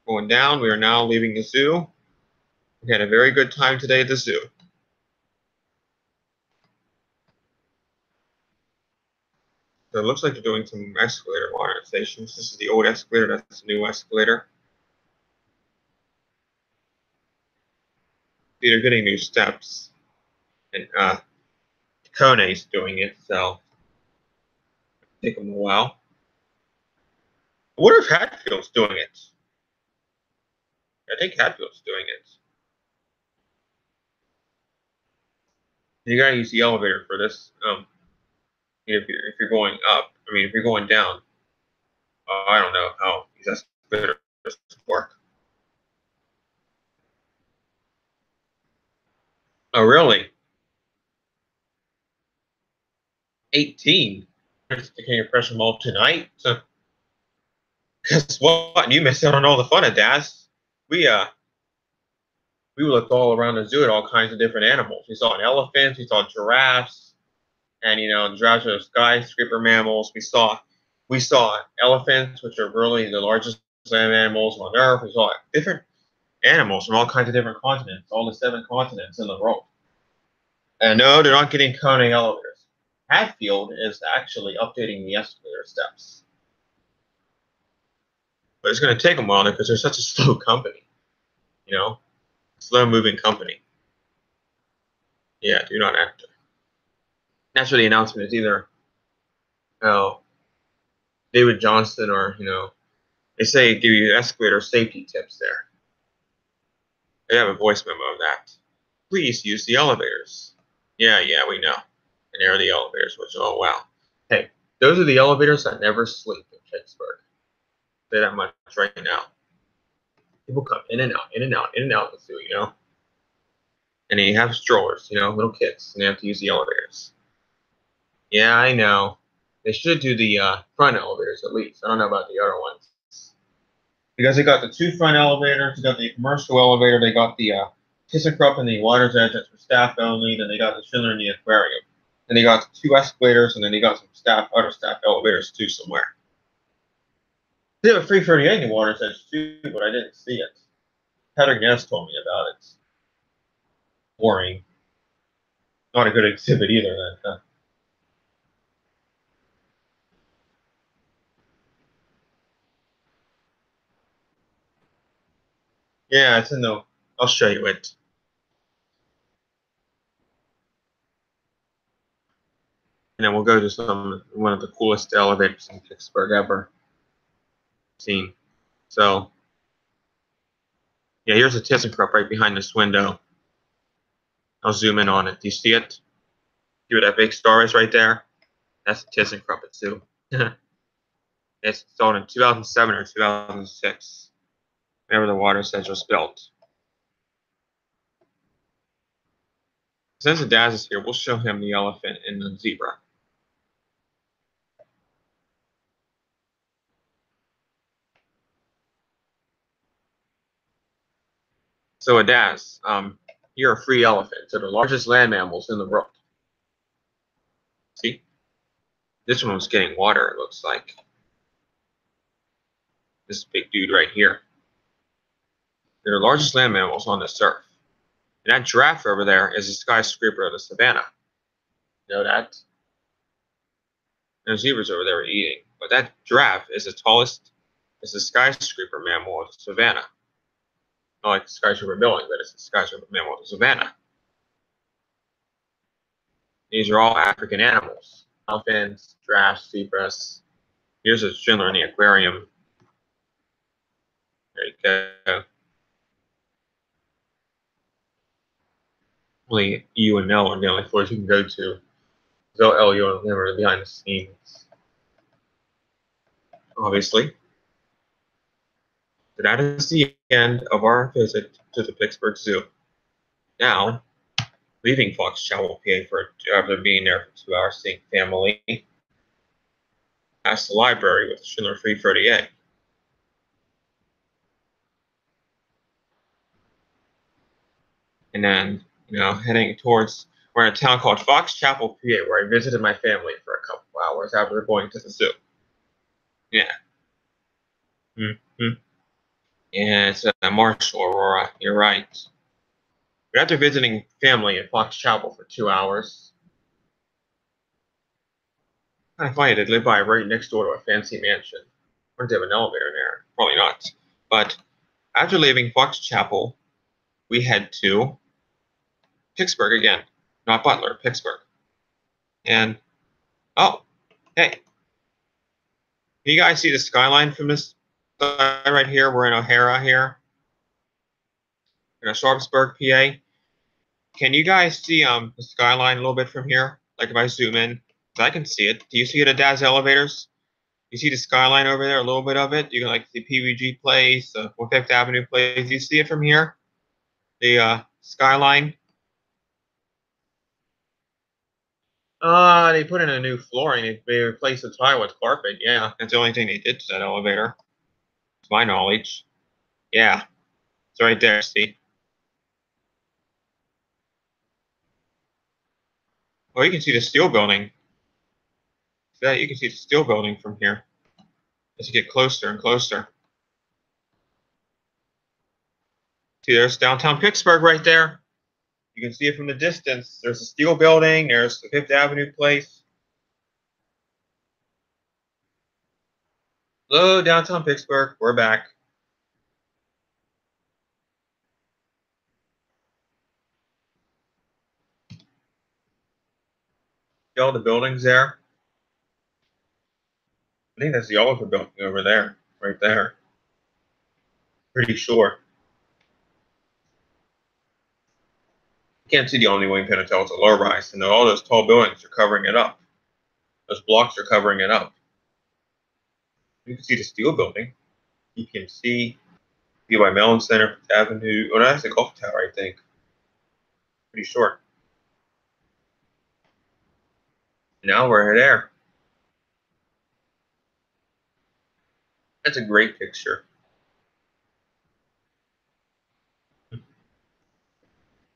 Going down, we are now leaving the zoo. We had a very good time today at the zoo. So it looks like they're doing some escalator modernizations. This is the old escalator, that's the new escalator. See, they're getting new steps. And Kone's doing it, so it'll take them a while. I wonder if Hatfield's doing it. I think Hatfield's doing it. You gotta use the elevator for this. If you're going up, I mean, if you're going down, I don't know how these escalators work. Oh, really? 18? Taking a pressure mold tonight? So, guess what? You missed out on all the fun at DAS. We looked all around the zoo at all kinds of different animals. We saw an elephant, we saw giraffes, and giraffes are skyscraper mammals. We saw elephants, which are really the largest animals on Earth. We saw different animals from all kinds of different continents, all the 7 continents in the world. And no, they're not getting Kone elevators. Hatfield is actually updating the escalator steps. But it's going to take them a while because they're such a slow company. Slow-moving company. Yeah, do not enter. That's where the announcement is either, David Johnston or, they say give you escalator safety tips there. They have a voice memo of that. Please use the elevators. Yeah, we know. And there are the elevators, which, oh, wow. Hey, those are the elevators that never sleep in Pittsburgh. Say that much right now. People come in and out, in and out, in and out of the zoo, And they have strollers, little kids, and they have to use the elevators. Yeah, I know. They should do the front elevators at least. I don't know about the other ones. Because they got the two front elevators, they got the commercial elevator, they got the ThyssenKrupp and the Water's Edge that's for staff only, then they got the Schindler and the Aquarium. Then they got the two escalators, and then they got some other staff elevators too somewhere. They have a 338 in the Water's Edge too, but I didn't see it. Heather Guest told me about it. Boring. Not a good exhibit either then. Yeah, it's in the. I'll show you it. And then we'll go to one of the coolest elevators in Pittsburgh ever seen. So, yeah, here's a ThyssenKrupp right behind this window. I'll zoom in on it. Do you see it? See where that big star is right there? That's a ThyssenKrupp too. It's installed in 2007 or 2006. Whenever the Water's Edge was built. Since the Daz is here, we'll show him the elephant and the zebra. So a Daz, here are free elephants. They're the largest land mammals in the world. See? This one was getting water, it looks like. This big dude right here. They're the largest land mammals on this earth. And that giraffe over there is a skyscraper of the savannah. You know that? And the zebras over there are eating. But that giraffe is the tallest, is the skyscraper mammal of the savannah. Not like the skyscraper building, but it's the skyscraper mammal of the savannah. These are all African animals. Elephants, giraffes, zebras. Here's a Schindler in the Aquarium. There you go. Only U and L are the only floors you can go to. So L, U, and M are behind the scenes. Obviously. So that is the end of our visit to the Pittsburgh Zoo. Now, leaving Fox Chapel, PA after being there for 2 hours seeing family, past the library with Schindler 338. And then, heading towards, we're in a town called Fox Chapel, PA, where I visited my family for a couple hours after going to the zoo. Yeah. Yeah, it's Marshall, Aurora. You're right. But after visiting family in Fox Chapel for 2 hours, I find they live by right next door to a fancy mansion. I wonder if they have an elevator in there. Probably not. But after leaving Fox Chapel, we head to Pittsburgh again. Not Butler, Pittsburgh. And, oh, hey. Can you guys see the skyline from this side right here? We're in O'Hara here. In Sharpsburg, PA. Can you guys see the skyline a little bit from here? Like if I zoom in, so I can see it. Do you see it at Daz Elevators? You see the skyline over there, a little bit of it? You can like see PVG Place, 5th Avenue Place. Do you see it from here? The skyline. They put in a new flooring. They replaced the tile with carpet. Yeah, that's the only thing they did to that elevator. To my knowledge. Yeah, it's right there. See. Oh, you can see the steel building. See that? You can see the steel building from here as you get closer and closer. See, there's downtown Pittsburgh right there. You can see it from the distance. There's a steel building. There's the 5th Avenue Place. Hello, downtown Pittsburgh. We're back. See all the buildings there? I think that's the Oliver building over there, right there. Pretty sure. You can't see the Omni Wing Pin until it's a low rise, and all those tall buildings are covering it up. Those blocks are covering it up. You can see the steel building. You can see by Mellon Center, 5th Avenue. Oh, that's the Gulf Tower, I think. Pretty short. Now we're there. That's a great picture.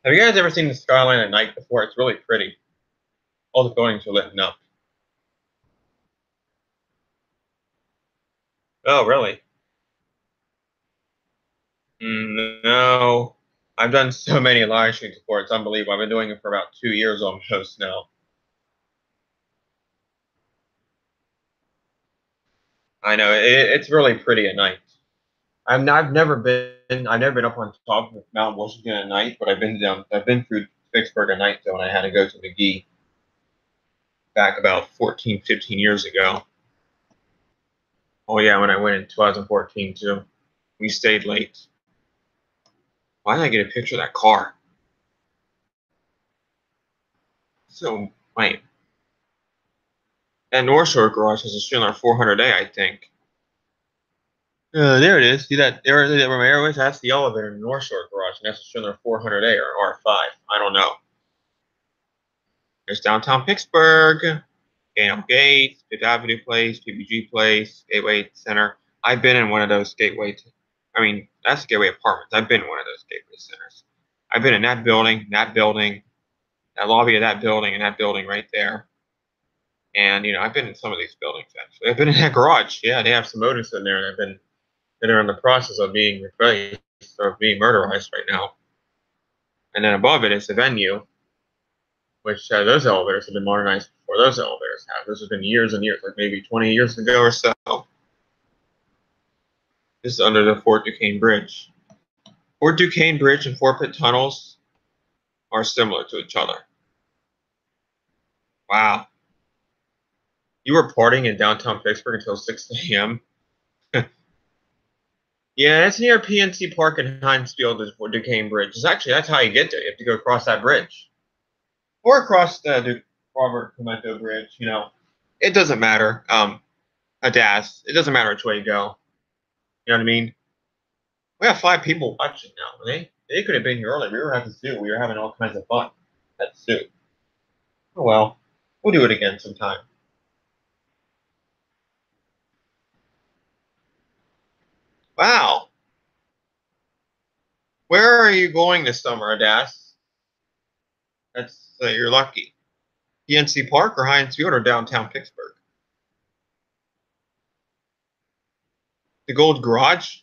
Have you guys ever seen the skyline at night before? It's really pretty. All the buildings are lit up. Oh, really? No. I've done so many live streams before. It's unbelievable. I've been doing it for about 2 years almost now. I know it's really pretty at night. I've never been up on top of Mount Washington at night, but I've been through Pittsburgh at night though, and I had to go to McGee back about 14, 15 years ago. Oh yeah, when I went in 2014 too. We stayed late. Why did I get a picture of that car? So lame. That North Shore garage has a Schindler 400A, I think. There it is. See that? There where my arrow is? That's the elevator in the North Shore garage, and that's a Schindler 400A or R5. I don't know. There's downtown Pittsburgh, Gano Gates, Fifth Avenue Place, PBG Place, Gateway Center. I've been in one of those that's Gateway Apartments. I've been in one of those Gateway Centers. I've been in that building, that lobby of that building, and that building right there. And, I've been in some of these buildings, actually. I've been in that garage. Yeah, they have some motors in there, and that are in the process of being replaced or being murderized right now. And then above it is the venue, which those elevators have been modernized before those elevators have. This has been years and years, like maybe 20 years ago or so. This is under the Fort Duquesne Bridge. Fort Duquesne Bridge and Fort Pitt tunnels are similar to each other. Wow. You were partying in downtown Pittsburgh until 6 a.m.? Yeah, it's near PNC Park and Heinz Field is Fort Duquesne Bridge. That's how you get there. You have to go across that bridge. Or across the Robert Clemente Bridge, It doesn't matter. It doesn't matter which way you go. You know what I mean? We have 5 people watching now. They could have been here earlier. We were at the zoo. We were having all kinds of fun at the zoo. Oh well. We'll do it again sometime. Wow. Where are you going this summer, Adas? You're lucky. PNC Park or Heinz Field or downtown Pittsburgh? The Gold Garage?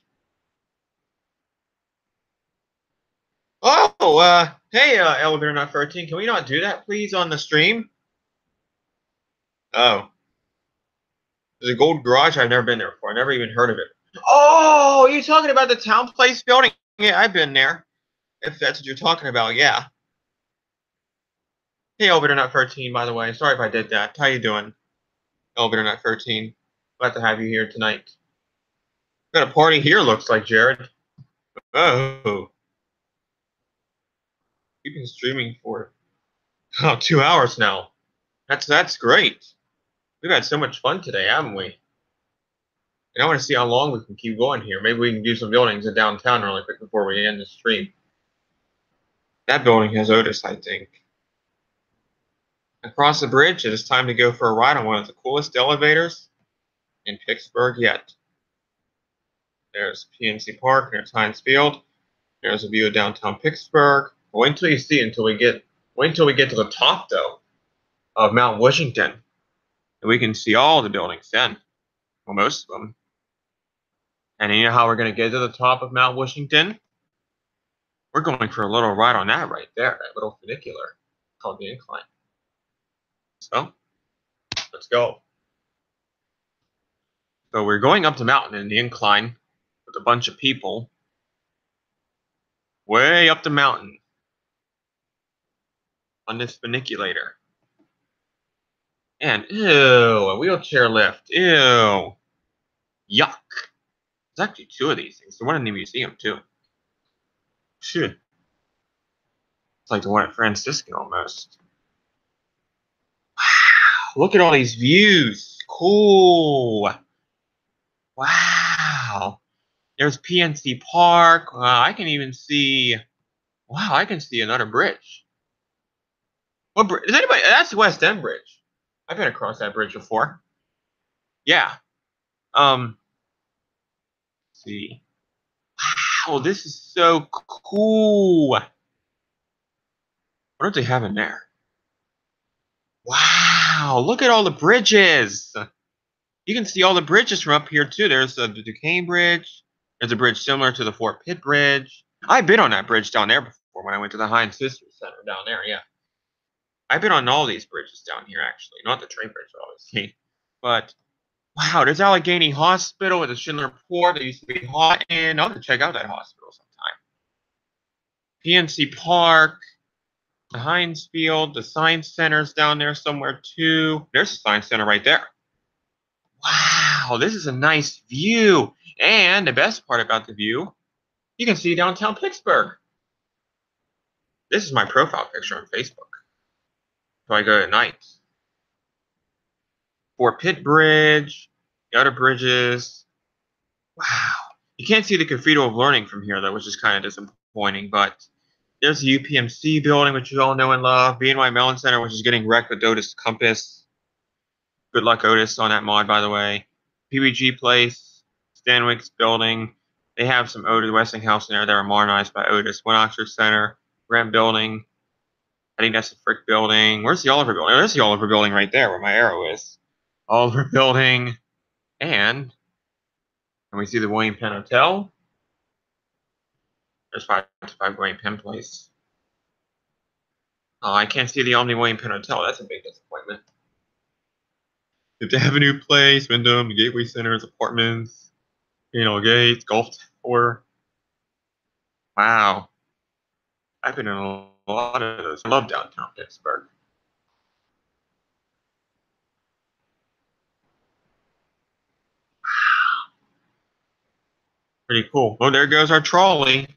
Oh, hey, Elevator Not 13, can we not do that, please, on the stream? Oh. There's a Gold Garage? I've never been there before. I've never even heard of it. Oh, you're talking about the Town Place building? Yeah, I've been there. If that's what you're talking about, yeah. Hey, Elevator Not 13, by the way. Sorry if I did that. How you doing, Elevator Not 13? Glad to have you here tonight. Got a party here, looks like, Jared. Oh. You've been streaming for 2 hours now. That's great. We've had so much fun today, haven't we? And I want to see how long we can keep going here. Maybe we can do some buildings in downtown really quick before we end the stream. That building has Otis, I think. Across the bridge, it is time to go for a ride on one of the coolest elevators in Pittsburgh yet. There's PNC Park, there's Heinz Field. There's a view of downtown Pittsburgh. Wait until you see wait until we get to the top though of Mount Washington. And we can see all the buildings then. Well, most of them. And you know how we're going to get to the top of Mount Washington? We're going for a little ride on that right there, that little funicular called the Incline. So, let's go. So we're going up the mountain in the incline with a bunch of people. Way up the mountain. On this funiculator. And, ew, a wheelchair lift. Ew. Yuck. There's actually 2 of these things. The one in the museum, too. Shit. It's like the one at Franciscan, almost. Wow. Look at all these views. Cool. Wow. There's PNC Park. I can even see... Wow, I can see another bridge. What bridge? Is anybody... That's the West End Bridge. I've been across that bridge before. Yeah. see. Wow, this is so cool. What do they have in there? Wow, look at all the bridges. You can see all the bridges from up here too. There's the Duquesne Bridge. There's a bridge similar to the Fort Pitt Bridge. I've been on that bridge down there before when I went to the Heinz History Center down there, yeah. I've been on all these bridges down here, actually. Not the train bridge, obviously. But, wow, there's Allegheny Hospital with the Schindler Port that used to be hot in. I'll have to check out that hospital sometime. PNC Park, the Heinz Field, the Science Center's down there somewhere, too. There's the Science Center right there. Wow, this is a nice view. And the best part about the view, you can see downtown Pittsburgh. This is my profile picture on Facebook. So I go at night. Fort Pitt Bridge, the other bridges. Wow. You can't see the Cathedral of Learning from here, though, which is kind of disappointing. But there's the UPMC building, which you all know and love. BNY Mellon Center, which is getting wrecked with Otis Compass. Good luck, Otis, on that mod, by the way. PBG Place, Stanwyk's building. They have some Otis Westinghouse in there that are modernized by Otis. One Oxford Center, Grant Building. I think that's the Frick Building. Where's the Oliver Building? Oh, there's the Oliver Building right there where my arrow is. Oliver Building. And can we see the William Penn Hotel? There's 525 William Penn Place. Oh, I can't see the Omni William Penn Hotel. That's a big disappointment. Fifth Avenue Place, Wyndham, the Gateway Centers, apartments, Gates, Golf Tower. Wow. I've been in a lot of those. I love downtown Pittsburgh. Wow. Pretty cool. Oh, there goes our trolley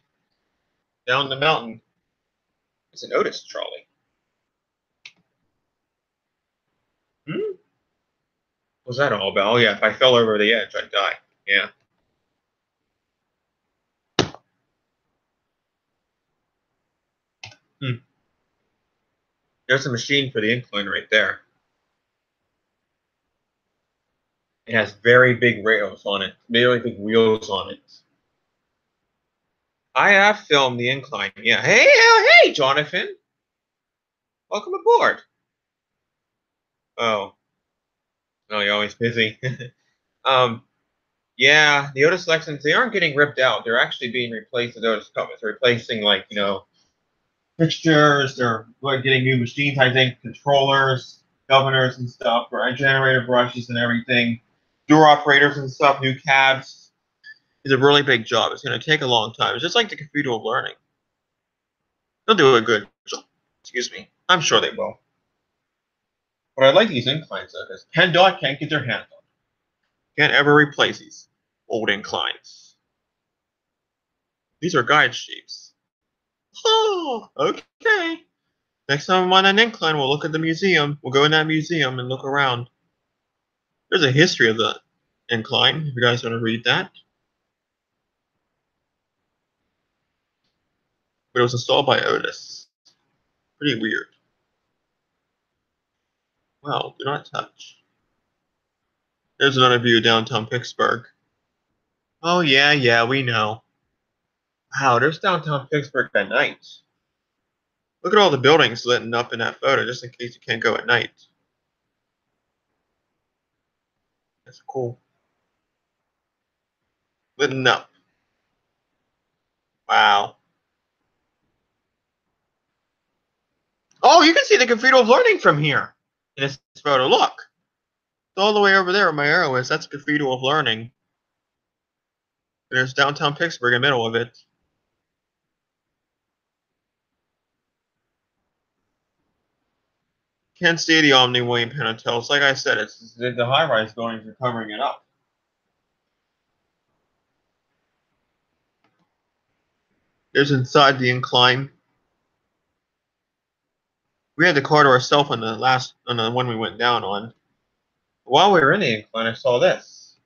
down the mountain. It's an Otis trolley. What's that all about? Oh, yeah, if I fell over the edge, I'd die. Yeah. There's a machine for the incline right there. It has very big rails on it, very big wheels on it. I have filmed the incline. Yeah. Hey, Jonathan. Welcome aboard. Oh, you're always busy. Yeah, the Otis Lexans, they aren't getting ripped out. They're actually being replaced with Otis Compass. They're replacing, like, fixtures. They're getting new machines, I think, controllers, governors and stuff, right? Generator brushes and everything. Door operators and stuff, new cabs. It's a really big job. It's going to take a long time. It's just like the Cathedral of Learning. They'll do a good job. Excuse me. I'm sure they will. But I like these inclines, though, because PennDOT can't get their hands on them. Can't ever replace these old inclines. These are guide sheets. Oh, okay. Next time I'm on an incline, we'll look at the museum. We'll go in that museum and look around. There's a history of the incline, if you guys want to read that. But it was installed by Otis. Pretty weird. Well, do not touch. There's another view of downtown Pittsburgh. Oh, yeah, we know. Wow, there's downtown Pittsburgh at night. Look at all the buildings lit up in that photo, just in case you can't go at night. That's cool. Lit up. Wow. Oh, you can see the Cathedral of Learning from here in this photo. Look. It's all the way over there where my arrow is. That's Cathedral of Learning. There's downtown Pittsburgh in the middle of it. Can't see the Omni William Penn Hotel. It's like I said, it's the high-rise buildings are covering it up. There's inside the incline. We had the car to ourselves on the one we went down on. While we were in the incline, I saw this.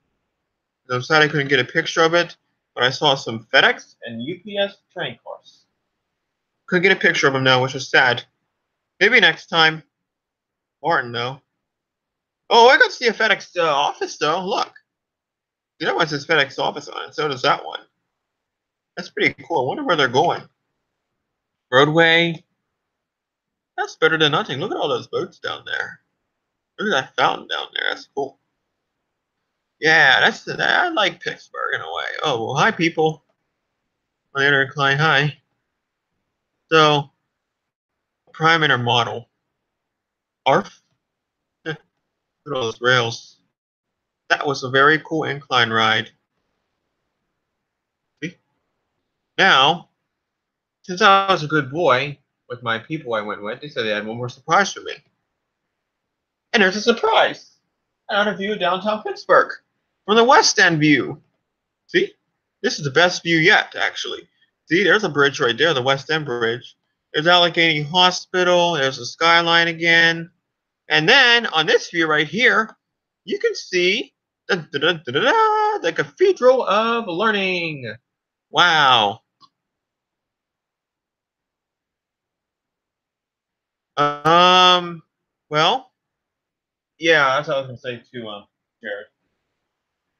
I'm sad I couldn't get a picture of it, but I saw some FedEx and UPS train cars. Couldn't get a picture of them now, which is sad. Maybe next time. Martin, though. Oh, I got to see a FedEx office, though. Look. That one says FedEx office on it. So does that one. That's pretty cool. I wonder where they're going. Roadway. That's better than nothing. Look at all those boats down there. Look at that fountain down there. That's cool. Yeah, I like Pittsburgh in a way. Oh, well, hi, people. On the intercline, hi. So, prime inner model. ARF. Look at all those rails. That was a very cool incline ride. See? Now, since I was a good boy with my people I went with, they said they had one more surprise for me. And there's a surprise. Out of view of downtown Pittsburgh. From the West End view. See? This is the best view yet, actually. See, there's a bridge right there, the West End Bridge. There's Allegheny Hospital. There's the skyline again. And then, on this view right here, you can see the Cathedral of Learning. Wow. Well, yeah, that's what I was going to say too, Jared.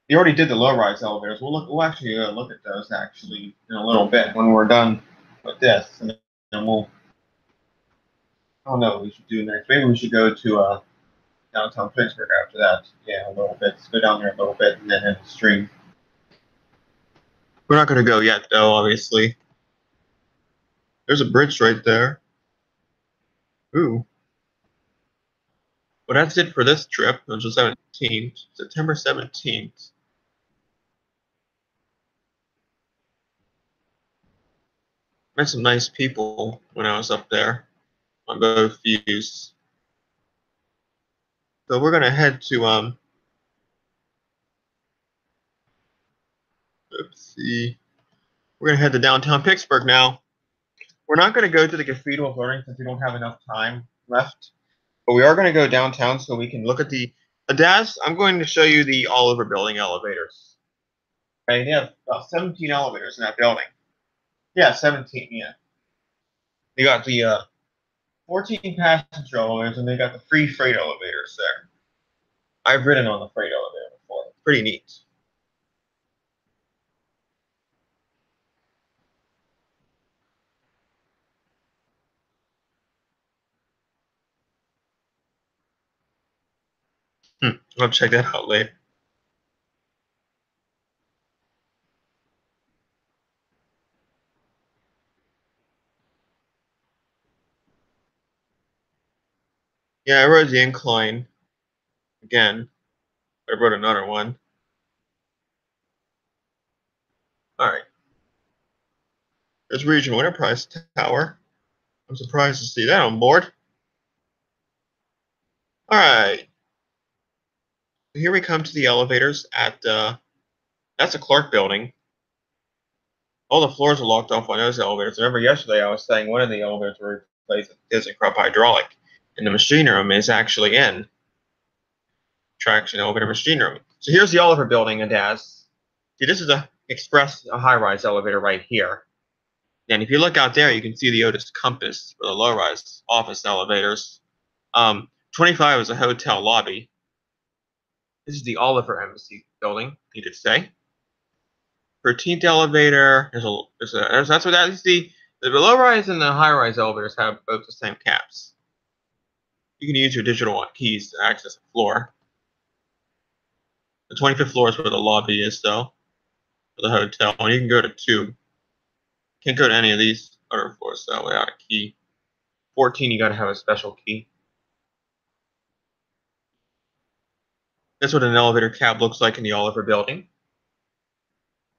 You already did the low-rise elevators. We'll actually look at those actually in a little bit when we're done with this, and then we'll. I don't know what we should do next. Maybe we should go to downtown Pittsburgh after that. Yeah, a little bit. Let's go down there a little bit and then hit the stream. We're not going to go yet, though. Obviously, there's a bridge right there. Ooh. Well, that's it for this trip. It was the 17th, September 17th. Met some nice people when I was up there on both views. So we're gonna head to let's see. We're gonna head to downtown Pittsburgh now. We're not gonna go to the Cathedral of Learning since we don't have enough time left. But we are gonna go downtown so we can look at the Daz. I'm going to show you the Oliver Building elevators. Okay, they have about 17 elevators in that building. Yeah, 17, yeah. They got the 14 passenger elevators, and they got the free freight elevators there. I've ridden on the freight elevator before. It's pretty neat. I'll check that out later. Yeah, I rode the incline again. I rode another one. All right. There's Regional Enterprise Tower. I'm surprised to see that on board. All right. Here we come to the elevators at that's a Clark building. All the floors are locked off on those elevators. Remember yesterday I was saying one of the elevators were replaced with ThyssenKrupp hydraulic, and the machine room is actually in traction elevator machine room. So here's the Oliver building in Daz. See, this is a high-rise elevator right here. And if you look out there, you can see the Otis Compass for the low-rise office elevators. 25 is a hotel lobby. This is the Oliver Embassy building, you could say. 13th elevator. That's what that is. The low-rise and the high-rise elevators have both the same caps. You can use your digital keys to access the floor. The 25th floor is where the lobby is, though, for the hotel. And you can go to 2. Can't go to any of these other floors, though, without a key. 14, you got to have a special key. That's what an elevator cab looks like in the Oliver building.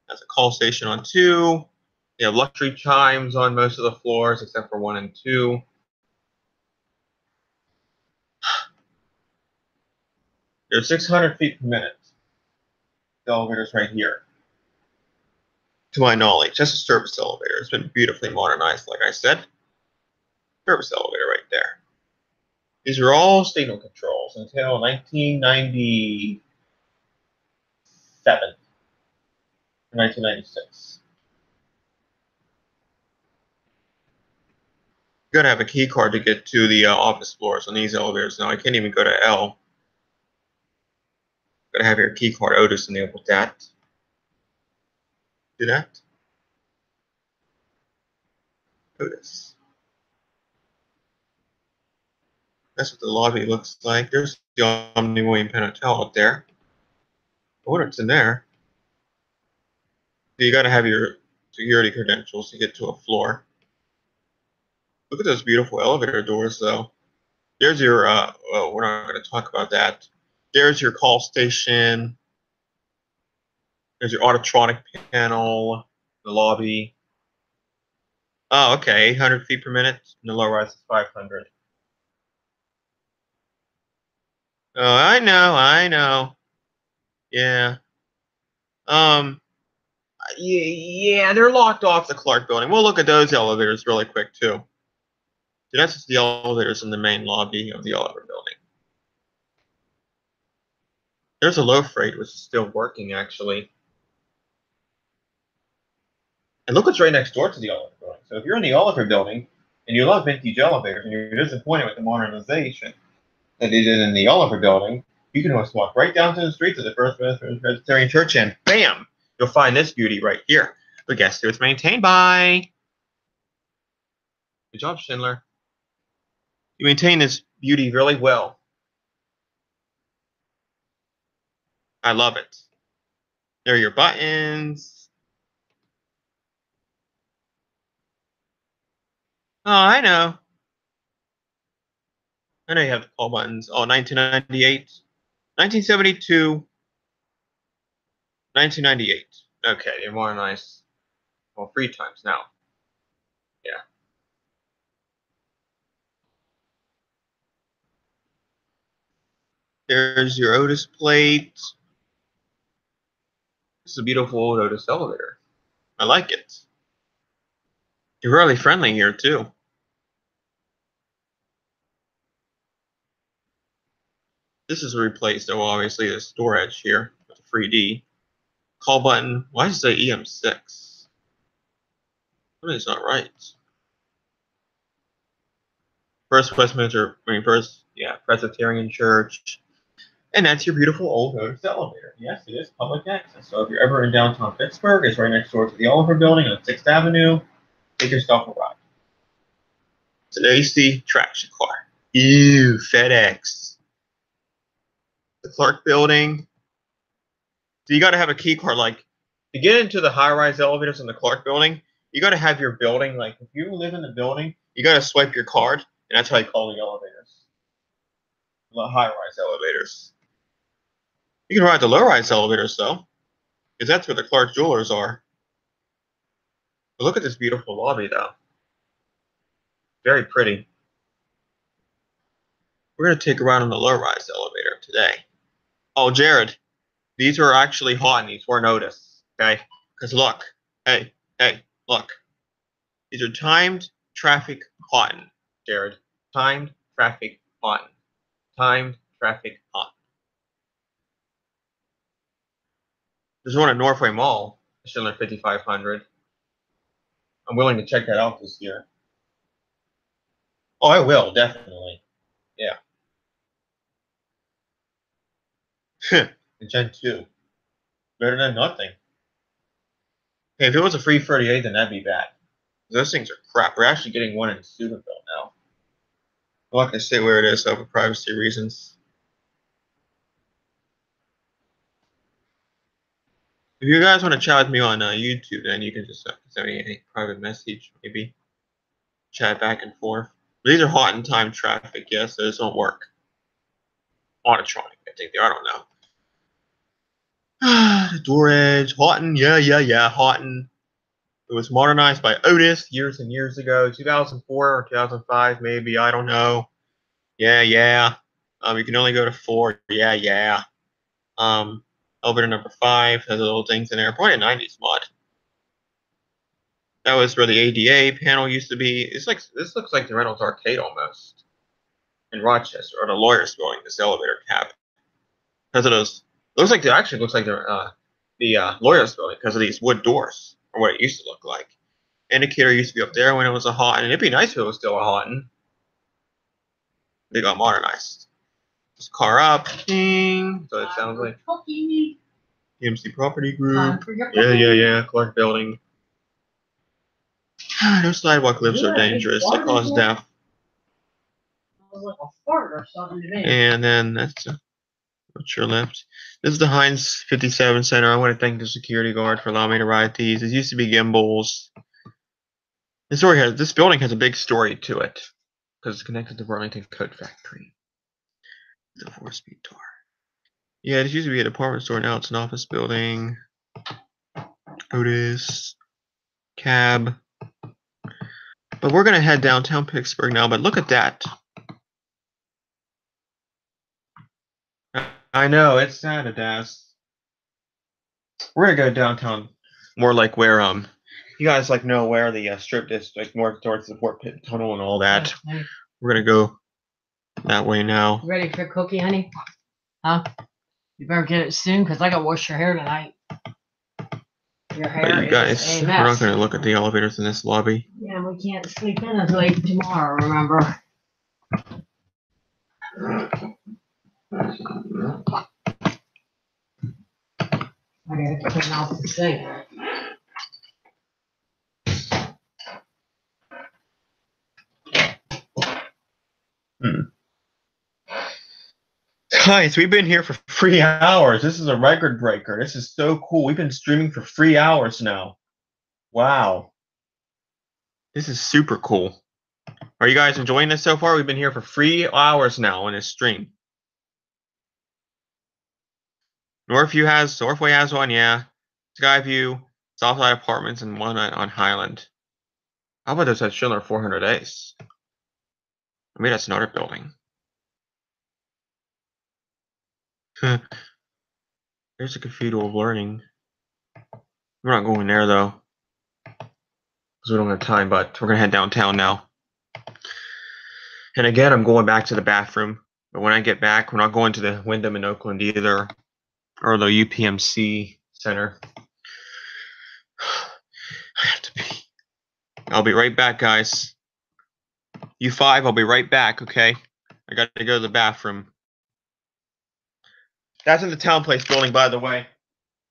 That's a call station on 2. They have luxury chimes on most of the floors, except for 1 and 2. There's 600 feet per minute. The elevator's right here. To my knowledge, that's a service elevator. It's been beautifully modernized, like I said. Service elevator right there. These are all signal controls until 1997 or 1996. You gotta have a key card to get to the office floors on these elevators. Now I can't even go to L. Gotta have your key card Otis enabled that. Do that. Otis. That's what the lobby looks like. There's the Omni William Penn Hotel up there. I wonder what's in there. You gotta have your security credentials to get to a floor. Look at those beautiful elevator doors, though. There's your, well, we're not going to talk about that. There's your call station. There's your autotronic panel, the lobby. Oh, okay, 800 feet per minute, and the low rise is 500. Oh, I know. Yeah. Yeah, they're locked off the Clark building. We'll look at those elevators really quick, too. So that's just the elevators in the main lobby of the elevator building. There's a low freight, which is still working, actually. And look what's right next door to the elevator building. So if you're in the elevator building and you love vintage elevators and you're disappointed with the modernization that they did in the elevator building, you can just walk right down to the street to the First Presbyterian Church and bam, you'll find this beauty right here. But guess who it's maintained by? Good job, Schindler. You maintain this beauty really well. I love it. There are your buttons. Oh, I know. I know you have the call buttons. Oh, 1998, 1972, 1998. Okay, they're more nice. Well, 3 times now. Yeah. There's your Otis plate. This is a beautiful old Otis elevator. I like it. You're really friendly here, too. This is replaced, though, obviously, the storage here with the 3D. Call button. Why does it say EM6? Something's not right. First Presbyterian Church. And that's your beautiful old Otis elevator. Yes, it is public access. So if you're ever in downtown Pittsburgh, it's right next door to the Oliver Building on 6th Avenue. Take yourself a ride. It's an AC traction car. Ew, FedEx. The Clark Building. So you got to have a key card. Like, to get into the high-rise elevators in the Clark Building, you got to have your building. Like, if you live in the building, you got to swipe your card, and that's how you call the elevators. The high-rise elevators. You can ride the low-rise elevators, though, because that's where the Clark Jewelers are. But look at this beautiful lobby, though. Very pretty. We're going to take a ride on the low-rise elevator today. Oh, Jared, these were actually hot, and these weren't Otis, okay? Because look, hey, look. These are timed traffic hotting, Jared. Timed traffic hotting. Timed traffic hotting. There's one at Northway Mall, Schindler 5500. I'm willing to check that out this year. Oh, I will, definitely. Yeah. Gen 2. Better than nothing. Hey, if it was a free 38, then that'd be bad. Those things are crap. We're actually getting one in Steubenville now. I'm not going to say where it is, though, for privacy reasons. If you guys want to chat with me on YouTube, then you can just send me a private message, maybe. Chat back and forth. But these are hot in time traffic, yes, so this won't work. Autotronic, I think they are, I don't know. The door edge, Houghton, yeah, Houghton. It was modernized by Otis years and years ago, 2004 or 2005, maybe, I don't know. Yeah. You can only go to 4, yeah. Elevator number 5 has little things in there, probably a 90s mod. That was where the ADA panel used to be. This looks like the Reynolds Arcade almost in Rochester, or the Lawyers Building. This elevator cab, because of those. Looks like the Lawyers Building because of these wood doors, or what it used to look like. Indicator used to be up there when it was a Houghton, and it'd be nice if it was still a Houghton. They got modernized. This car up. Ding. So it sounds like Cookie. EMC Property Time Group. for your Yeah. Clark Building. No sidewalk lifts are dangerous. They cause death. Sounds like a fart or something to me. And then that's what's your lift. This is the Heinz 57 Center. I want to thank the security guard for allowing me to ride these. It used to be gimbals. This building has a big story to it because it's connected to Burlington Coat Factory. The 4-speed door. Yeah, this used to be a department store. Now it's an office building. Otis. Cab. But we're going to head downtown Pittsburgh now. But look at that. I know, it's sad at Das. We're going to go downtown. More like where, you guys like know where the strip is, like more towards the Fort Pitt Tunnel and all that. Hey, We're going to go that way now. you ready for a cookie, honey? Huh? You better get it soon because I got to wash your hair tonight. Your hair But you guys, is a we're not mess. going to look at the elevators in this lobby. Yeah, we can't sleep in until late tomorrow, remember? I gotta clean out the sink. Guys, we've been here for 3 hours. This is a record breaker. This is so cool. We've been streaming for 3 hours now. Wow. This is super cool. Are you guys enjoying this so far? We've been here for 3 hours now on this stream. Northway has one, yeah. Skyview, Southside Apartments, and one on Highland. How about those at Schindler 400 Ace? Maybe that's another building. There's a Cathedral of Learning. We're not going there though, because we don't have time, but we're going to head downtown now. And again, I'm going back to the bathroom. But when I get back, we're not going to the Wyndham in Oakland either, or the UPMC Center. I have to pee. I'll be right back, guys. You 5, I'll be right back, okay? I got to go to the bathroom. That's in the Town Place building, by the way. And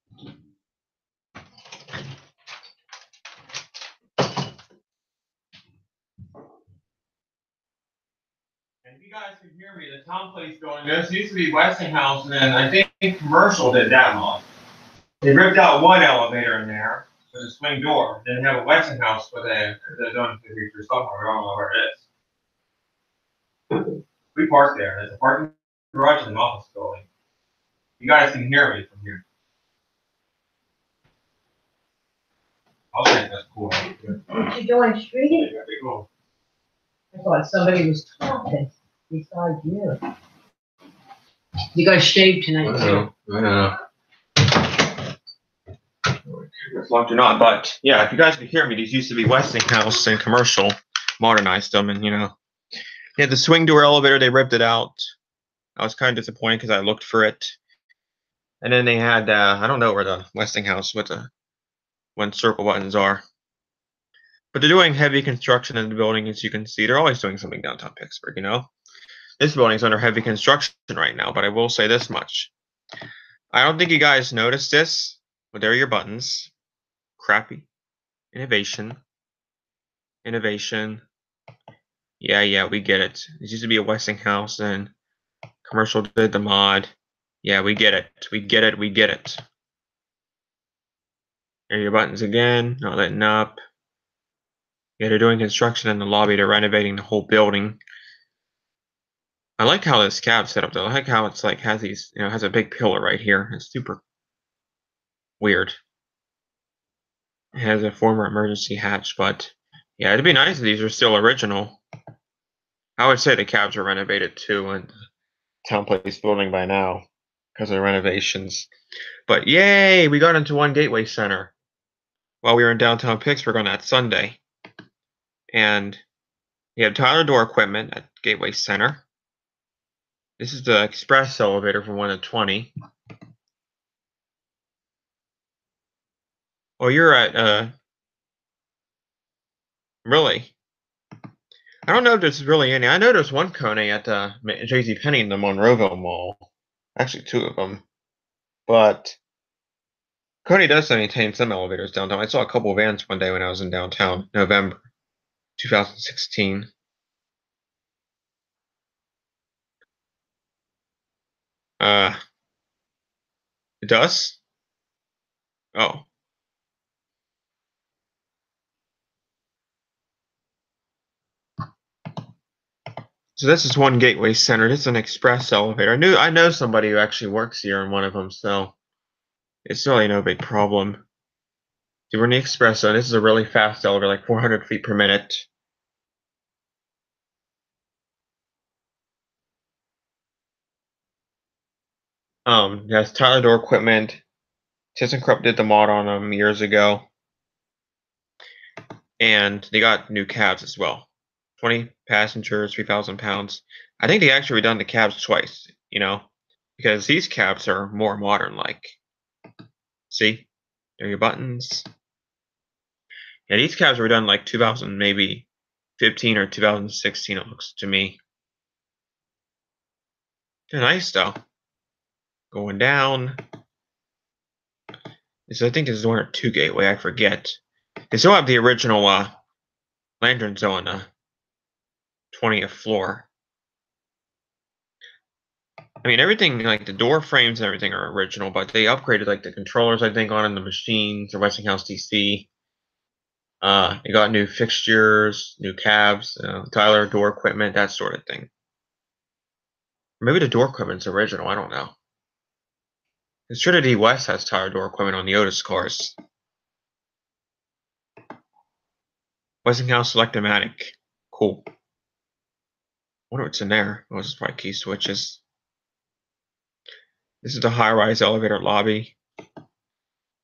if you guys can hear me, the Town Place building, this used to be Westinghouse, and then I think Commercial did that one. They ripped out one elevator in there with a swing door. Then they have a Westinghouse with a zone for somewhere. I don't know where it is. We parked there. There's a parking garage and an office building. You guys can hear me from here. I'll think that's cool. What you doing, Streety? That'd be cool. I thought somebody was talking besides you. You got shaved tonight, too. I know. It's locked or not, but yeah, if you guys can hear me, these used to be Westinghouse and Commercial. Modernized them, and they had the swing door elevator. They ripped it out. I was kind of disappointed because I looked for it. And then they had, I don't know where the Westinghouse with the when circle buttons are. But they're doing heavy construction in the building, as you can see. They're always doing something downtown Pittsburgh, This building's under heavy construction right now, but I will say this much. I don't think you guys noticed this, but there are your buttons. Crappy. Innovation. Yeah, we get it. This used to be a Westinghouse, and Commercial did the mod. Yeah, we get it. We get it. There are your buttons again. Not letting up. Yeah, they're doing construction in the lobby. They're renovating the whole building. I like how this cab's set up though. I like how it's like has these, has a big pillar right here. It's super weird. It has a former emergency hatch, but yeah, it'd be nice if these are still original. I would say the cabs are renovated too in the Town Place building by now because of renovations. But yay, we got into One Gateway Center while we were in downtown Pittsburgh on that Sunday. And we have Tyler Door equipment at Gateway Center. This is the express elevator from 1 to 20. Oh, you're at, really? I don't know if there's really any. I know there's one Kone at JCPenney in the Monroeville Mall. Actually, two of them. But Kone does maintain some elevators downtown. I saw a couple of vans one day when I was in downtown, November 2016. It does? Oh. So this is one Gateway Center. This is an express elevator. I know somebody who actually works here in one of them, so it's really no big problem. So we're in the express zone. This is a really fast elevator, like 400 feet per minute. It has Tyler door equipment. ThyssenKrupp did the mod on them years ago. And they got new cabs as well. 20 passengers, 3,000 pounds. I think they actually redone the cabs twice, because these cabs are more modern like. See? There are your buttons. Yeah, these cabs were done like 2000, maybe 15 or 2016, it looks to me. They're nice though. Going down. I think this is 1 or 2 gateway, I forget. They still have the original lanterns on the 20th floor. I mean, everything, like the door frames and everything are original, but they upgraded like the controllers, I think, on the machines, the Westinghouse DC. They got new fixtures, new cabs, Tyler door equipment, that sort of thing. Maybe the door equipment's original, I don't know. Because Trinity West has Tyler door equipment on the Otis cars. Westinghouse Selectomatic. Cool. I wonder what's in there. Oh, this is probably key switches. This is the high-rise elevator lobby. And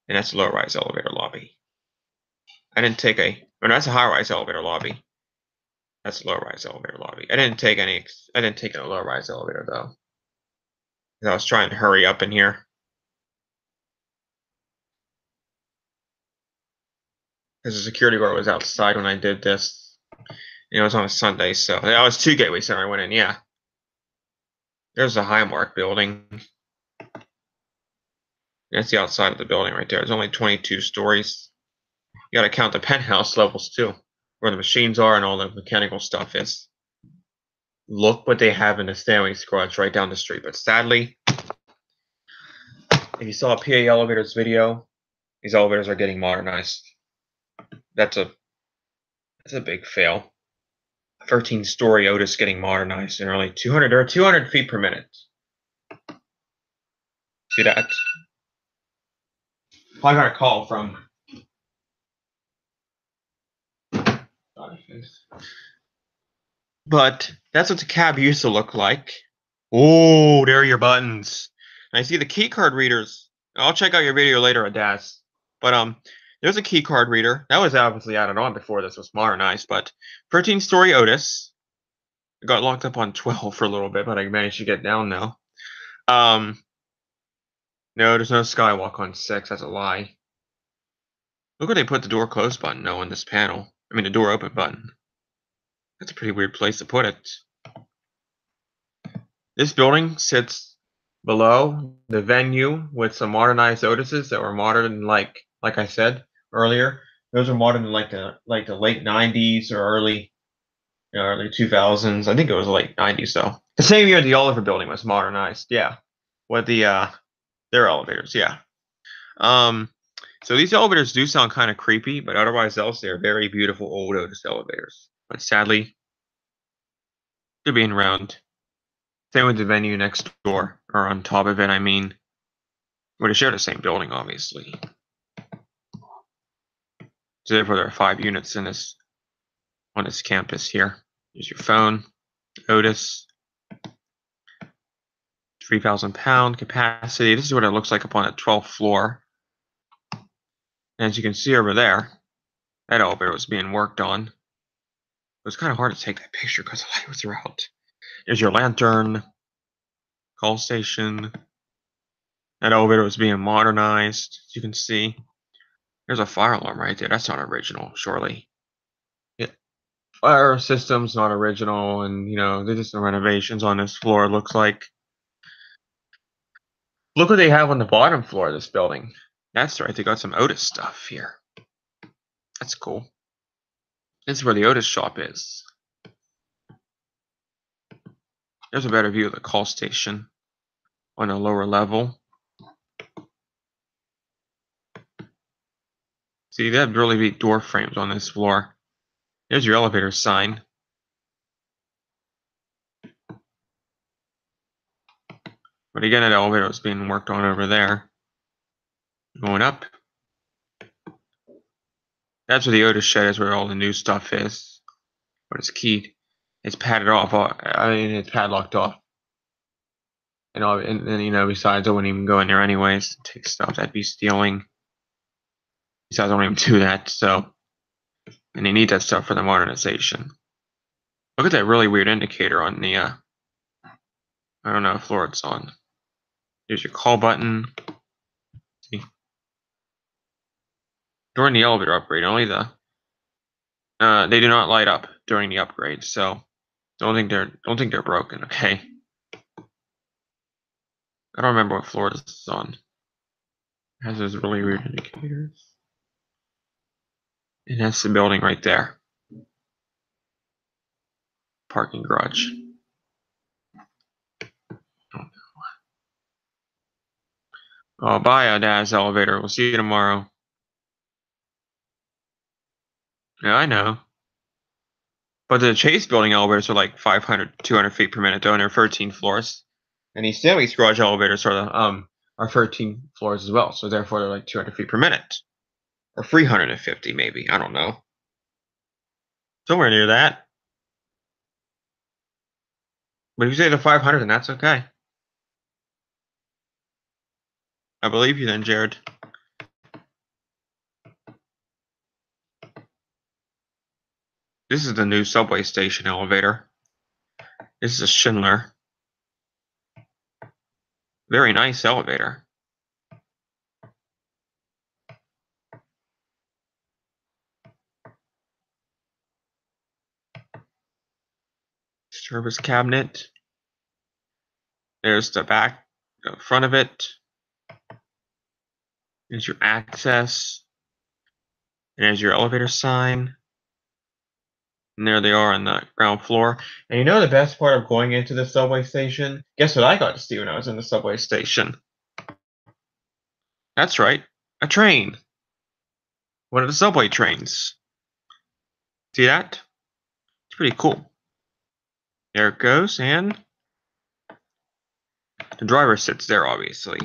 that's the low-rise elevator lobby. I didn't take no, that's a high-rise elevator lobby. That's a low-rise elevator lobby. I didn't take a low-rise elevator though. I was trying to hurry up in here. Because the security guard was outside when I did this. It was on a Sunday, so that was 2 Gateway Center I went in, yeah. There's the Highmark building. That's the outside of the building right there. It's only 22 stories. You gotta count the penthouse levels too, where the machines are and all the mechanical stuff is. Look what they have in the Stanley's garage right down the street. But sadly, if you saw a PA Elevators video, these elevators are getting modernized. That's a big fail. 13-story Otis getting modernized and only 200 feet per minute. See that? I got a call from. But that's what the cab used to look like. Oh, there are your buttons. And I see the key card readers. I'll check out your video later, Adas. But there's a key card reader. That was obviously added on before this was modernized, but 13-story Otis. I got locked up on 12 for a little bit, but I managed to get down now. No, there's no Skywalk on 6. That's a lie. Look where they put the door close button, though, on this panel. I mean, the door open button. That's a pretty weird place to put it. This building sits below the venue with some modernized Otises that were modern, like I said earlier. Those are modern in like the late 90s or early 2000s. I think it was late 90s though. The same year the Oliver building was modernized. Yeah, with their elevators. Yeah. So these elevators do sound kind of creepy, but otherwise else they're very beautiful old Otis elevators. But sadly, they're being round. Same with the venue next door, or on top of it, I mean. Well, they share the same building, obviously. So therefore, there are 5 units on this campus here. Here's your phone, Otis, 3,000 pound capacity. This is what it looks like up on the 12th floor. And as you can see over there, that elevator was being worked on. It was kind of hard to take that picture because the lights were out. There's your lantern, call station. That elevator was being modernized, as you can see. There's a fire alarm right there. That's not original, surely. Yeah. fire system's not original, and they're just the renovations on this floor. It looks like. Look what they have on the bottom floor of this building. That's right, they got some Otis stuff here. That's cool. This is where the Otis shop is. There's a better view of the call station on a lower level. See, they have really big door frames on this floor. There's your elevator sign. But again, that elevator is being worked on over there. Going up. That's where the Otis shed is, where all the new stuff is. But it's keyed. It's padded off. It's padlocked off. And besides, I wouldn't even go in there anyways. Take stuff. That'd be stealing. Besides, I don't even do that. So, and they need that stuff for the modernization. Look at that really weird indicator on the. I don't know what floor it's on. Here's your call button. See? During the elevator upgrade, only they do not light up during the upgrade. So, don't think they're broken. Okay. I don't remember what floor this is on. It has those really weird indicators. And that's the building right there. Parking garage. Oh, bye, Dad's elevator. We'll see you tomorrow. Yeah, I know. But the Chase building elevators are like 500, 200 feet per minute, though, and they're 13 floors. And East Stanley's garage elevators are 13 floors as well, so therefore they're like 200 feet per minute. Or 350, maybe. I don't know. Somewhere near that. But if you say the 500, then that's okay. I believe you then, Jared. This is the new subway station elevator. This is a Schindler. Very nice elevator. Service cabinet. There's the back, the front of it. There's your access. And there's your elevator sign. And there they are on the ground floor. And you know the best part of going into the subway station? Guess what I got to see when I was in the subway station? That's right, a train. One of the subway trains. See that? It's pretty cool. There it goes, and the driver sits there, obviously,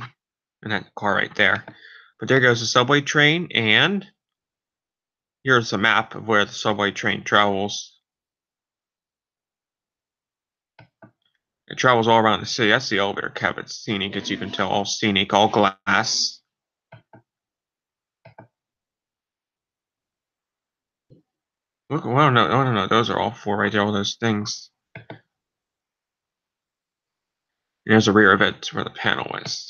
in that car right there. But there goes the subway train, and here's a map of where the subway train travels. It travels all around the city. That's the elevator cab. It's scenic, as you can tell, all scenic, all glass. Look, I don't know. Those are all four right there, all those things. There's the rear of it where the panel is.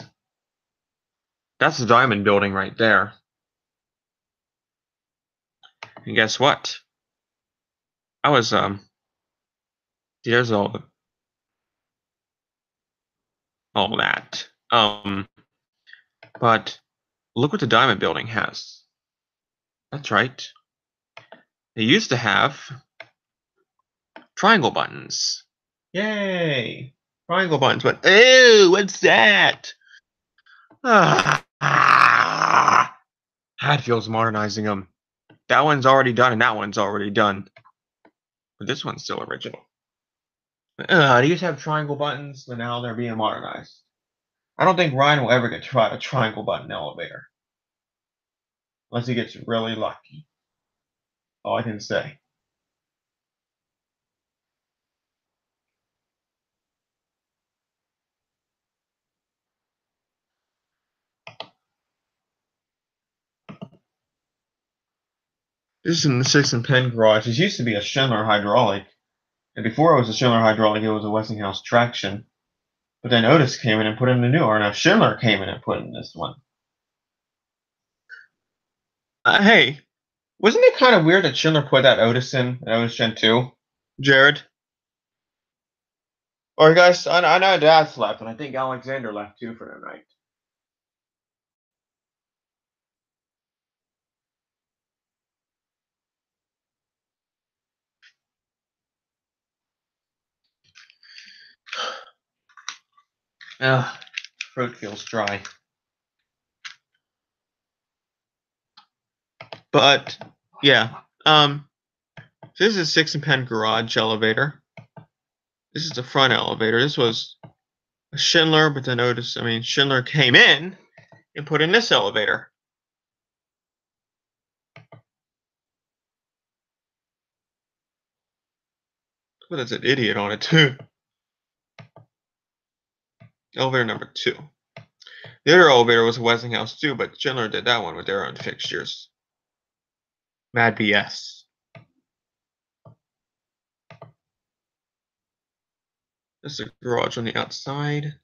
That's the diamond building right there. And guess what? I was there's all that. But look what the diamond building has. That's right. They used to have triangle buttons. Yay! Triangle buttons, but ew, what's that? Hatfield's modernizing them. That one's already done, and that one's already done. But this one's still original. They used to have triangle buttons, but now they're being modernized. I don't think Ryan will ever get to ride a triangle button elevator. Unless he gets really lucky. All I can say. This is in the 6 and Penn garage. This used to be a Schindler hydraulic. And before it was a Schindler hydraulic, it was a Westinghouse traction. But then Otis came in and put in the new one. Now Schindler came in and put in this one. Hey, Wasn't it kind of weird that Schindler put that Otis in Otis Gen 2? Jared? Or guys, I know Dad's left, and I think Alexander left too for the night. Ugh, throat feels dry. But yeah, this is a 6 and pen garage elevator. This is the front elevator. This was a Schindler, but then Schindler came in and put in this elevator. But there's an idiot on it too. Elevator number 2. The other elevator was a Westinghouse too, but Schindler did that one with their own fixtures. Mad BS. This is a garage on the outside.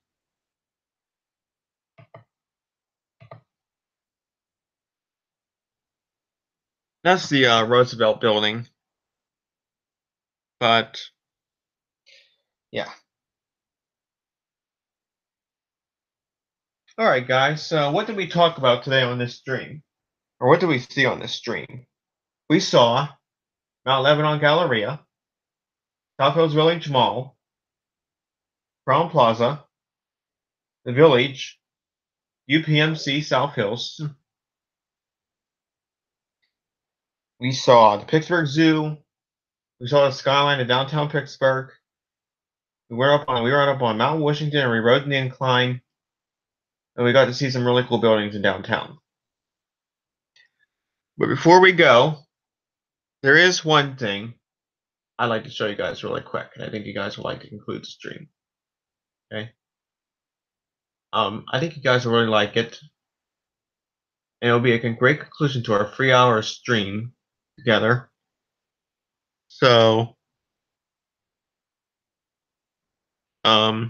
That's the Roosevelt building. But yeah. All right, guys. So what did we talk about today on this stream? Or what did we see on this stream? We saw Mount Lebanon Galleria, South Hills Village Mall, Crown Plaza, the Village, UPMC South Hills. We saw the Pittsburgh Zoo. We saw the skyline of downtown Pittsburgh. We were up on Mount Washington and we rode the incline. And we got to see some really cool buildings in downtown. But before we go, there is one thing I'd like to show you guys really quick, and I think you guys will like to conclude the stream. Okay? I think you guys will really like it. And it'll be a great conclusion to our 3-hour stream together. So, yeah.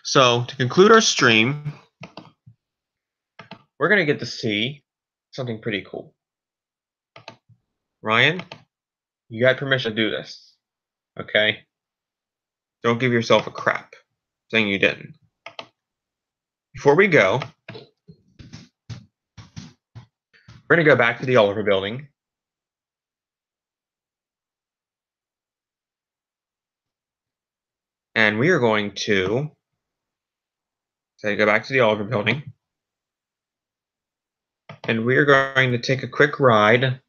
So, to conclude our stream, we're going to get to see something pretty cool. Ryan, you got permission to do this. Okay? Don't give yourself a crap saying you didn't. Before we go, we're going to go back to the Oliver building. And we are going to go back to the Oliver building. And we are going to take a quick ride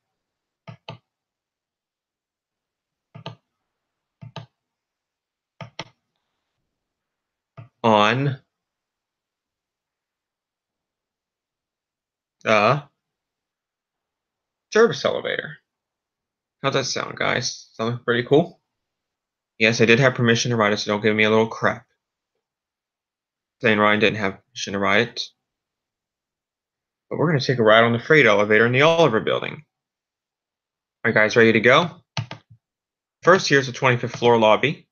on the service elevator. How's that sound, guys? Sound pretty cool? Yes, I did have permission to ride it, so don't give me a little crap saying Ryan didn't have permission to ride it. But we're going to take a ride on the freight elevator in the Oliver building. Are you guys ready to go? First, here's the 25th floor lobby.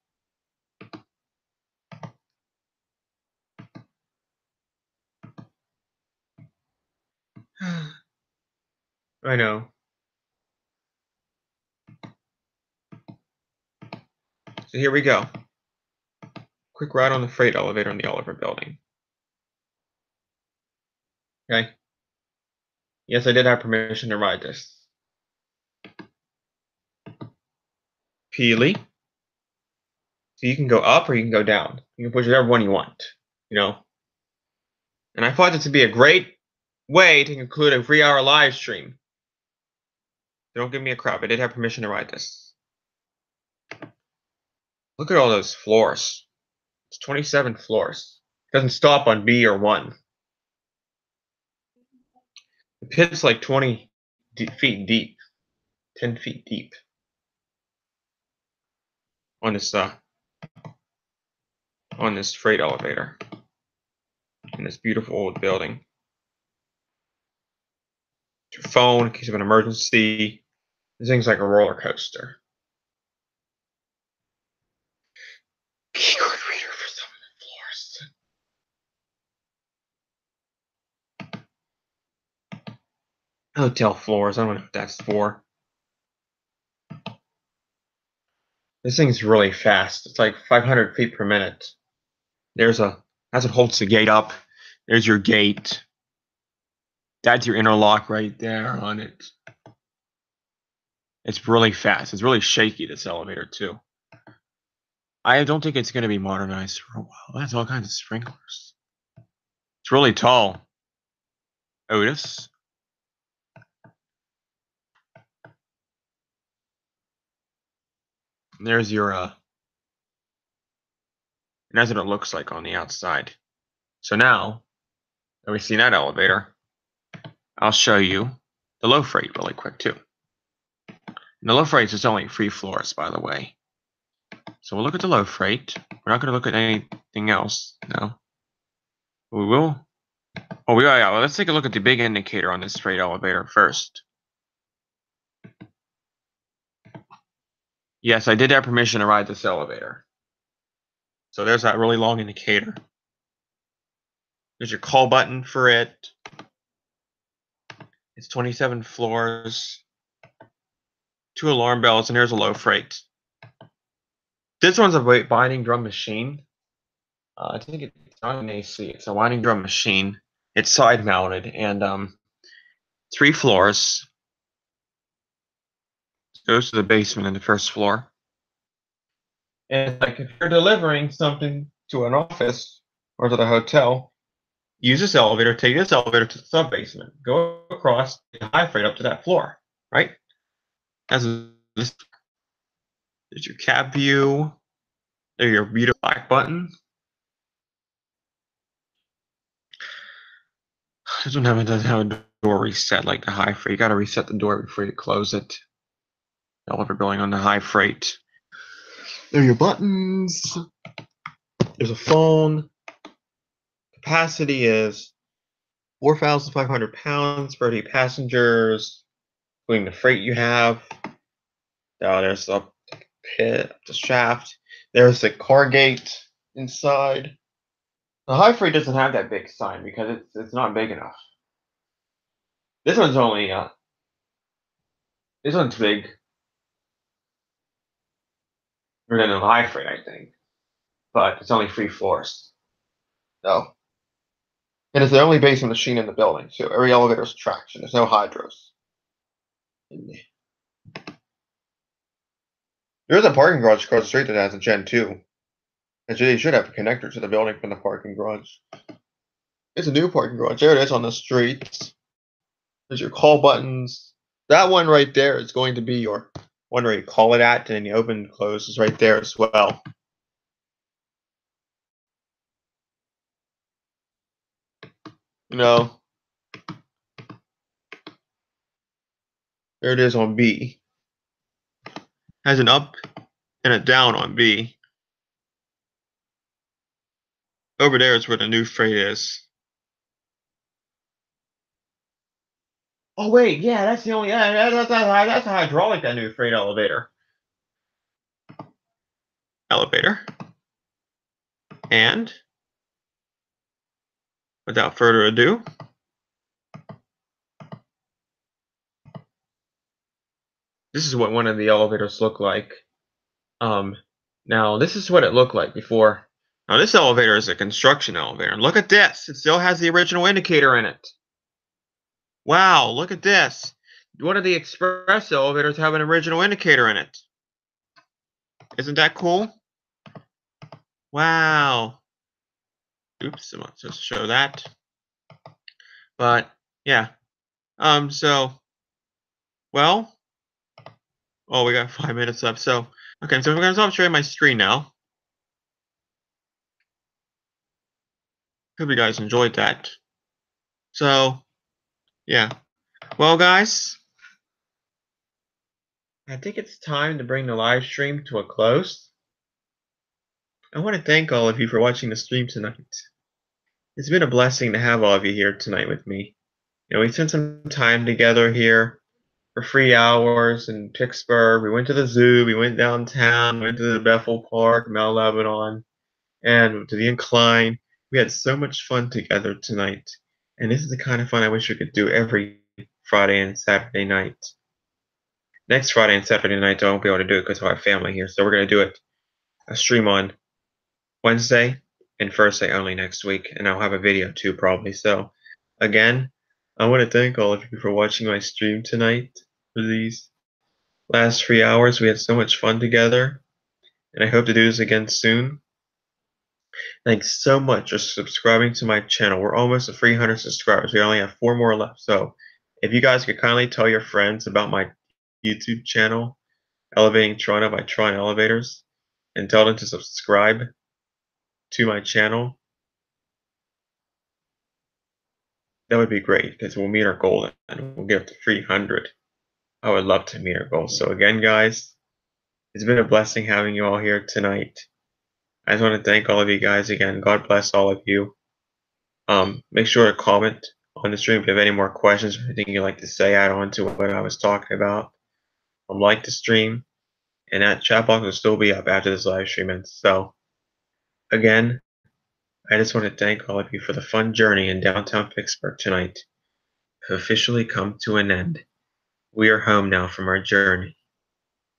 I know. So here we go. Quick ride on the freight elevator in the Oliver building. Okay. Yes, I did have permission to ride this. Peely. So you can go up or you can go down. You can push whatever one you want, you know. And I thought this would be a great way to conclude a 3-hour live stream. Don't give me a crap. I did have permission to ride this. Look at all those floors. It's 27 floors. It doesn't stop on B or 1. The pit's like 20 feet deep. 10 feet deep. On this freight elevator. In this beautiful old building. Your phone in case of an emergency. This thing's like a roller coaster. Keycard reader for some of the floors. hotel floors. I don't know what that's for. This thing's really fast. It's like 500 feet per minute. That's what holds the gate up. There's your gate. That's your interlock right there on it. It's really fast. It's really shaky, this elevator, too. I don't think it's going to be modernized for a while. That's all kinds of sprinklers. It's really tall. Otis. There's your, and that's what it looks like on the outside. So now that we've seen that elevator, I'll show you the low freight really quick, too. And the low freight is only 3 floors, by the way. So we'll look at the low freight. We're not going to look at anything else, no. We will. Oh, yeah. Well, let's take a look at the big indicator on this freight elevator first. Yes, I did have permission to ride this elevator. So there's that really long indicator. There's your call button for it. It's 27 floors. 2 alarm bells, and here's a low freight. This one's a winding drum machine. I think it's not an AC. It's a winding drum machine. It's side mounted, and 3 floors. Goes to the basement in the first floor. And like if you're delivering something to an office or to the hotel, use this elevator, take this elevator to the sub basement, go across, take the high freight up to that floor, right? As this, there's your cab view. There's your reader back button. This one doesn't have a door reset like the high freight. You got to reset the door before you close it. Elevator going on the high freight. There are your buttons. There's a phone. Capacity is 4,500 pounds, 30 passengers, including the freight you have. There's the pit, the shaft. There's the car gate inside. The high freight doesn't have that big sign because it's not big enough. This one's only this one's big. Than the high freight, I think. But it's only 3 floors. No. And it's the only basement machine in the building, too. Every elevator is traction. There's no hydros. There's a parking garage across the street that has a Gen 2. And they should have a connector to the building from the parking garage. It's a new parking garage. There it is on the street. There's your call buttons. That one right there is going to be your one where you call it at, and then you open and close is right there as well. There it is on B. Has an up and a down on B. Over there is where the new freight is. Oh wait, yeah, that's the only that's a hydraulic, that new freight elevator. And without further ado, this is what one of the elevators look like. Now this is what it looked like before. Now this elevator is a construction elevator. And look at this. It still has the original indicator in it. Wow, look at this. One of the express elevators have an original indicator in it. Isn't that cool? Wow. Oops, I'm not supposed to show that. But yeah. Well, oh, we got 5 minutes left. So okay, so I'm gonna stop sharing my screen now. Hope you guys enjoyed that. So yeah. Well, guys, I think it's time to bring the live stream to a close. I want to thank all of you for watching the stream tonight. It's been a blessing to have all of you here tonight with me. We spent some time together here for 3 hours in Pittsburgh. We went to the zoo, we went downtown, went to the Bethel Park, Mount Lebanon, and to the Incline. We had so much fun together tonight. And this is the kind of fun I wish we could do every Friday and Saturday night. Next Friday and Saturday night, I won't be able to do it because I have family here. So we're going to do a stream on Wednesday and Thursday only next week. And I'll have a video too, probably. So, again, I want to thank all of you for watching my stream tonight for these last 3 hours. We had so much fun together. And I hope to do this again soon. Thanks so much for subscribing to my channel. We're almost at 300 subscribers. We only have 4 more left. So if you guys could kindly tell your friends about my YouTube channel, Elevating Toronto by Toronto Elevators, and tell them to subscribe to my channel, that would be great because we'll meet our goal and we'll get up to 300. I would love to meet our goal. So again, guys, it's been a blessing having you all here tonight. I just want to thank all of you guys again. God bless all of you. Make sure to comment on the stream if you have any more questions or anything you'd like to say add on to what I was talking about. Like the stream, and that chat box will still be up after this live stream ends. So, again, I just want to thank all of you for the fun journey in downtown Pittsburgh tonight. Have officially come to an end. We are home now from our journey.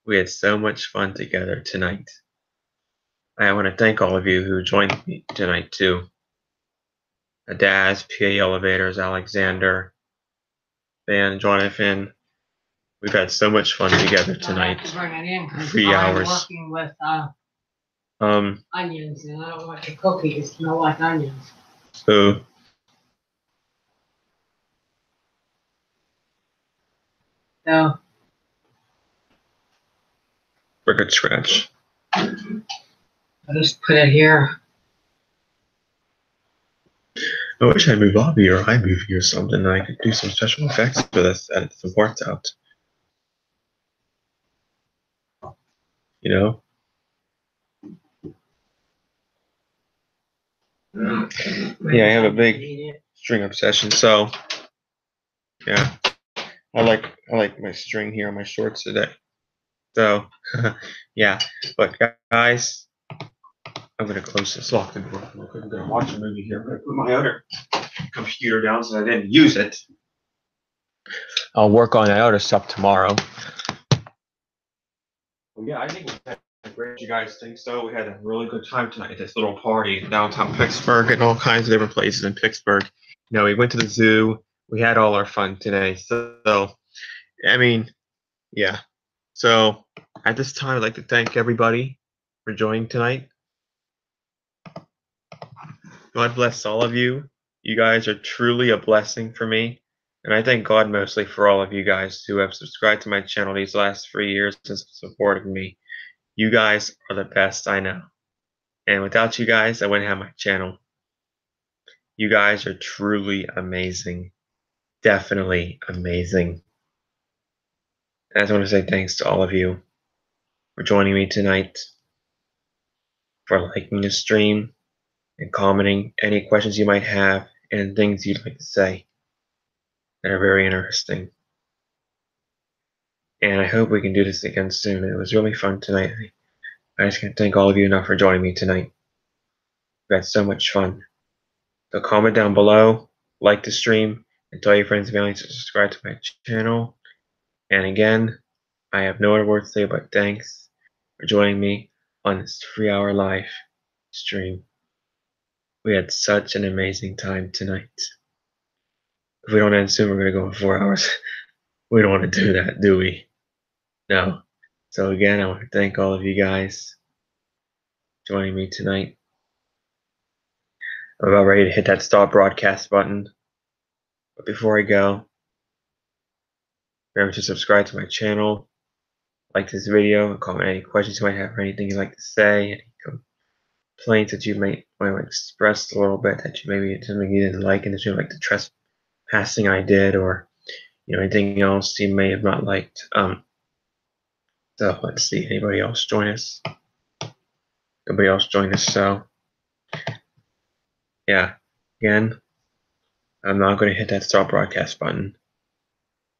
We had so much fun together tonight. I want to thank all of you who joined me tonight too. Daz, PA Elevators, Alexander, Van, Jonathan. We've had so much fun together tonight. 3 hours. I'm working with onions, and I don't want your cookie to smell like onions. So So record scratch. I just put it here. I wish I'd move Bobby or iMovie or something, and I could do some special effects for this, edit some parts out. You know? Yeah, I have a big string obsession, so yeah. I like my string here on my shorts today. So yeah. But guys, I'm gonna close this, lock the door. I'm gonna watch a movie here. I'm gonna put my other computer down since I didn't use it. I'll work on that other stuff tomorrow. Well, yeah, I think we had a great. You guys think so? We had a really good time tonight at this little party in downtown Pittsburgh and all kinds of different places in Pittsburgh. You know, we went to the zoo. We had all our fun today. So I mean, yeah. So at this time, I'd like to thank everybody for joining tonight. God bless all of you. You guys are truly a blessing for me. And I thank God mostly for all of you guys who have subscribed to my channel these last 3 years and supported me. You guys are the best I know. And without you guys, I wouldn't have my channel. You guys are truly amazing. Definitely amazing. And I just want to say thanks to all of you for joining me tonight, for liking the stream and commenting any questions you might have and things you'd like to say that are very interesting. And I hope we can do this again soon. It was really fun tonight. I just can't thank all of you enough for joining me tonight. We had so much fun. So comment down below, like the stream, and tell your friends and family to subscribe to my channel. And again, I have no other words to say but thanks for joining me on this 3-hour live stream. We had such an amazing time tonight. If we don't end soon, we're going to go in 4 hours. We don't want to do that, do we? No. So again, I want to thank all of you guys for joining me tonight. I'm about ready to hit that stop broadcast button. But before I go, remember to subscribe to my channel, like this video, and comment any questions you might have or anything you'd like to say, any complaints that you might express a little bit that you maybe something you didn't like and that you like the trespassing I did, or anything else you may have not liked. So let's see, anybody else join us? Nobody else join us, so yeah, again, I'm not going to hit that stop broadcast button.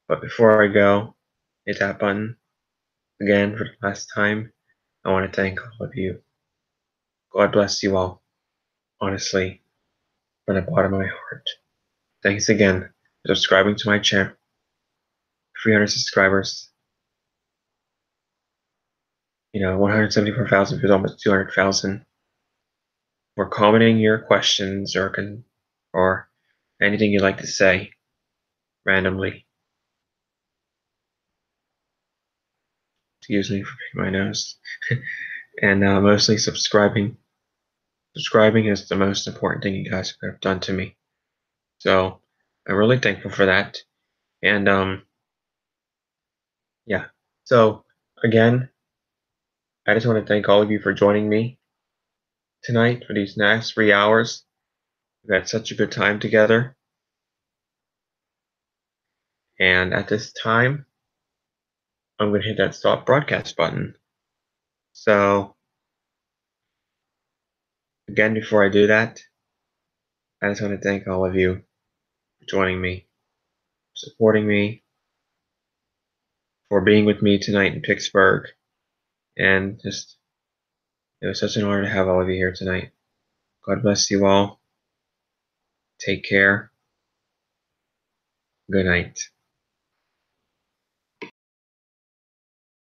But before I go, hit that button again for the last time. I want to thank all of you. God bless you all, honestly, from the bottom of my heart. Thanks again for subscribing to my channel. 300 subscribers. 174,000 is almost 200,000. For commenting your questions or anything you'd like to say randomly. Excuse me for picking my nose. And mostly subscribing. Subscribing is the most important thing you guys have done to me. So I'm really thankful for that. And yeah. So again, I just want to thank all of you for joining me tonight for these next 3 hours. We've had such a good time together. And at this time, I'm going to hit that stop broadcast button. So again, before I do that, I just want to thank all of you for joining me, supporting me, for being with me tonight in Pittsburgh. And just, it was such an honor to have all of you here tonight. God bless you all. Take care. Good night.